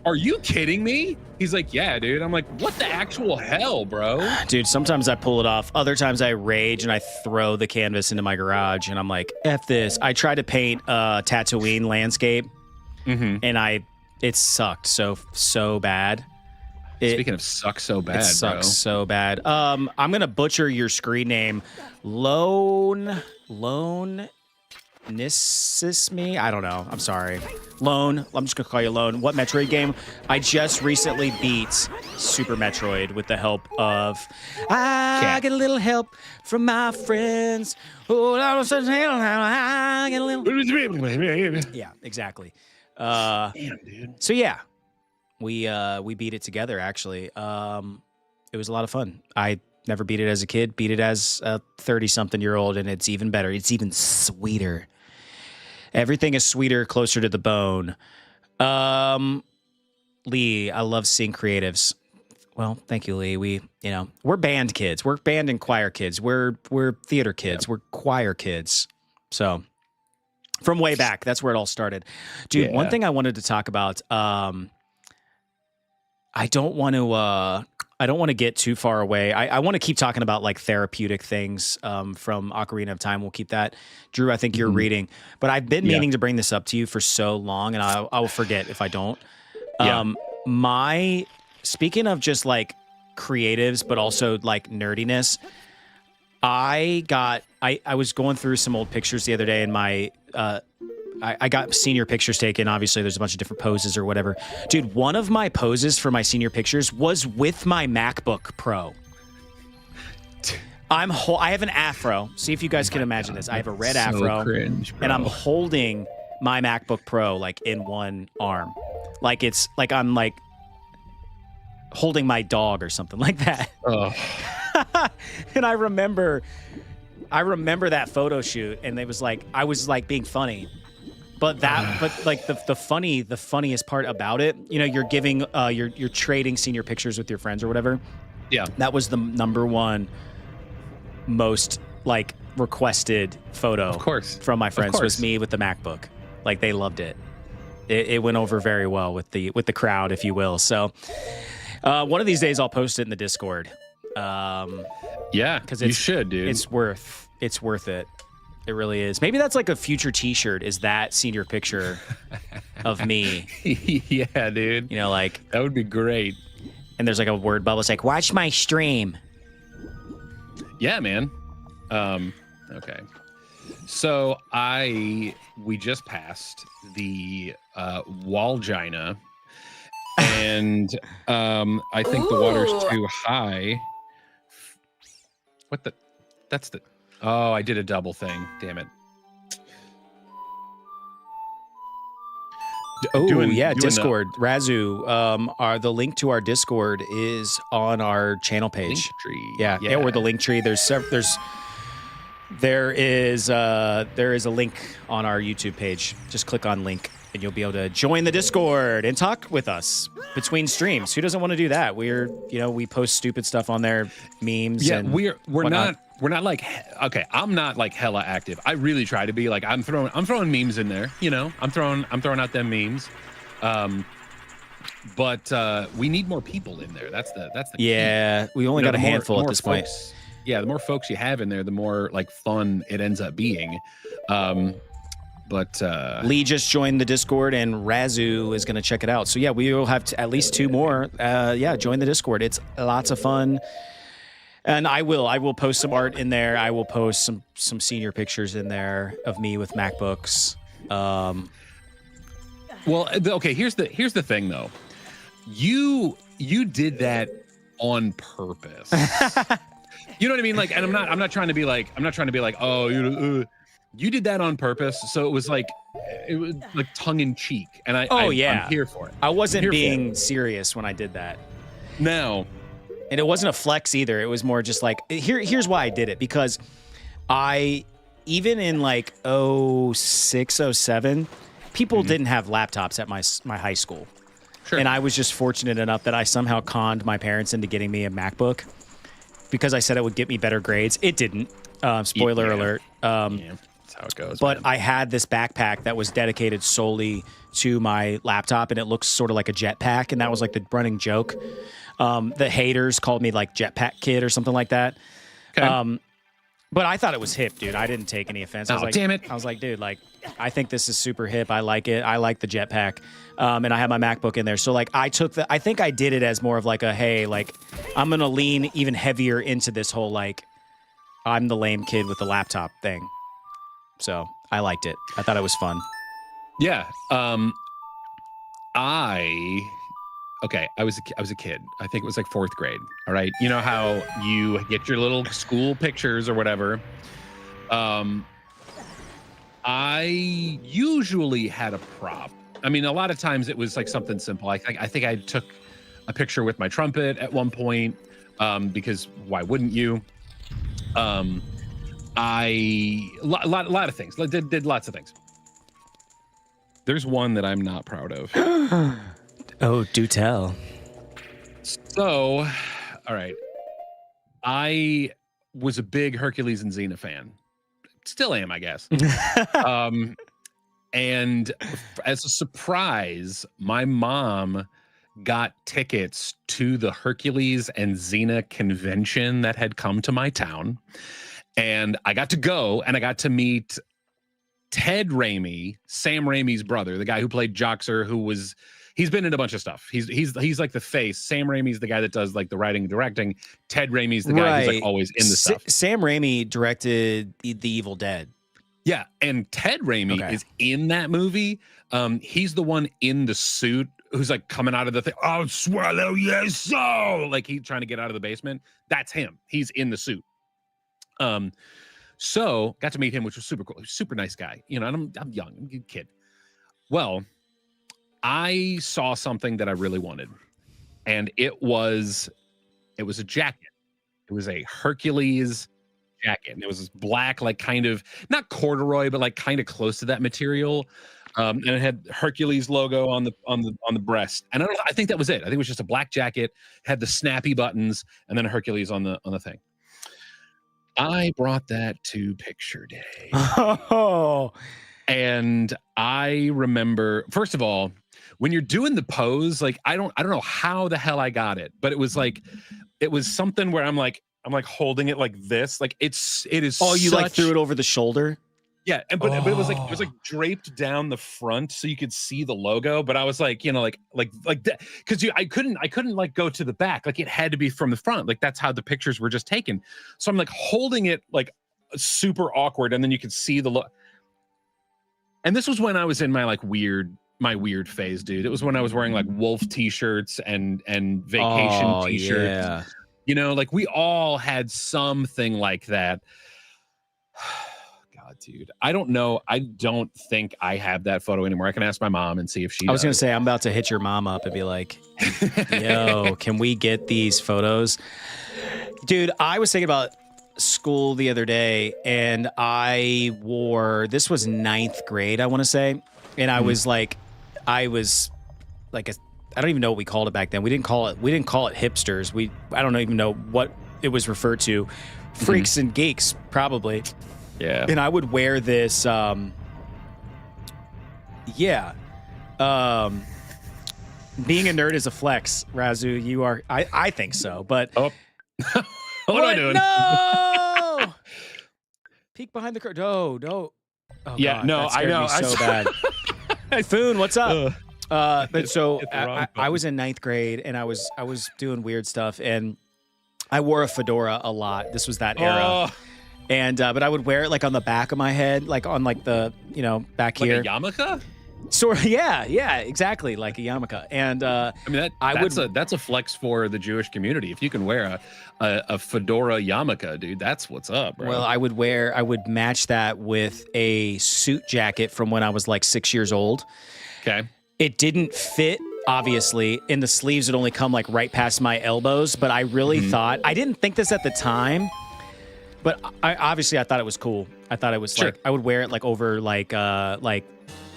"Are you kidding me?" He's like, "Yeah, dude." I'm like, "What the actual hell, bro?" Dude, sometimes I pull it off. Other times I rage and I throw the canvas into my garage and I'm like, F this. I tried to paint a Tatooine landscape and it sucked so bad. Speaking of sucks so bad, it sucks so bad. I'm gonna butcher your screen name. Lone Nisisme? I don't know. I'm sorry. Lone. I'm just gonna call you Lone. What Metroid game? I just recently beat Super Metroid with the help of I get a little help from my friends. Oh, I get a little. Yeah, exactly. Damn, dude. So yeah, we beat it together. Actually, it was a lot of fun. I never beat it as a kid. Beat it as a 30-something-year-old, and it's even better. It's even sweeter. Everything is sweeter, closer to the bone. Lee, I love seeing creatives. Well, thank you, Lee. We're band kids. We're band and choir kids. We're theater kids. Yeah. We're choir kids. So from way back, that's where it all started. Dude, one thing I wanted to talk about, I don't want to get too far away. I want to keep talking about like therapeutic things from Ocarina of Time. We'll keep that. Drew, I think you're reading. But I've been meaning to bring this up to you for so long, and I will forget if I don't. Speaking of just like creatives, but also like nerdiness, I was going through some old pictures the other day, and I got senior pictures taken. Obviously, there's a bunch of different poses or whatever. Dude, one of my poses for my senior pictures was with my MacBook Pro. I have an afro. See if you guys can imagine this. I have a red afro, cringe, and I'm holding my MacBook Pro like in one arm, like it's like I'm like holding my dog or something like that. Oh. And I remember that photo shoot, and it was like I was like being funny. But like the funniest part about it, you're giving you're trading senior pictures with your friends or whatever. Yeah. That was the number one most like requested photo, of course, from my friends was me with the MacBook. Like they loved it. It went over very well with the crowd, if you will. So one of these days I'll post it in the Discord. Yeah, because you should, dude. It's worth it. It really is. Maybe that's like a future T-shirt. Is that senior picture of me? Yeah, dude. Like that would be great. And there's like a word bubble. It's like, watch my stream. Yeah, man. Okay. So we just passed the Walgina, and I think the water's too high. What the? That's the. Oh, I did a double thing. Damn it. Oh yeah, Discord. Razu, the link to our Discord is on our channel page. Link tree. Yeah, or the link tree. There is a link on our YouTube page. Just click on link and you'll be able to join the Discord and talk with us between streams. Who doesn't want to do that? We post stupid stuff on there, memes. Yeah, and we're whatnot. not like, okay, I'm not like hella active. I really try to be like, I'm throwing memes in there, I'm throwing out them memes. But we need more people in there. That's the yeah, key. we only got a handful at this point. Yeah, the more folks you have in there, the more like fun it ends up being. But Lee just joined the Discord and Razu is going to check it out. So yeah, we will have at least 2 more. Join the Discord. It's lots of fun. And I will post some art in there. I will post some senior pictures in there of me with MacBooks. Well, okay, here's the thing though. You did that on purpose. You know what I mean? Like, and I'm not trying to be like, oh, you did that on purpose. So it was like tongue in cheek. And I'm here for it. I wasn't being serious when I did that. No. And it wasn't a flex either. It was more just like, here's why I did it. Because even in like 06, 07, people didn't have laptops at my high school. Sure. And I was just fortunate enough that I somehow conned my parents into getting me a MacBook because I said it would get me better grades. It didn't. Spoiler alert. That's how it goes. But man. I had this backpack that was dedicated solely to my laptop, and it looks sort of like a jetpack, and that was like the running joke. The haters called me like Jetpack Kid or something like that. Okay. But I thought it was hip, dude. I didn't take any offense. I was like, damn it. I was like, dude, like, I think this is super hip. I like it. I like the jetpack. And I had my MacBook in there. So like I think I did it as more of like a, hey, like I'm going to lean even heavier into this whole, like, I'm the lame kid with the laptop thing. So I liked it. I thought it was fun. Yeah. I was a kid. I think it was like 4th grade. All right. You know how you get your little school pictures or whatever. I usually had a prop. I mean, a lot of times it was like something simple. I think I took a picture with my trumpet at one point, because why wouldn't you? A lot of things. Did lots of things. There's one that I'm not proud of. Oh, do tell. So, all right. I was a big Hercules and Xena fan. Still am, I guess. And as a surprise, my mom got tickets to the Hercules and Xena convention that had come to my town. And I got to go and I got to meet Ted Raimi, Sam Raimi's brother, the guy who played Joxer, he's been in a bunch of stuff. He's like the face. Sam Raimi's the guy that does like the writing and directing. Ted Raimi's the guy who's like always in the stuff. Sam Raimi directed The Evil Dead. Yeah, and Ted Raimi is in that movie. He's the one in the suit who's like coming out of the thing. I'll swallow your soul. Like he's trying to get out of the basement. That's him. He's in the suit. So got to meet him, which was super cool. Super nice guy. You know, and I'm young. I'm a good kid. Well, I saw something that I really wanted, and it was a jacket. It was a Hercules jacket, and it was this black, like kind of not corduroy, but like kind of close to that material. And it had Hercules logo on the breast, and I think that was it. I think it was just a black jacket, had the snappy buttons, and then a Hercules on the thing. I brought that to picture day. Oh, and I remember, first of all, when you're doing the pose, like I don't know how the hell I got it, but it was something where I'm like holding it like this, like it is. Oh, you like threw it over the shoulder? Yeah, but it was like draped down the front so you could see the logo. But I was like, you know, like that, because I couldn't like go to the back, like it had to be from the front, like that's how the pictures were just taken. So I'm like holding it like super awkward, and then you could see the look. And this was when I was in my weird phase, dude. It was when I was wearing like wolf t-shirts and vacation t-shirts. Yeah. You know, like we all had something like that. God dude. I don't know. I don't think I have that photo anymore. I can ask my mom and see if she I was going to does. say, I'm about to hit your mom up and be like, yo, can we get these photos? Dude, I was thinking about school the other day, and I wore, this was 9th grade, I want to say. And I was like I don't even know what we called it back then. We didn't call it hipsters. I don't even know what it was referred to. Freaks and geeks, probably. Yeah. And I would wear this, being a nerd is a flex, Razu. You are, I think so, but. Oh. What am I doing? No! Peek behind the curtain. No. Oh, Yeah, God, no, that I scared know. me so bad. Foon, what's up? But so hit the wrong I was in 9th grade, and I was doing weird stuff, and I wore a fedora a lot. This was that era. Oh, And but I would wear it like on the back of my head, like on like the, back like here. a yarmulke? Sort of, yeah, exactly, like a yarmulke. And I mean, that's a flex for the Jewish community. If you can wear a fedora yarmulke, dude, that's what's up, bro. well, I would match that with a suit jacket from when I was like 6 years old. Okay. It didn't fit, obviously. In the sleeves, it only come like right past my elbows. But I really thought, I didn't think this at the time, but I thought it was cool. I thought it was Sure. like, I would wear it like over like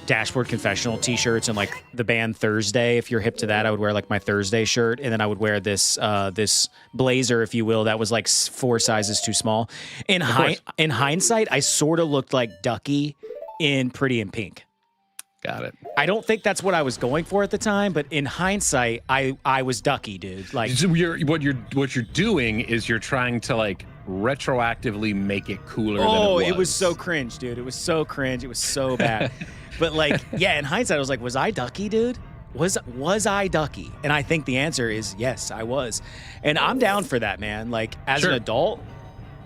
Dashboard Confessional t-shirts and like the band Thursday. If you're hip to that, I would wear like my Thursday shirt. And then I would wear this this blazer, if you will, that was like 4 sizes too small. In hindsight, I sort of looked like Ducky in Pretty in Pink. Got it. I don't think that's what I was going for at the time, but in hindsight, I was Ducky, dude. Like, So what you're doing is you're trying to like retroactively make it cooler than it was. It was so cringe, dude. It was so cringe. It was so bad. But like, yeah, in hindsight, I was like, was I Ducky, dude? Was I Ducky? And I think the answer is yes, I was. And I'm down for that, man. Like, as an adult,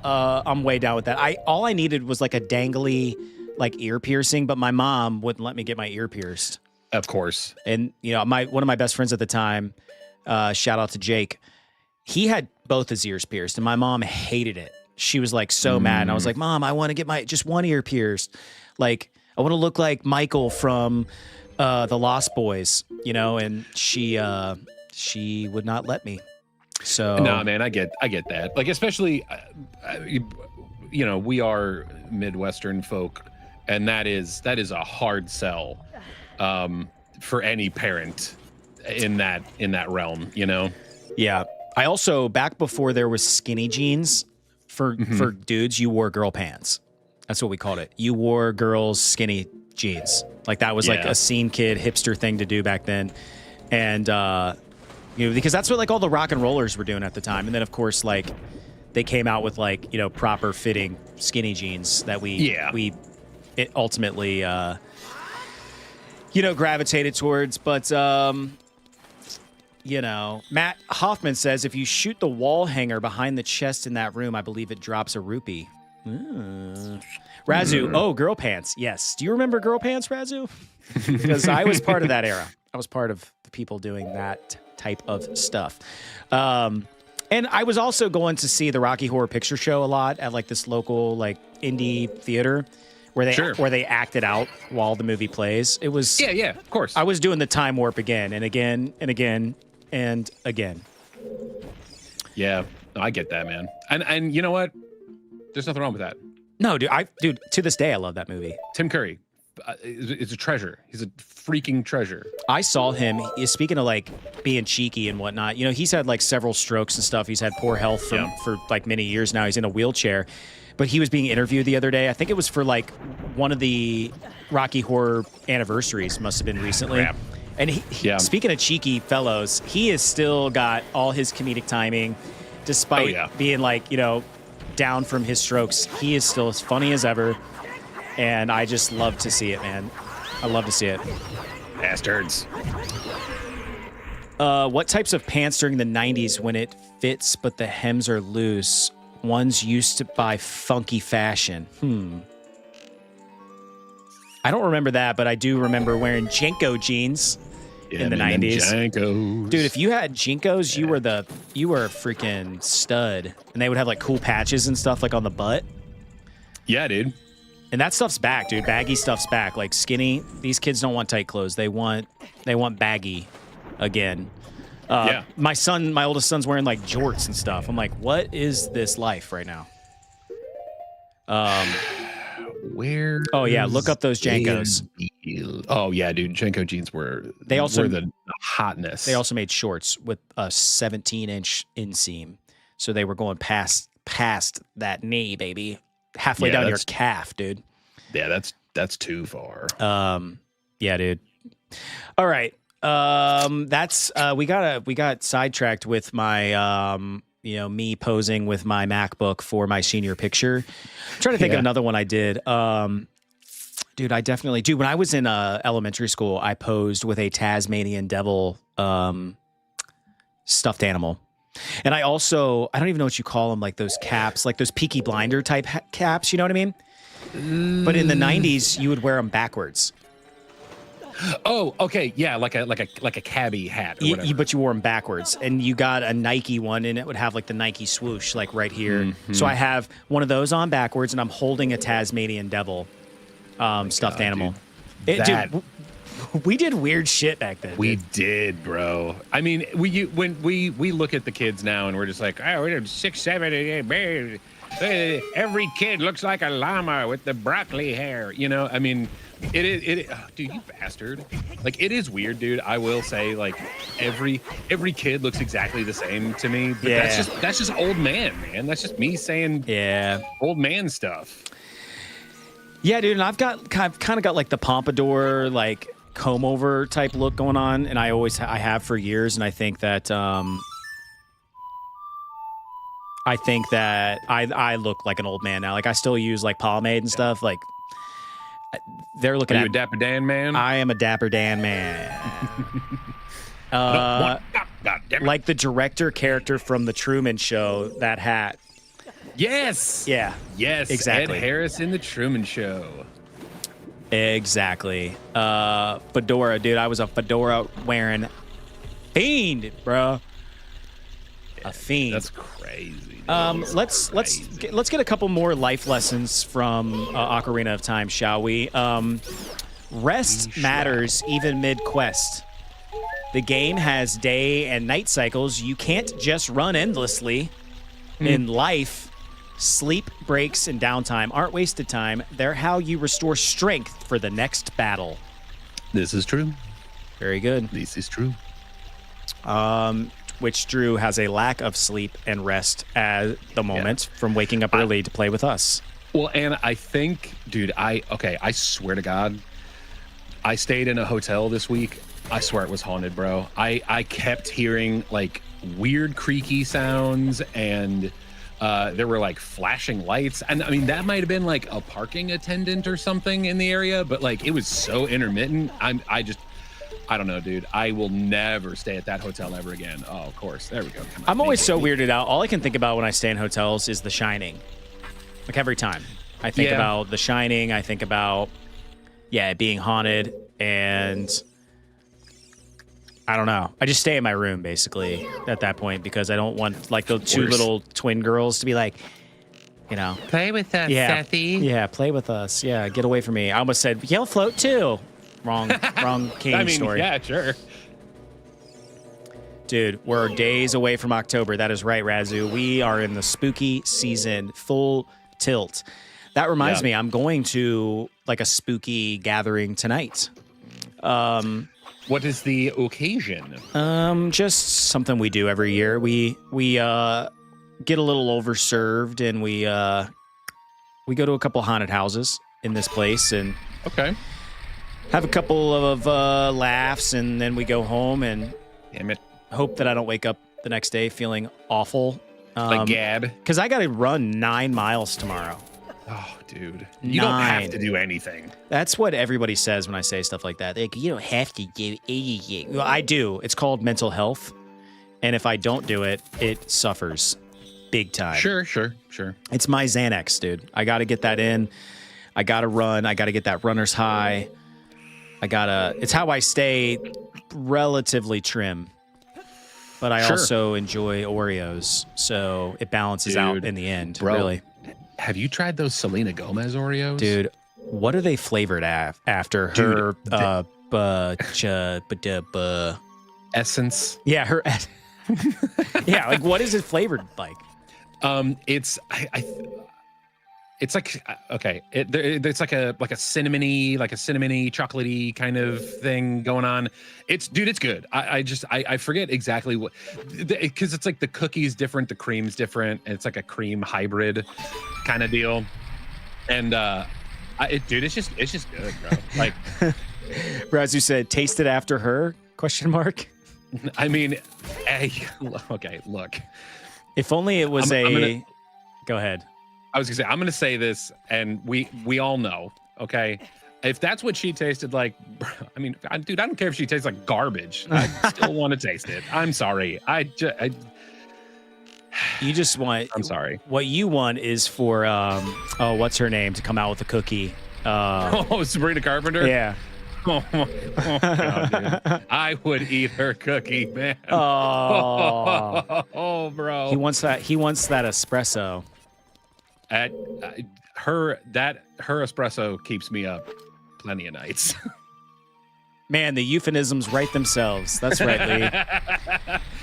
I'm way down with that. All I needed was like a dangly like ear piercing, but my mom wouldn't let me get my ear pierced. Of course. And one of my best friends at the time, shout out to Jake, he had both his ears pierced, and my mom hated it. She was like so mad, and I was like, Mom, I want to get my just one ear pierced. Like, I want to look like Michael from the Lost Boys, and she would not let me. So No, man, I get that. Like, especially, we are Midwestern folk, and that is a hard sell for any parent in that realm, Yeah. I also, back before there was skinny jeans for dudes, you wore girl pants. That's what we called it. You wore girls' skinny jeans. Like, that was like a scene kid hipster thing to do back then. And, because that's what like all the rock and rollers were doing at the time. And then, of course, like, they came out with like, proper fitting skinny jeans that we ultimately, gravitated towards. But, Matt Hoffman says, if you shoot the wall hanger behind the chest in that room, I believe it drops a rupee. Razu, girl pants. Yes. Do you remember girl pants, Razu? Because I was part of that era. I was part of the people doing that type of stuff. And I was also going to see the Rocky Horror Picture Show a lot at like this local like indie theater where they act it out while the movie plays. It was yeah, of course. I was doing the time warp again and again and again and again. Yeah, no, I get that, man. And you know what? There's nothing wrong with that. No, dude, to this day I love that movie. Tim Curry is a treasure. He's a freaking treasure. I saw him, speaking of like being cheeky and whatnot, he's had like several strokes and stuff. He's had poor health for like many years now. He's in a wheelchair, but he was being interviewed the other day. I think it was for like one of the Rocky Horror anniversaries, must have been recently. Crap. And he speaking of cheeky fellows, he has still got all his comedic timing, despite being like, down from his strokes. He is still as funny as ever. And I just love to see it, man. I love to see it. Bastards. What types of pants during the 90s when it fits but the hems are loose? Ones used to buy funky fashion. I don't remember that, but I do remember wearing Jenko jeans in the 90s. Jenkos. Dude, if you had Jinkos, you were a freaking stud. And they would have like cool patches and stuff like on the butt. Yeah, dude. And that stuff's back, dude. Baggy stuff's back. Like skinny, these kids don't want tight clothes. They want baggy again. My oldest son's wearing like jorts and stuff. I'm like, what is this life right now? Where? Oh yeah, look up those Jankos. Oh yeah, dude, Janko jeans were the hotness. They also made shorts with a 17-inch inseam, so they were going past that knee, baby, halfway down your calf, dude. Yeah, that's too far. Yeah, dude. All right. That's we got sidetracked with my me posing with my MacBook for my senior picture. I'm trying to think of another one I did. Dude, when I was in elementary school, I posed with a Tasmanian devil stuffed animal. And I don't even know what you call them, like those caps, like those Peaky Blinder type caps, you know what I mean? But in the 90s, you would wear them backwards. Oh, okay, yeah, like a cabbie hat or whatever. But you wore them backwards, and you got a Nike one, and it would have like the Nike swoosh, like right here. Mm-hmm. So I have one of those on backwards, and I'm holding a Tasmanian devil stuffed animal. Dude, we did weird shit back then. We did, bro. I mean, when we look at the kids now, and we're just like, oh, we're 6, 7, 8, every kid looks like a llama with the broccoli hair. You know, I mean. It dude, you bastard. Like, it is weird, dude. I will say, like, every kid looks exactly the same to me. But that's just old man. That's just me saying old man stuff. Yeah, dude, and I've kind of got like the pompadour, like comb over type look going on, and I have for years, and I think that I look like an old man now. Like, I still use like pomade and stuff. Like, they're looking Are at you a Dapper Dan man? I am a Dapper Dan man. Like the director character from the Truman Show, that hat. Yes. Yeah. Yes. Exactly. Ed Harris in the Truman Show. Exactly. Fedora, dude. I was a fedora wearing fiend, bro. A fiend. That's crazy. Let's get a couple more life lessons from Ocarina of Time, shall we? Rest matters even mid-quest. The game has day and night cycles. You can't just run endlessly. In life, sleep, breaks, and downtime aren't wasted time. They're how you restore strength for the next battle. This is true. Very good. This is true. Which Drew has a lack of sleep and rest at the moment from waking up early to play with us. Well, and I think, dude, I swear to God, I stayed in a hotel this week. I swear it was haunted, bro. I kept hearing like weird creaky sounds, and there were like flashing lights. And I mean, that might have been like a parking attendant or something in the area, but like it was so intermittent. I don't know, dude. I will never stay at that hotel ever again. Oh, of course. There we go. I'm always so weirded out. All I can think about when I stay in hotels is The Shining. Like every time. I think about The Shining. I think about, it being haunted. And I don't know. I just stay in my room, basically, at that point, because I don't want, like, the two little twin girls to be like, you know. Play with us, Sethy. Yeah, play with us. Yeah, get away from me. I almost said, you'll float too. Wrong King story. Yeah, sure. Dude, we're days away from October. That is right, Razu. We are in the spooky season, full tilt. That reminds me, I'm going to like a spooky gathering tonight. What is the occasion? Just something we do every year. We get a little overserved, and we go to a couple haunted houses in this place, and have a couple of laughs, and then we go home and hope that I don't wake up the next day feeling awful. Like Gad. Because I got to run 9 miles tomorrow. Oh, dude. You don't have to do anything. That's what everybody says when I say stuff like that. Like, you don't have to do anything. Well, I do. It's called mental health. And if I don't do it, it suffers big time. Sure. It's my Xanax, dude. I got to get that in. I got to run. I got to get that runner's high. It's how I stay relatively trim, but I also enjoy Oreos, so it balances out in the end, bro, really. have you tried those Selena Gomez Oreos? Dude, what are they flavored after? Dude, Her, Essence. yeah, her, yeah, like what is it flavored like? It's it's like okay, it's like a cinnamony, chocolatey kind of thing going on. It's good. I forget exactly what, because it's like the cookie's different, the cream's different, and it's like a cream hybrid kind of deal. And it's just good, bro. Like, Razu said, "Taste it after her?" Question mark. I mean, hey, okay, look. If only it was gonna, go ahead. I was gonna say, I'm gonna say this, and we all know, okay? If that's what she tasted like, I mean, dude, I don't care if she tastes like garbage. I still want to taste it. I'm sorry. You just want. I'm sorry. What you want is for what's her name to come out with a cookie. Sabrina Carpenter. Yeah. Oh, God, dude. I would eat her cookie, man. Oh, bro. He wants that espresso. Her espresso keeps me up plenty of nights. Man, the euphemisms write themselves. That's right, Lee.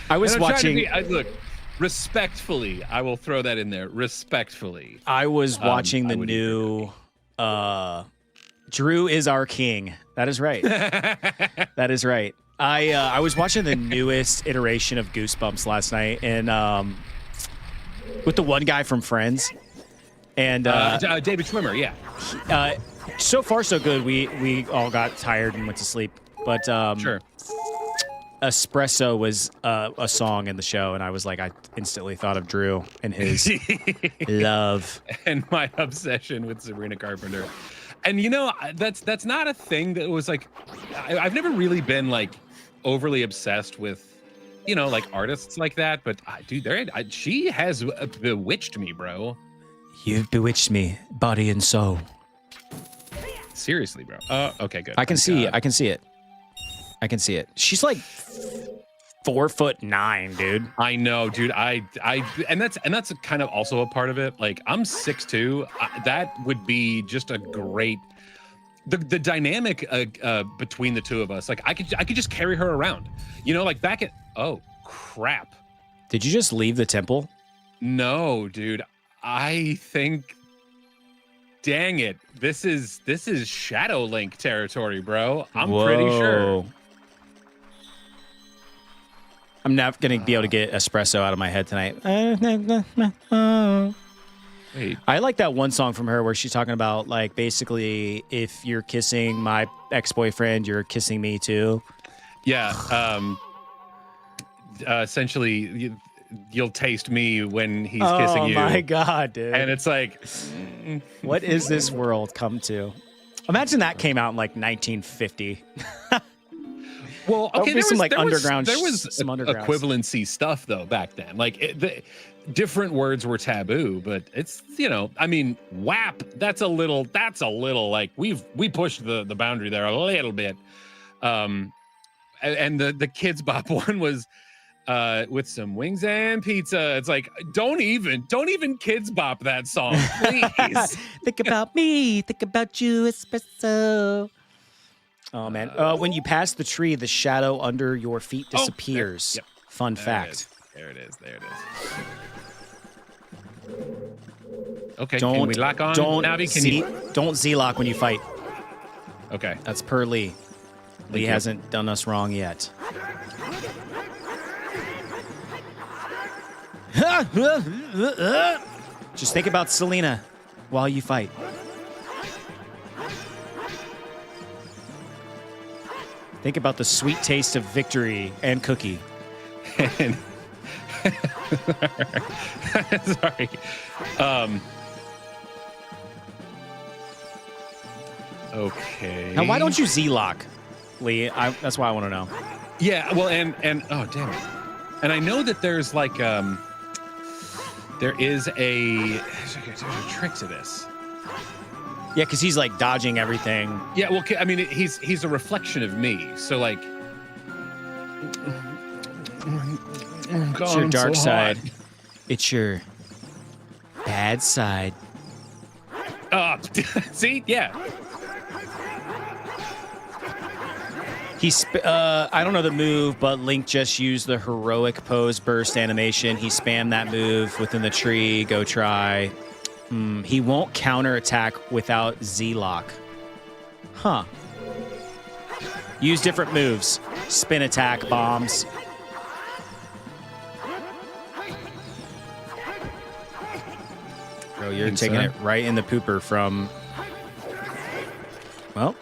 I was watching. Look, respectfully, I will throw that in there. Respectfully, I was watching the new. Drew is our king. That is right. That is right. I was watching the newest iteration of Goosebumps last night, and with the one guy from Friends, and David Schwimmer. Yeah. So far so good. We all got tired and went to sleep, but Sure. Espresso was a song in the show, and I was like, I instantly thought of Drew and his love and my obsession with Sabrina Carpenter. And you know, that's not a thing that was like, I've never really been like overly obsessed with, you know, like artists like that. But dude, she has bewitched me, bro. You've bewitched me, body and soul. Seriously, bro. Okay, good. I can see it. I can see it. She's like 4'9", dude. I know, dude. And that's kind of also a part of it. Like, I'm 6'2". That would be just a great the dynamic between the two of us. Like, I could just carry her around. You know, like back at oh crap. Did you just leave the temple? No, dude. I think dang it. This is Shadow Link territory, bro. I'm pretty sure. I'm not going to be able to get espresso out of my head tonight. Wait. I like that one song from her where she's talking about, like, basically, if you're kissing my ex-boyfriend, you're kissing me too. Yeah. Essentially, you'll taste me when he's kissing you. Oh my God, dude. And it's like, what is this world come to? Imagine that came out in like 1950. Well, okay, there was some underground equivalency stuff though back then. Like the different words were taboo, but it's, you know, I mean, WAP. That's a little like we pushed the boundary there a little bit. And the Kids Bop one was with some wings and pizza. It's like don't even Kids Bop that song, please. Think about me, think about you, espresso. Oh, man. When you pass the tree, the shadow under your feet disappears. Yep. Fun fact. There it is. Okay, can we lock on? Navi, don't Z-lock when you fight. Okay. That's per Lee. Lee hasn't done us wrong yet. Just think about Selena while you fight. Think about the sweet taste of victory and cookie. Sorry. Okay. Now, why don't you Z-lock, Lee? That's why I want to know. Yeah, well, and oh, damn it. And I know that there's like, there's a trick to this. Yeah, because he's like dodging everything. Yeah, well, I mean, he's a reflection of me. So like, it's your dark side. It's your bad side. See, yeah. I don't know the move, but Link just used the heroic pose burst animation. He spammed that move within the tree. Go try. He won't counterattack without Z-Lock. Huh. Use different moves. Spin attack, bombs. Bro, you're taking it right in the pooper from... Well...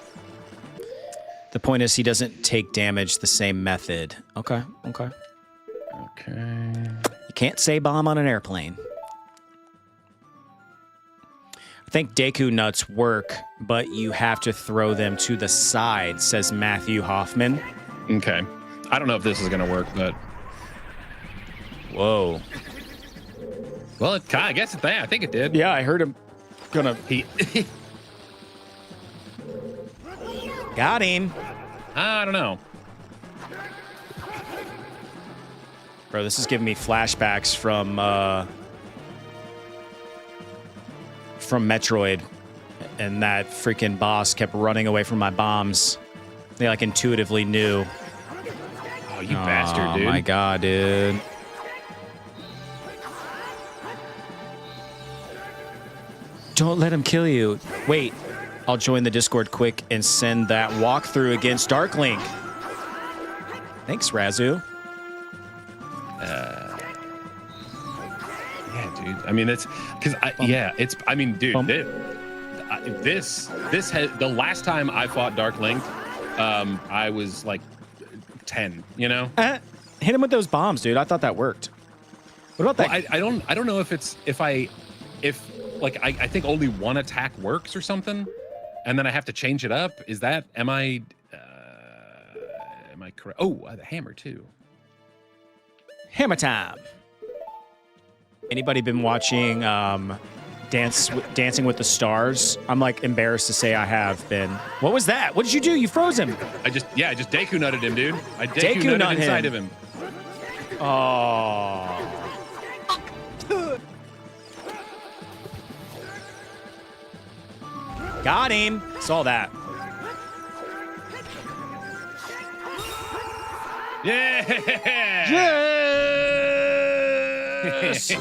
The point is he doesn't take damage the same method. Okay. Okay. You can't say bomb on an airplane. I think Deku nuts work, but you have to throw them to the side, says Matthew Hoffman. Okay. I don't know if this is going to work, but... Whoa. Well, I guess I think it did. Yeah, I heard him gonna... Got him. I don't know. Bro, this is giving me flashbacks from Metroid. And that freaking boss kept running away from my bombs. They like intuitively knew. Oh, you bastard, dude. Oh my god, dude. Don't let him kill you. Wait. I'll join the Discord quick and send that walkthrough against Dark Link. Thanks, Razu. Yeah, dude. I mean, it's because I mean, dude, this has the last time I fought Dark Link, I was like 10. You know, hit him with those bombs, dude. I thought that worked. What about that? Well, I don't know if I think only one attack works or something. And then I have to change it up. Is that, am I correct? Oh, the hammer too. Hammer time. Anybody been watching Dancing with the Stars? I'm like embarrassed to say I have been. What was that? What did you do? You froze him. I just Deku nutted him, dude. I Deku nutted inside of him. Oh. Got him. Saw that. Yeah. Yes.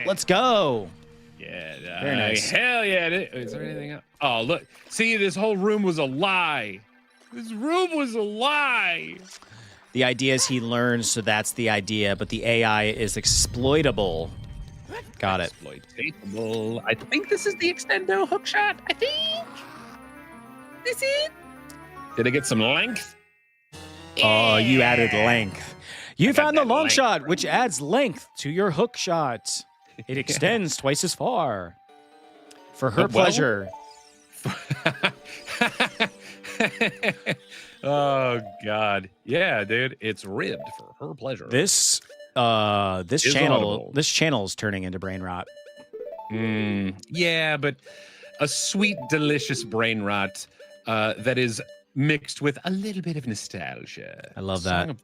Let's go. Yeah. Very nice. Hell yeah. Is there anything else? Oh, look. See, this whole room was a lie. This room was a lie. The idea is he learns, so that's the idea, but the AI is exploitable. Got it. Exploitable. I think this is the extendo hookshot. I think. This is it. Did I get some length? Oh, you added length. You found the long length, shot, bro. which adds length to your hook shot. It extends twice as far. For her pleasure. Oh God. Yeah, dude. It's ribbed for her pleasure. This Is audible. channel is turning into brain rot. Yeah, but a sweet, delicious brain rot that is mixed with a little bit of nostalgia. I love that. Song of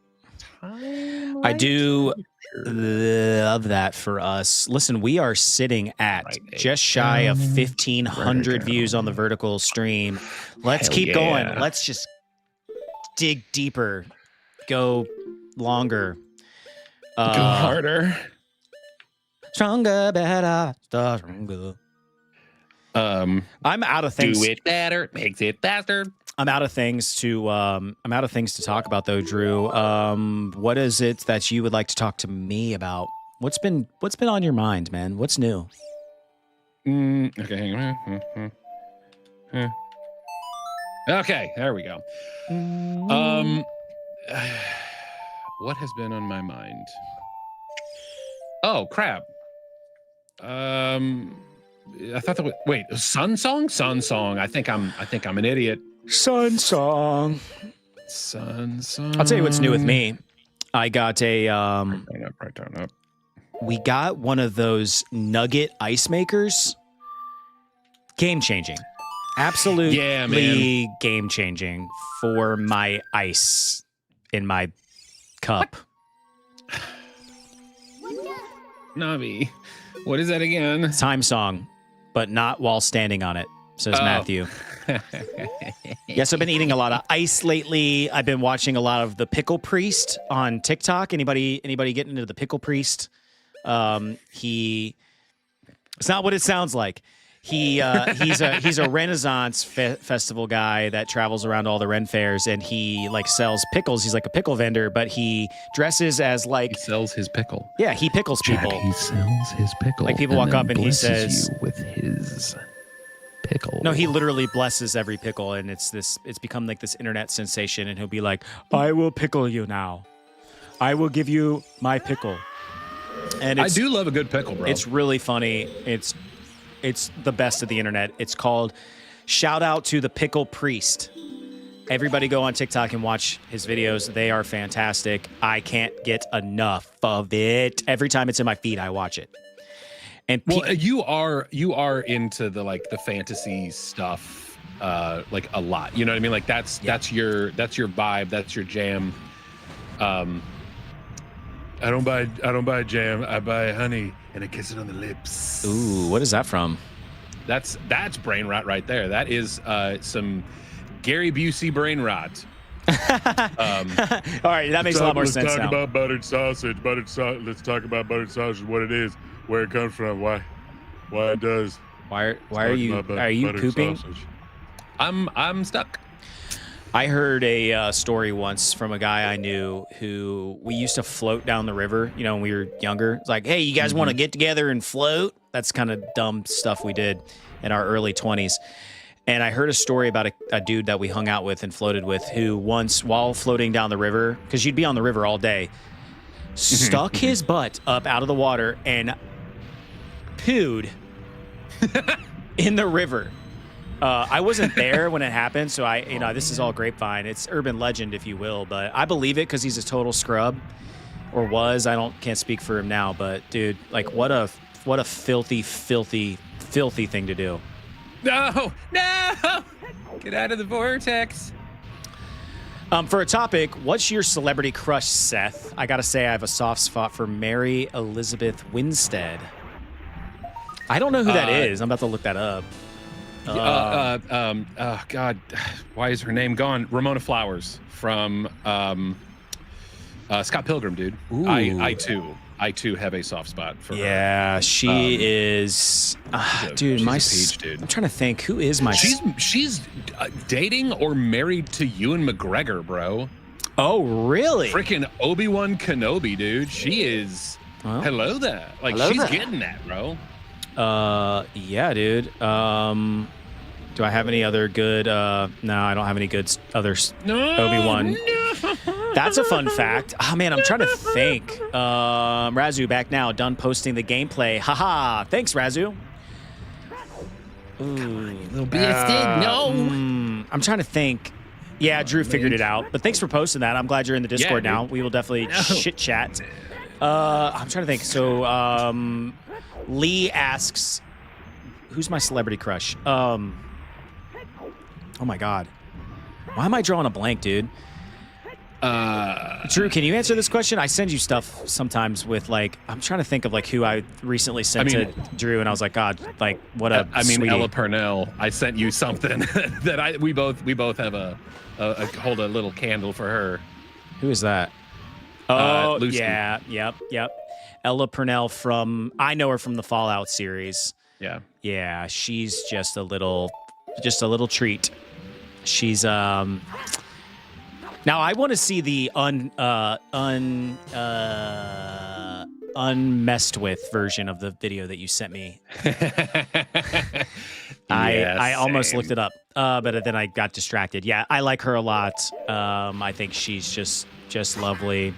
Time, I right? do love that for us. Listen, we are sitting at just shy of 1,500 views on the vertical stream. Let's Hell keep yeah. going. Let's just dig deeper, go longer. Go harder. Stronger, better, stronger. I'm out of things. Do it better, makes it faster. I'm out of things to talk about though, Drew. What is it that you would like to talk to me about? What's been on your mind, man? What's new? Okay, hang on. Okay, there we go. What has been on my mind? Oh crap. I thought that was, wait, Sun Song? Sun Song. I think I'm an idiot. Sun Song. Sun Song. I'll tell you what's new with me. I got a Right turn up. we got one of those nugget ice makers. Game changing. Absolutely game changing for my ice in my cup. Navi. What is that again? Time song. but not while standing on it, says Matthew. Yes, I've been eating a lot of ice lately. I've been watching a lot of the Pickle Priest on TikTok. Anybody getting into the Pickle Priest? It's not what it sounds like. He's a Renaissance festival guy that travels around all the Ren fairs, and he like sells pickles. He's like a pickle vendor, but he dresses as like He sells his pickle. Yeah, he pickles people. He sells his pickle. Like people walk up and he says, you with his pickle. No, he literally blesses every pickle, and it's become like this internet sensation. And he'll be like, "I will pickle you now. I will give you my pickle." And I do love a good pickle, bro. It's really funny. It's the best of the internet. It's called Shout Out to the Pickle Priest. Everybody go on TikTok and watch his videos. They are fantastic. I can't get enough of it. Every time it's in my feed, I watch it. And well, you are into the fantasy stuff like a lot. You know what I mean? Like that's your vibe, that's your jam. I don't buy jam. I buy honey and I kiss it on the lips. Ooh, what is that from? That's brain rot right there. That is some Gary Busey brain rot. All right, that makes a lot more sense now. Let's talk about buttered sausage. Let's talk about buttered sausage. What it is, where it comes from, why it does. Why are you pooping? Sausage. I'm stuck. I heard a story once from a guy I knew who we used to float down the river, when we were younger. It's like, hey, you guys want to get together and float? That's kind of dumb stuff we did in our early 20s. And I heard a story about a dude that we hung out with and floated with who once, while floating down the river, because you'd be on the river all day, stuck his butt up out of the water and pooed in the river. I wasn't there when it happened, so this is all grapevine. It's urban legend, if you will, but I believe it because he's a total scrub, or was. Can't speak for him now, but dude, like what a filthy, filthy, filthy thing to do. No, get out of the vortex. For a topic, what's your celebrity crush, Seth? I gotta say, I have a soft spot for Mary Elizabeth Winstead. I don't know who that is. I'm about to look that up. Oh God, why is her name gone? Ramona Flowers from Scott Pilgrim, dude. Ooh. I too have a soft spot for her. Yeah, she is. Dude, she's a peach, dude. I'm trying to think. Who is my? She's dating or married to Ewan McGregor, bro. Oh, really? Freaking Obi-Wan Kenobi, dude. She is. Well, hello there. Like she's getting that, bro. Yeah, dude. Do I have any other good? No, I don't have any good others. Obi-Wan. No. That's a fun fact. Oh man, I'm trying to think. Razu back now, done posting the gameplay. Haha. Thanks, Razu. Ooh. Little bastard. No. I'm trying to think. Yeah, Drew figured it out. But thanks for posting that. I'm glad you're in the Discord now. We will definitely chit chat. I'm trying to think. So, Lee asks, "Who's my celebrity crush?" Oh my God, why am I drawing a blank, dude? Drew, can you answer this question? I send you stuff sometimes with I'm trying to think of who I recently sent to Drew, and I was like, God, what a. Sweetie. Ella Purnell. I sent you something that we both have hold a little candle for her. Who is that? Oh, Lucy. Yeah, yep. Ella Purnell I know her from the Fallout series. Yeah, she's just a little treat. She's now I want to see the unmessed with version of the video that you sent me. I almost looked it up, but then I got distracted. Yeah, I like her a lot. I think she's just lovely.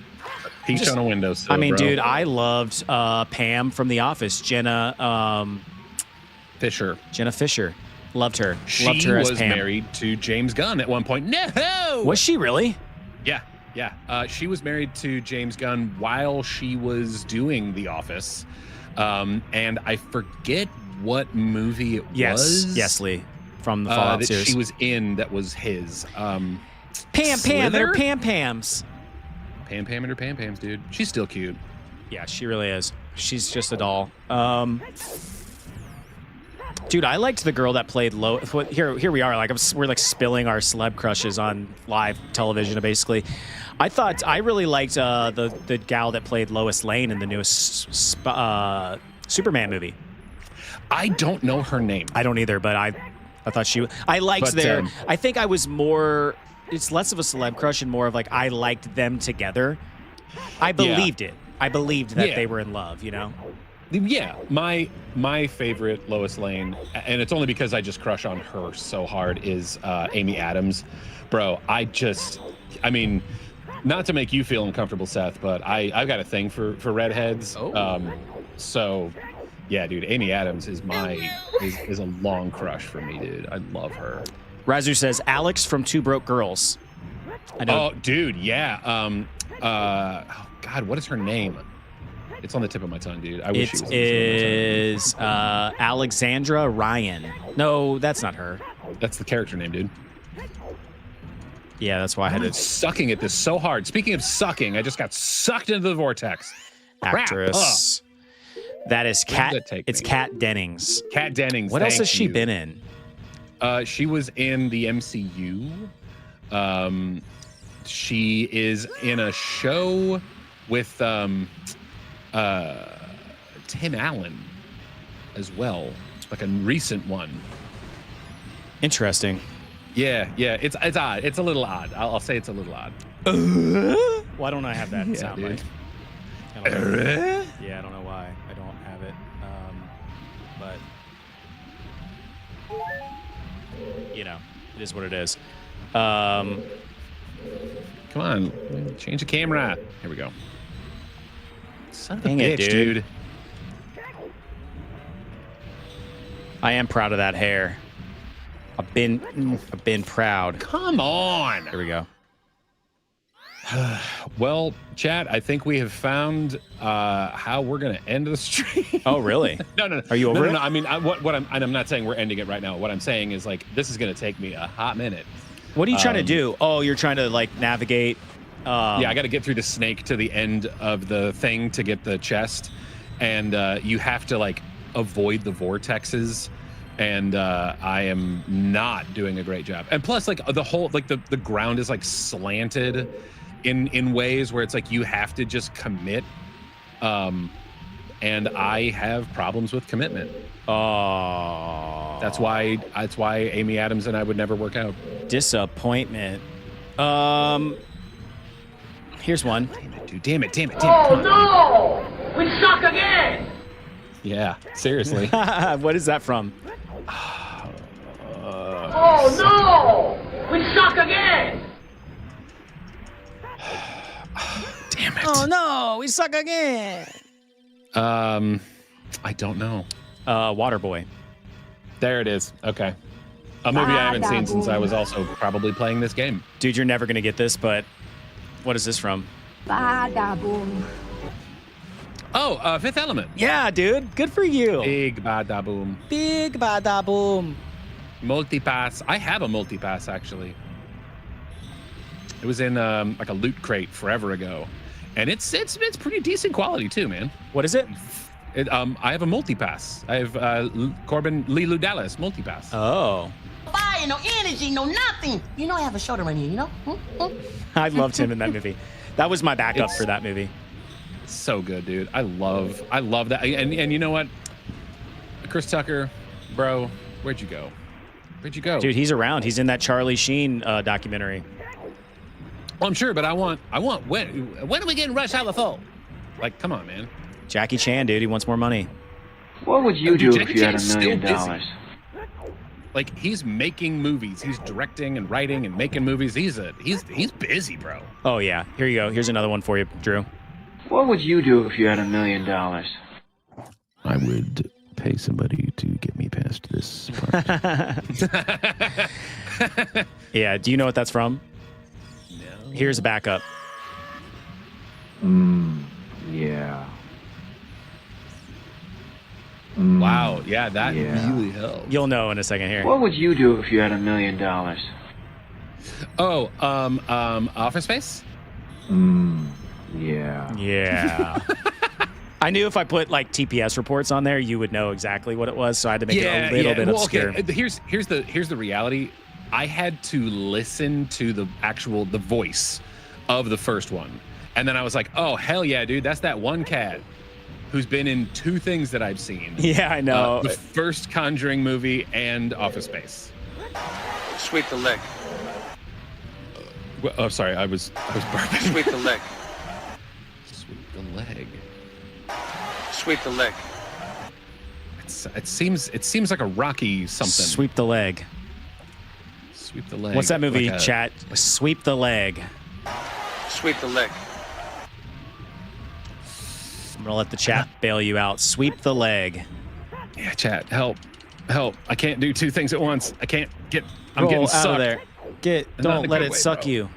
Peach on a windowsill. I mean, dude, I loved Pam from The Office, Jenna Fisher. Jenna Fisher. Loved her. She loved her as was Pam. married to James Gunn at one point. No! Was she really? Yeah. She was married to James Gunn while she was doing The Office. And I forget what movie it was. Yes, Lee. From the Fallout that series. she was in that was his. Pam, they're Pam Pams. Pam and her Pam Pams, dude. She's still cute. Yeah, she really is. She's just a doll. Dude, I liked the girl that played Here we are. Like we're like spilling our celeb crushes on live television, basically. I really liked the gal that played Lois Lane in the newest Superman movie. I don't know her name. I don't either, but I thought I liked their. I think I was more. It's less of a celeb crush and more of like I liked them together. I believed it. I believed that they were in love. You know. Yeah, my favorite Lois Lane, and it's only because I just crush on her so hard, is Amy Adams. Bro, I mean, not to make you feel uncomfortable, Seth, but I've got a thing for redheads. Oh. So yeah, dude, Amy Adams is is a long crush for me, dude. I love her. Razu says Alex from Two Broke Girls. I know. Oh, dude, yeah. Oh God, what is her name? It's on the tip of my tongue, dude. I wish it is Alexandra Ryan. No, that's not her. That's the character name, dude. Yeah, that's why I had it. Sucking at this so hard. Speaking of sucking, I just got sucked into the vortex. Actress. That is Kat. It's Kat Dennings. Kat Dennings. What else has she been in? She was in the MCU. She is in a show with Tim Allen as well, like a recent one. Interesting. Yeah, it's odd. It's a little odd. I'll say it's a little odd. Why don't I have that sound dude. bite? Yeah, I don't know why I don't have it. But you know, it is what it is. Come on, change the camera. Here we go. Son of a bitch, dude. I am proud of that hair. I've been proud. Come on. Here we go. Well, chat, I think we have found how we're going to end the stream. Oh, really? No. Are you over it? No. I mean, I'm not saying we're ending it right now. What I'm saying is, like, this is going to take me a hot minute. What are you trying to do? Oh, you're trying to, like, navigate. Yeah, I got to get through the snake to the end of the thing to get the chest. And you have to, like, avoid the vortexes. And I am not doing a great job. And plus, like, the whole, like, the ground is, like, slanted in ways where it's like you have to just commit. And I have problems with commitment. Oh. That's why Amy Adams and I would never work out. Disappointment. Here's one. Damn it. Oh no! We suck again! Yeah, seriously. What is that from? Oh no! We suck again! Damn it. Oh no, we suck again. I don't know. Waterboy. There it is. Okay. A movie I haven't seen since I was also probably playing this game. Dude, you're never gonna get this, but what is this from? Oh, Fifth Element. Yeah, dude. Good for you. Big bada boom. Big bada boom. Multipass. I have a multipass actually. It was in like a loot crate forever ago, and it's pretty decent quality too, man. What is it? I have a multipass. I have Corbin Lilu Dallas multipass. Oh. Fire, no energy, no nothing. You know I have a shoulder right here, you know? I loved him in that movie. That was my backup for that movie. So good, dude. I love that. And you know what? Chris Tucker, bro, where'd you go? Dude, he's around. He's in that Charlie Sheen documentary. Well, I'm sure, but I want when are we getting Rush Hour 4? Like, come on, man. Jackie Chan, dude, he wants more money. What would you do Jackie if you had Chan's $1 million? still Like, he's making movies. He's directing and writing and making movies. He's busy, bro. Oh yeah. Here you go. Here's another one for you, Drew. What would you do if you had $1 million? I would pay somebody to get me past this part. Yeah. Do you know what that's from? No. Here's a backup. Yeah. Wow. Yeah, that really helps. You'll know in a second here. What would you do if you had $1 million? Oh, Office Space? Yeah. Yeah. I knew if I put like TPS reports on there, you would know exactly what it was. So I had to make it a little bit obscure. Okay. Here's the reality. I had to listen to the voice of the first one, and then I was like, oh hell yeah, dude, that's that one cat who's been in 2 things that I've seen. Yeah, I know. The first Conjuring movie and Office Space. Sweep the leg. Oh, sorry, I was burping. Sweep the leg. Sweep the leg. Sweep the leg. It seems like a Rocky something. Sweep the leg. Sweep the leg. What's that movie, like chat? Sweep the leg. Sweep the leg. I'm gonna let the chat bail you out. Sweep the leg. Yeah, chat, help. I can't do 2 things at once. I'm Roll getting out sucked. of there. Don't let it suck bro. you.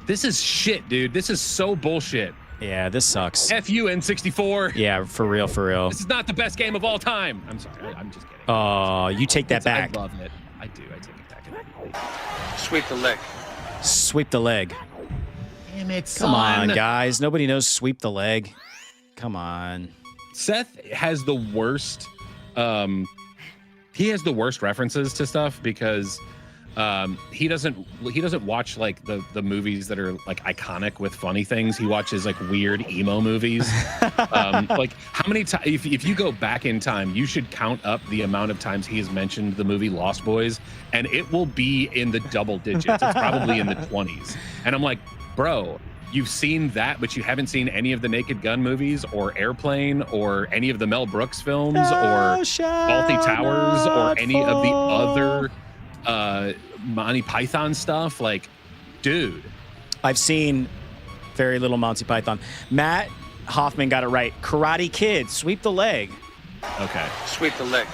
This is shit, dude. This is so bullshit. Yeah, this sucks. F you, N64. Yeah, for real. This is not the best game of all time. I'm sorry. I'm just kidding. Oh, you take that back. I love it. I do. I take it back. Sweep the leg. Sweep the leg. Damn it, Come on, guys. Nobody knows sweep the leg. Come on. Seth has the worst. He has the worst references to stuff because he doesn't watch like the movies that are like iconic with funny things. He watches like weird emo movies. Like how many times if you go back in time, you should count up the amount of times he has mentioned the movie Lost Boys, and it will be in the double digits. It's probably in the 20s. And I'm like, bro, you've seen that, but you haven't seen any of the Naked Gun movies or Airplane or any of the Mel Brooks films or Faulty Towers or any of the other Monty Python stuff. Like, dude. I've seen very little Monty Python. Matt Hoffman got it right. Karate Kid, sweep the leg. Okay. Sweep the leg.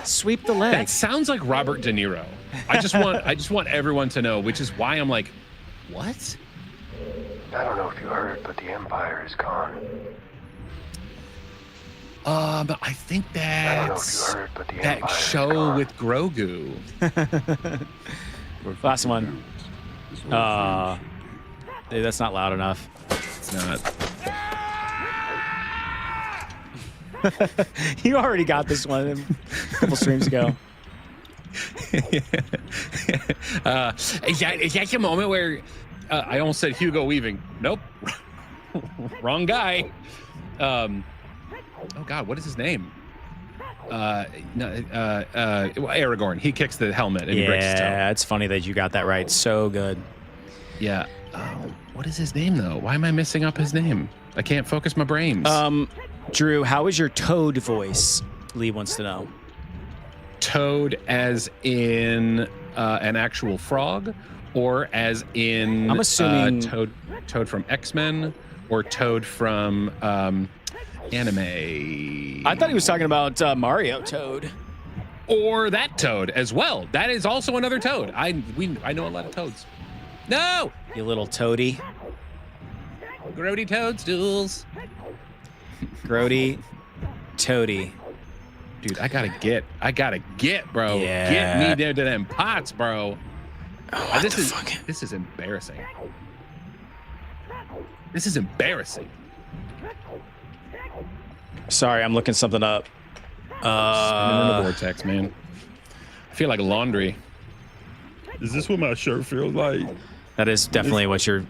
Sweep the leg. That sounds like Robert De Niro. I just want everyone to know, which is why I'm like, what? I don't know if you heard, but the Empire is gone. I think that's that show with Grogu. Last one. Dude, that's not loud enough. It's not. You already got this one a couple streams ago. Is that the moment where I almost said Hugo Weaving? Nope. Wrong guy. Oh God, what is his name? Aragorn. He kicks the helmet and he breaks his toe. Yeah, it's funny that you got that right. So good. Yeah. What is his name though? Why am I messing up his name? I can't focus my brains. Drew, how is your Toad voice? Lee wants to know. Toad as in an actual frog, or as in I'm assuming Toad from X-Men, or Toad from anime. I thought he was talking about Mario Toad. Or that Toad as well. That is also another Toad. I know a lot of Toads. No! You little toady. Grody toadstools. Grody Toady. Dude, I gotta get, bro. Yeah. Get me there to them pots, bro. This is embarrassing. This is embarrassing. Sorry, I'm looking something up. Spinning in the vortex, man. I feel like laundry. Is this what my shirt feels like? That is definitely what you're...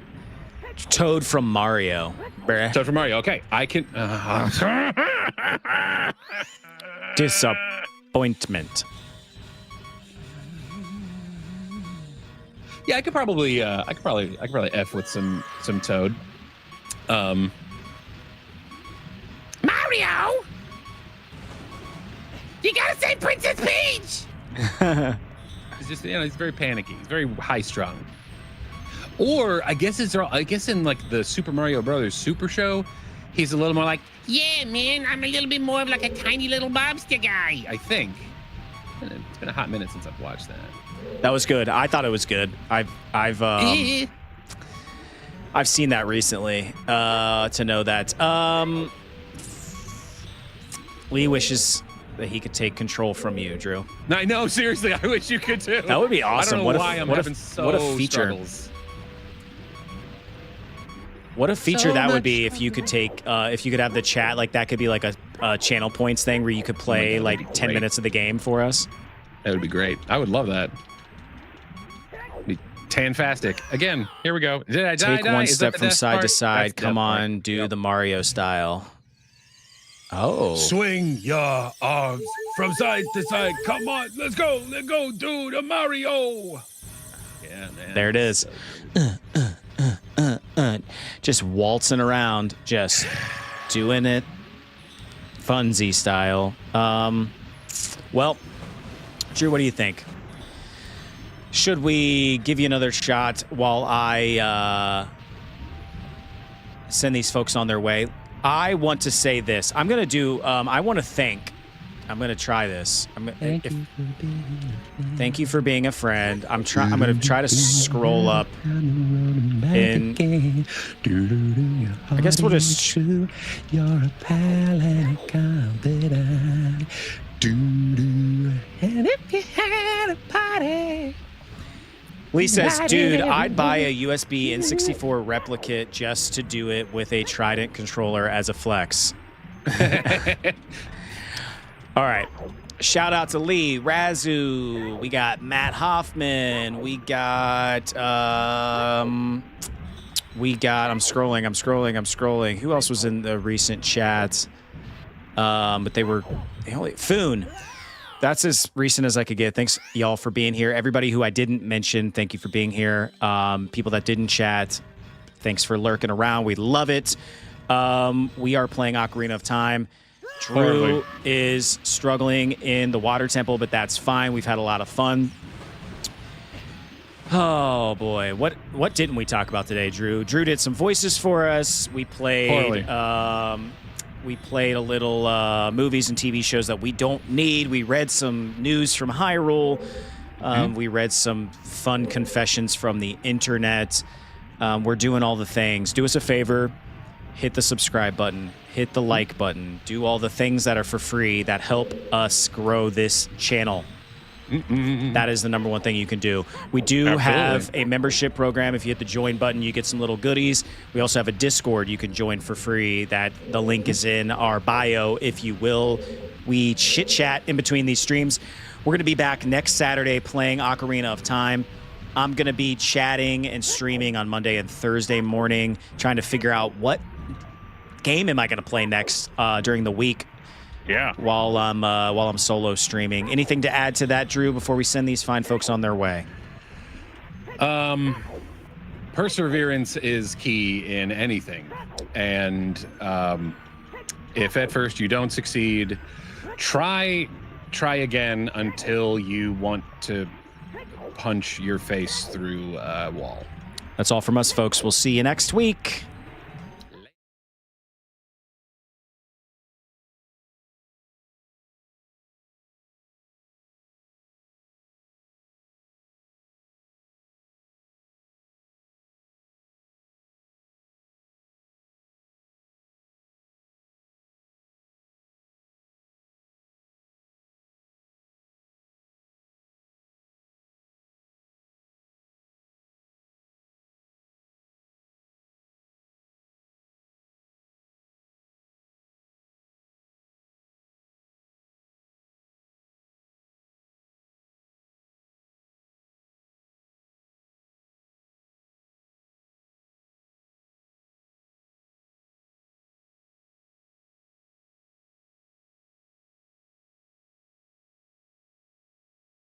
Toad from Mario. Bruh. Toad from Mario. Okay, I can... Disappointment. Yeah, I could probably F with some Toad. Mario! You gotta say Princess Peach! He's just, he's very panicky. He's very high strung. Or I guess in like the Super Mario Brothers Super Show, he's a little more like, yeah, man, I'm a little bit more of like a tiny little mobster guy. I think. It's been a hot minute since I've watched that. That was good. I thought it was good. I've seen that recently to know that. Lee wishes that he could take control from you, Drew. I know, seriously, I wish you could too. That would be awesome. I don't know why I'm having so what a feature. struggles. What a feature So that would much be if you could take, if you could have the chat, like that could be like a channel points thing where you could play God, that'd like be 10 great. minutes of the game for us. That would be great. I would love that. Be Tanfastic. Again, here we go. Did I die? Take one Is step that the from death side to part? side. That's the Come death part. on, do Yep. the Mario style. Oh. Swing your arms from side to side. Come on, let's go, do the Mario. Yeah, man. There it is. Just waltzing around, just doing it funsy style. Well, Drew, what do you think? Should we give you another shot while I send these folks on their way? I want to say this. I'm going to do, I want to thank. I'm going to try this. Thank you for being a friend. I'm going to try to scroll up in. I guess we'll just. You're a pal and a confidant. And if you had a party. Lee says, dude, I'd buy a USB N64 replicate just to do it with a Trident controller as a flex. All right. Shout out to Lee, Razu. We got Matt Hoffman. We got I'm scrolling. Who else was in the recent chats? But they only Foon. That's as recent as I could get. Thanks, y'all, for being here. Everybody who I didn't mention, thank you for being here. People that didn't chat, thanks for lurking around. We love it. We are playing Ocarina of Time. Drew is struggling in the water temple, but that's fine. We've had a lot of fun. Oh, boy. What didn't we talk about today, Drew? Drew did some voices for us. We played... We played a little movies and TV shows that we don't need. We read some news from Hyrule. We read some fun confessions from the internet. We're doing all the things. Do us a favor. Hit the subscribe button. Hit the like button. Do all the things that are for free that help us grow this channel. That is the number one thing you can do. We do have a membership program. If you hit the join button, you get some little goodies. We also have a Discord you can join for free. The link is in our bio, if you will. We chit-chat in between these streams. We're going to be back next Saturday playing Ocarina of Time. I'm going to be chatting and streaming on Monday and Thursday morning, trying to figure out what game am I going to play next during the week. Yeah. While I'm solo streaming. Anything to add to that, Drew, before we send these fine folks on their way? Perseverance is key in anything. And if at first you don't succeed, try again until you want to punch your face through a wall. That's all from us, folks. We'll see you next week.